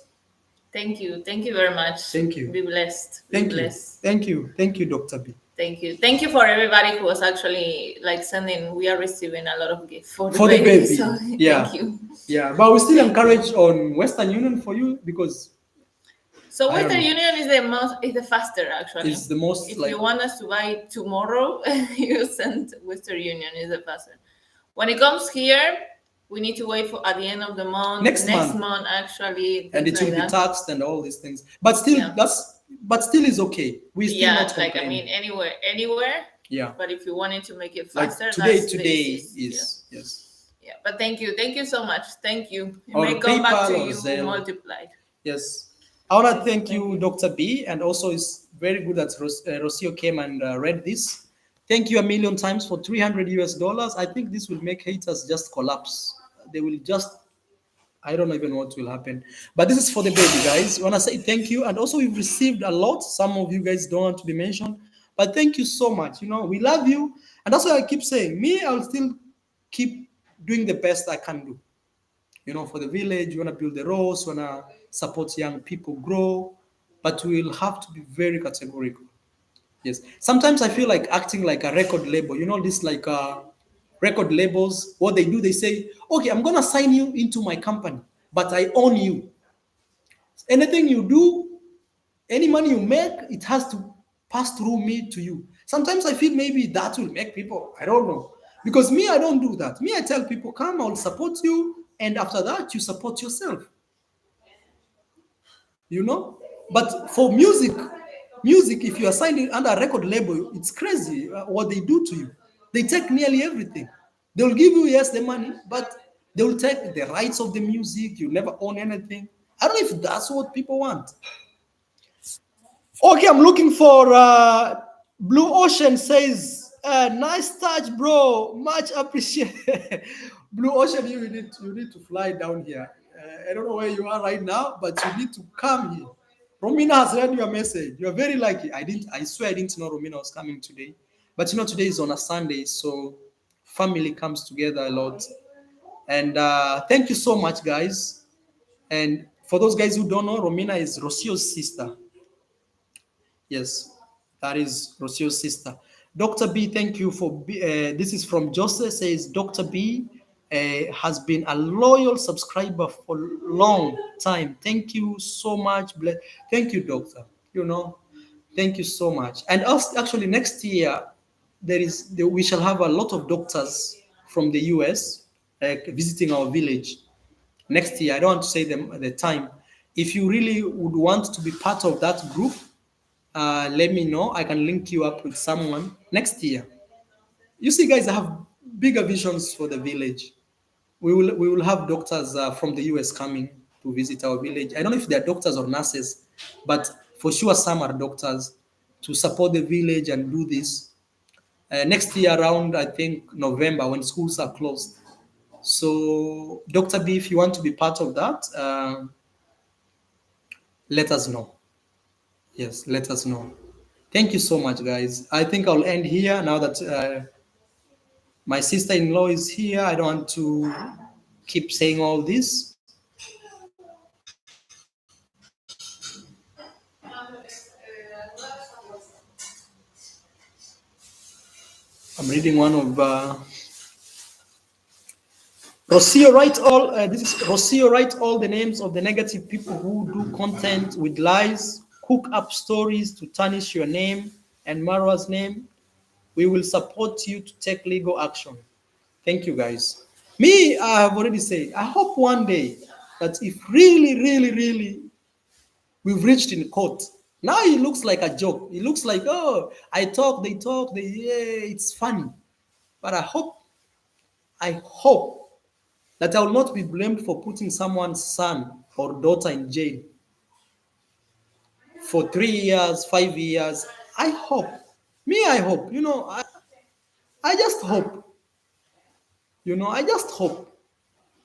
Thank you. Thank you very much. Thank you. Be blessed. Be Thank you. blessed. Thank you. Thank you, Dr. B. Thank you. Thank you for everybody who was actually like sending. We are receiving a lot of gifts for the For the baby. baby. So Yeah. thank you. Yeah, but we still Thank encourage on Western Union for you because So I don't Western know. Union is the faster actually. It's the most If like you want us to buy tomorrow, you send Western Union is the faster. When it comes here, we need to wait for at the end of the month. Next month. Actually, and it things will like be that. taxed and all these things. But still, Yeah. but still is okay. We still Yeah, not like I complaining. mean, anywhere. Yeah. But if you wanted to make it Like faster, today that's the easiest. is yes. Yeah, but thank you so much. Thank you. It Or may come back PayPal to or you Zelle. multiplied. Yes. I want to thank Thank you, you. Dr. B, and also it's very good that Rocio came and read this. Thank you a million times for $300. I think this will make haters just collapse. They will just, I don't even know what will happen. But this is for the baby, guys. I want to say thank you. And also, we've received a lot. Some of you guys don't want to be mentioned. But thank you so much. You know, we love you. And that's why I keep saying, me, I'll still keep doing the best I can do. You know, for the village, you want to build the roads, you want to support young people grow. But we'll have to be very categorical. Yes. Sometimes I feel like acting like a record label. You know, this like record labels, what they do, they say, okay, I'm going to sign you into my company, but I own you. Anything you do, any money you make, it has to pass through me to you. Sometimes I feel maybe that will make people, I don't know. Because me, I don't do that. Me, I tell people, come, I'll support you. And after that, you support yourself. You know? But for music, if you are signed under a record label, it's crazy what they do to you. They take nearly everything. They'll give you, yes, the money, but they will take the rights of the music. You never own anything. I don't know if that's what people want. Okay, I'm looking for Blue Ocean says, nice touch, bro. Much appreciated. Blue Ocean, you need to fly down here. I don't know where you are right now, but you need to come here. Romina has read your message. You're very lucky. I swear I didn't know Romina was coming today. But you know, today is on a Sunday, so family comes together a lot. And thank you so much, guys. And for those guys who don't know, Romina is Rocio's sister. Yes, that is Rocio's sister. Dr. B, thank you for. This is from Joseph. Says Dr. B has been a loyal subscriber for a long time. Thank you so much. Thank you, Doctor. You know, thank you so much. And us actually next year, we shall have a lot of doctors from the US visiting our village next year. I don't want to say the time. If you really would want to be part of that group, let me know. I can link you up with someone next year. You see, guys, I have bigger visions for the village. We will have doctors from the US coming to visit our village. I don't know if they're doctors or nurses, but for sure some are doctors to support the village and do this. Next year around, I think November when schools are closed. So, Dr. B, if you want to be part of that, let us know. Yes, let us know. Thank you so much, guys. I think I'll end here now that my sister-in-law is here. I don't want to keep saying all this. I'm reading one of Rocio, write all. This is Rocio. Write all the names of the negative people who do content with lies, cook up stories to tarnish your name and Marwa's name. We will support you to take legal action. Thank you, guys. Me, I have already said. I hope one day that if really, really, really, we've reached in court. Now it looks like a joke. It looks like, oh, I talk, they, yeah, it's funny. But I hope that I will not be blamed for putting someone's son or daughter in jail for 3 years, 5 years. I hope. Me, I hope. I just hope. I just hope.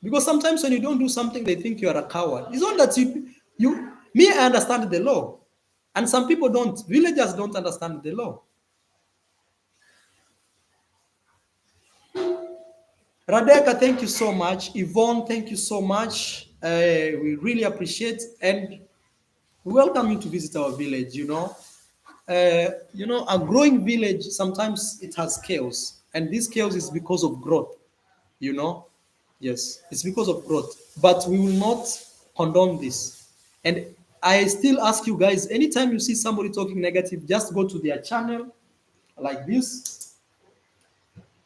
Because sometimes when you don't do something, they think you are a coward. It's not that me, I understand the law. And some people don't. Villagers don't understand the law. Radeka, thank you so much. Yvonne, thank you so much. We really appreciate and we welcome you to visit our village. A growing village, sometimes it has chaos. And this chaos is because of growth, you know. Yes, it's because of growth. But we will not condone this. And I still ask you guys, anytime you see somebody talking negative, just go to their channel like this.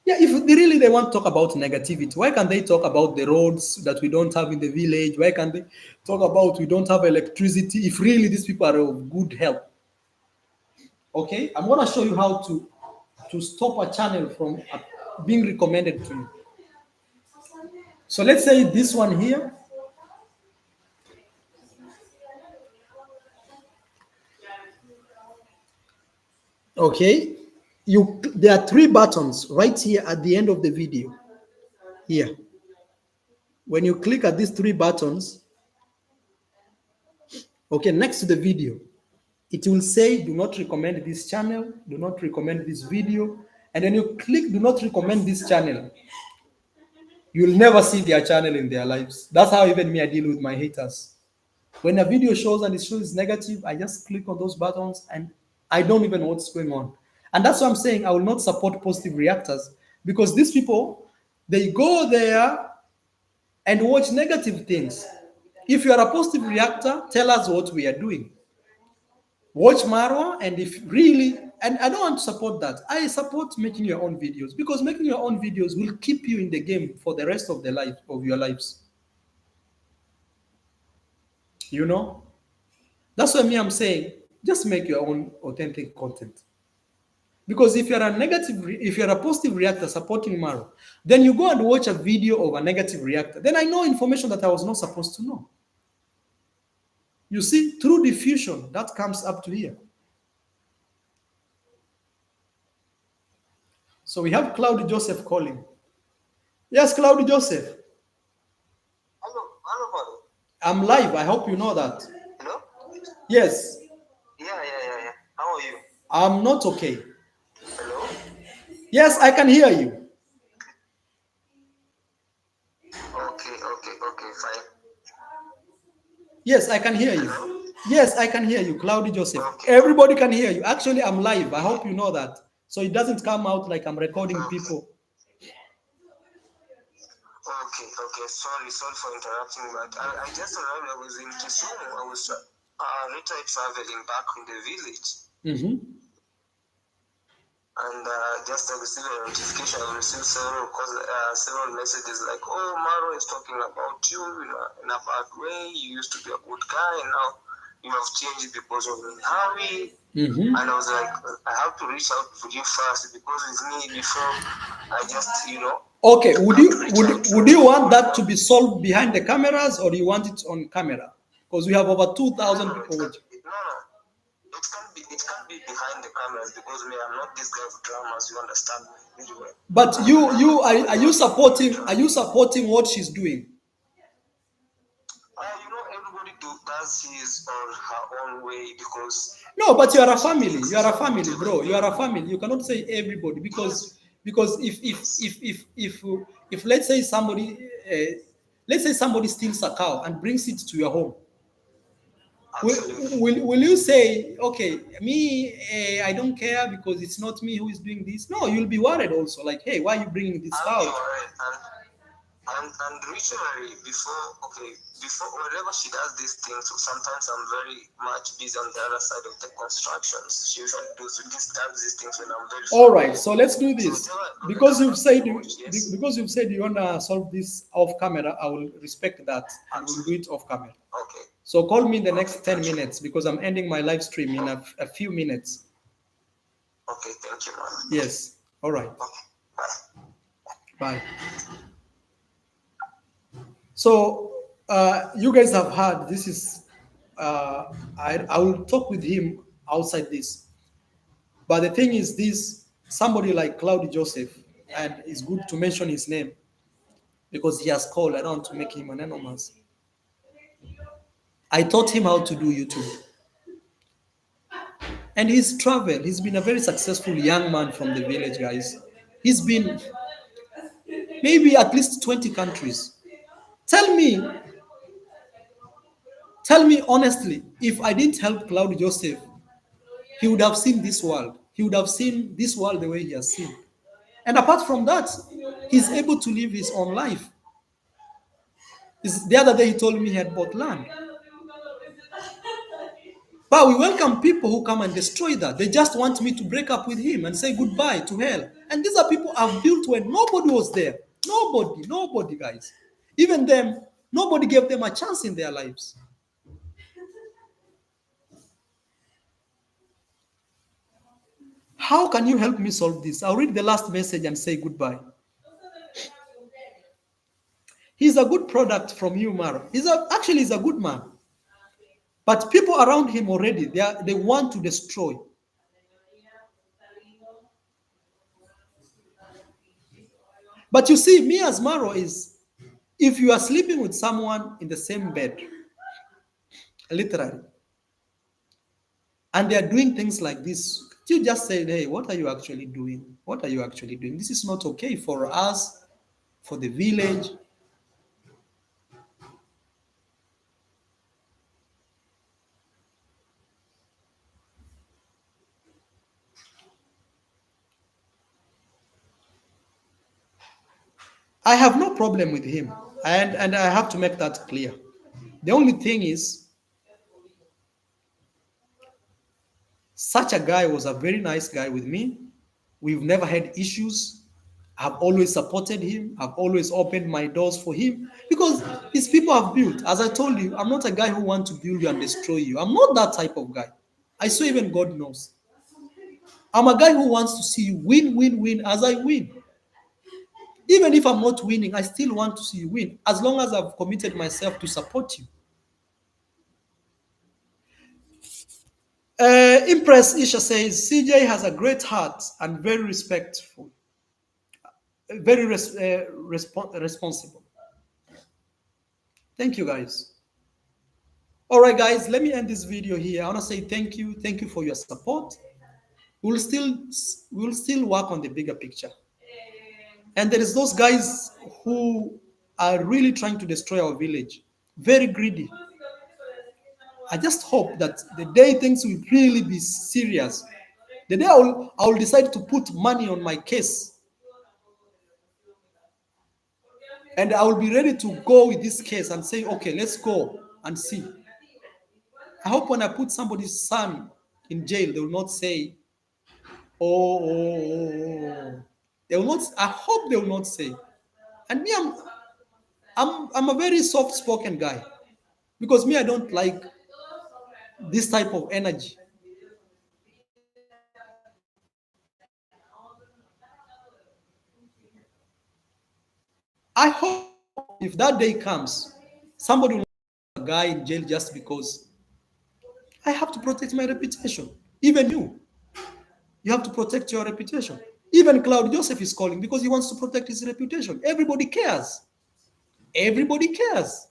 Yeah, if they want to talk about negativity, why can't they talk about the roads that we don't have in the village? Why can't they talk about we don't have electricity if really these people are of good health? Okay, I'm gonna show you how to stop a channel from being recommended to you. So let's say this one here. Okay, there are three buttons right here at the end of the video. Here, when you click at these three buttons, okay, next to the video, it will say do not recommend this channel, do not recommend this video, and then you click do not recommend this channel. You'll never see their channel in their lives. That's how even me I deal with my haters. When a video shows and it shows negative, I just click on those buttons and I don't even know what's going on. And that's why I'm saying I will not support positive reactors, because these people, they go there and watch negative things. If you are a positive reactor, tell us what we are doing. Watch Marwa, and if really, and I don't want to support that. I support making your own videos, because making your own videos will keep you in the game for the rest of your lives. That's why I'm saying just make your own authentic content. Because if you're a positive reactor supporting Marwa, then you go and watch a video of a negative reactor, then I know information that I was not supposed to know. You see, through diffusion, that comes up to here. So we have Claudia Joseph calling. Yes, Claudia Joseph. Hello, brother. I'm live. I hope you know that. Hello? Yes. Yeah. How are you? I'm not okay. Hello? Yes, I can hear you. Okay, fine. Yes, I can hear you. Hello? Yes, I can hear you, Claudia Joseph. Okay. Everybody can hear you. Actually, I'm live. I hope you know that. So it doesn't come out like I'm recording people. Okay. Sorry for interrupting, but I just arrived. I was in Kisumu. I was later traveling back in the village. Mm-hmm. And just I received a notification. I received several messages like, "Oh, Maro is talking about you in a bad way. You used to be a good guy, and now you have changed because of Harry." Mm-hmm. And I was like, I have to reach out to you first, because it's me before I just, Okay, would you want that to be solved behind the cameras, or do you want it on camera? Because we have over 2,000 people watching. No. It can't be behind the cameras, because me, I'm not this guy of dramas, you understand me really well. But are you supporting what she's doing? Everybody does his or her own way, because no, but you are a family, bro. You are a family. You cannot say everybody, because if let's say somebody steals a cow and brings it to your home, will you say, okay, me, I don't care because it's not me who is doing this? No, you'll be worried also, like, hey, why are you bringing this cow? And literally before whenever she does these things, so sometimes I'm very much busy on the other side of the constructions. She usually does these things when I'm very All far right, away. so let's do So this. whenever I have to watch, yes, Because you've said you wanna solve this off camera, I will respect that and we'll do absolutely. it off camera. Okay. So call me in the Okay, next 10 got you. minutes because I'm ending my live stream in a few minutes. Okay, thank you, man. Yes. All right. Okay, bye. Bye. So you guys have heard this is I will talk with him outside this. But the thing is this somebody like Cloudy Joseph, and it's good to mention his name because he has called. I don't want to make him anonymous. I taught him how to do YouTube. And he's traveled. He's been a very successful young man from the village, guys. He's been maybe at least 20 countries. Tell me, tell me honestly, if I didn't help Cloudy Joseph, he would have seen this world. He would have seen this world the way he has seen. And apart from that, he's able to live his own life. The other day he told me he had bought land. But we welcome people who come and destroy that. They just want me to break up with him and say goodbye to hell. And these are people I've built when nobody was there. Nobody, guys. Even them, nobody gave them a chance in their lives. How can you help me solve this? I'll read the last message and say goodbye. He's a good product from you, Mara. Actually, he's a good man. But people around him already, they want to destroy. But you see, me as Maro is, if you are sleeping with someone in the same bed, literally, and they are doing things like this, you just say, hey, what are you actually doing? What are you actually doing? This is not okay for us, for the village. I have no problem with him. And I have to make that clear. The only thing is, such a guy was a very nice guy with me. We've never had issues. I've always supported him. I've always opened my doors for him because these people have built. As I told you, I'm not a guy who wants to build you and destroy you. I'm not that type of guy. I swear even God knows. I'm a guy who wants to see you win, win, win as I win. Even if I'm not winning, I still want to see you win as long as I've committed myself to support you. Impress Isha says CJ has a great heart and very respectful, very responsible. Thank you, guys. All right, guys, let me end this video here. I want to say thank you for your support. We'll still we'll still work on the bigger picture. And there is those guys who are really trying to destroy our village, very greedy. I just hope that the day things will really be serious, the day I will decide to put money on my case, and I will be ready to go with this case and say, okay, let's go and see. I hope when I put somebody's son in jail, they will not say, oh. They will not. I hope they will not say. And me, I'm a very soft-spoken guy because me, I don't like this type of energy. I hope if that day comes, somebody will not put a guy in jail just because I have to protect my reputation. Even you have to protect your reputation. Even Cloud Joseph is calling because he wants to protect his reputation. Everybody cares. Everybody cares.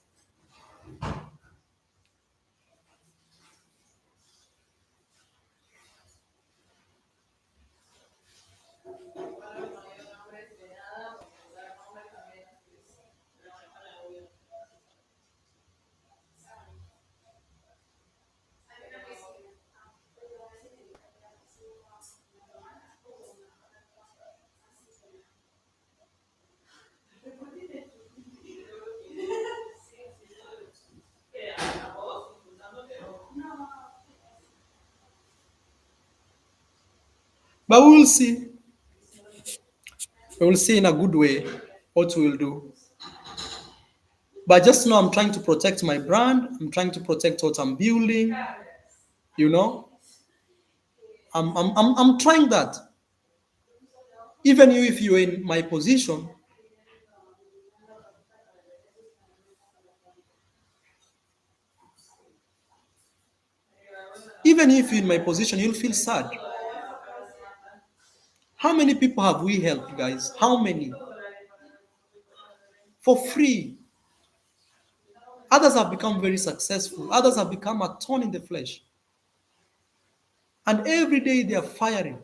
But we will see. We will see in a good way what we will do. But just know I'm trying to protect my brand. I'm trying to protect what I'm building. You know, I'm trying that. Even you, if you're in my position, even if you're in my position, you'll feel sad. How many people have we helped, guys? How many? For free. Others have become very successful. Others have become a thorn in the flesh. And every day they are firing.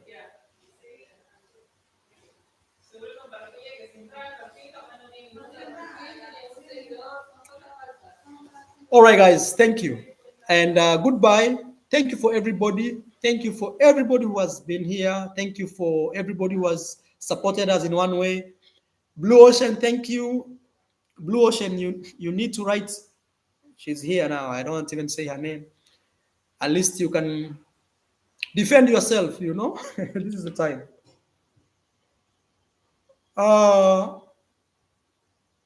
All right, guys, thank you. And goodbye. Thank you for everybody. Thank you for everybody who has been here. Thank you for everybody who has supported us in one way. Blue Ocean, thank you. Blue Ocean, you need to write. She's here now. I don't even say her name. At least you can defend yourself, you know. This is the time. Uh,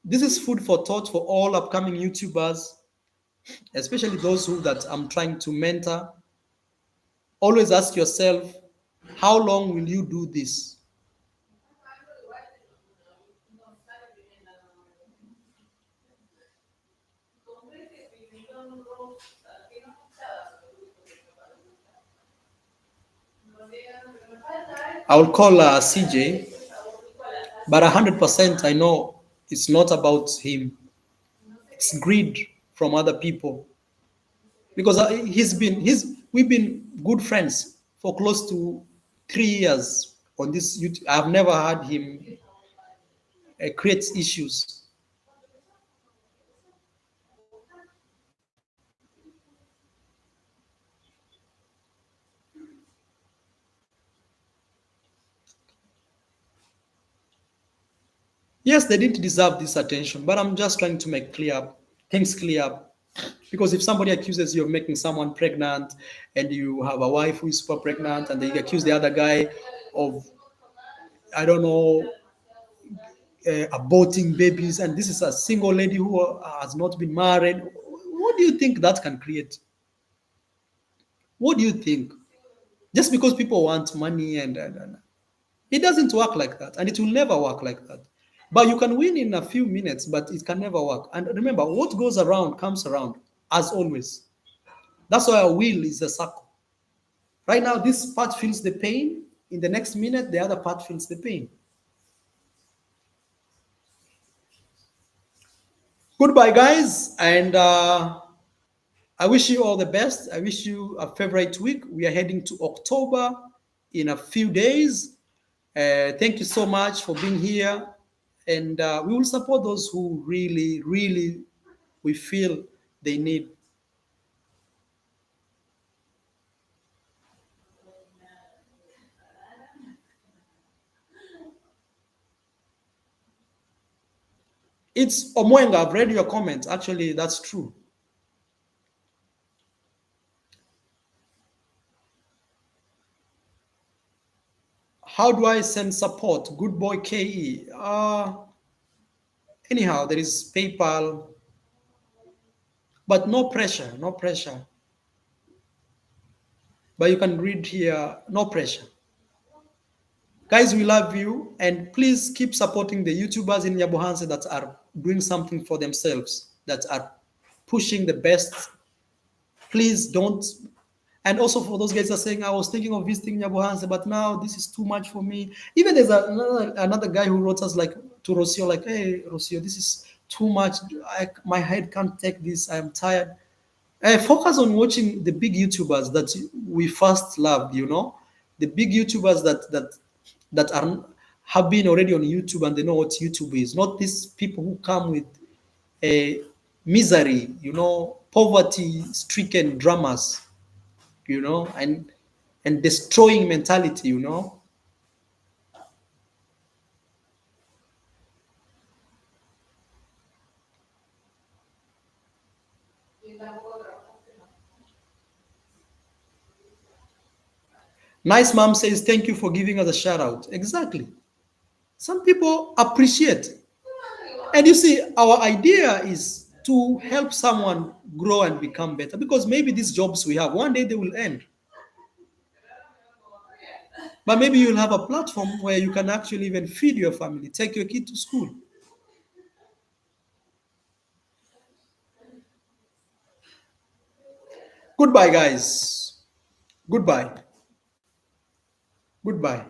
this is food for thought for all upcoming YouTubers, especially those who that I'm trying to mentor. Always ask yourself, how long will you do this? I will call CJ, but 100% I know it's not about him. It's greed from other people because we've been good friends for close to 3 years on this YouTube. I've never had him create issues. Yes, they didn't deserve this attention, but I'm just trying to make things clear. Because if somebody accuses you of making someone pregnant and you have a wife who is super pregnant and they accuse the other guy of, I don't know, aborting babies, and this is a single lady who has not been married, what do you think that can create? What do you think? Just because people want money and it doesn't work like that, and it will never work like that. But you can win in a few minutes, but it can never work. And remember, what goes around comes around, as always. That's why a wheel is a circle. Right now, this part feels the pain. In the next minute, the other part feels the pain. Goodbye, guys, and I wish you all the best. I wish you a favorite week. We are heading to October in a few days. Thank you so much for being here. And we will support those who really, really we feel they need. It's Omwenga. I've read your comment. Actually, that's true. How do I send support? Good boy KE. Anyhow, there is PayPal, but no pressure, no pressure. But you can read here, no pressure. Guys, we love you, and please keep supporting the YouTubers in Nyabohanse that are doing something for themselves, that are pushing the best. Please don't. And also for those guys that are saying, I was thinking of visiting Nyabohanse, but now this is too much for me. Even there's another guy who wrote us like to Rocio, like, hey, Rocio, this is too much. My head can't take this. I'm tired. Focus on watching the big YouTubers that we first loved, you know, the big YouTubers that are have been already on YouTube and they know what YouTube is, not these people who come with a misery, you know, poverty-stricken dramas, you know, and destroying mentality, you know. Nice mom says, thank you for giving us a shout out. Exactly. Some people appreciate. And you see, our idea is to help someone grow and become better because maybe these jobs we have, one day they will end. But maybe you'll have a platform where you can actually even feed your family, take your kid to school. Goodbye, guys. Goodbye. Goodbye.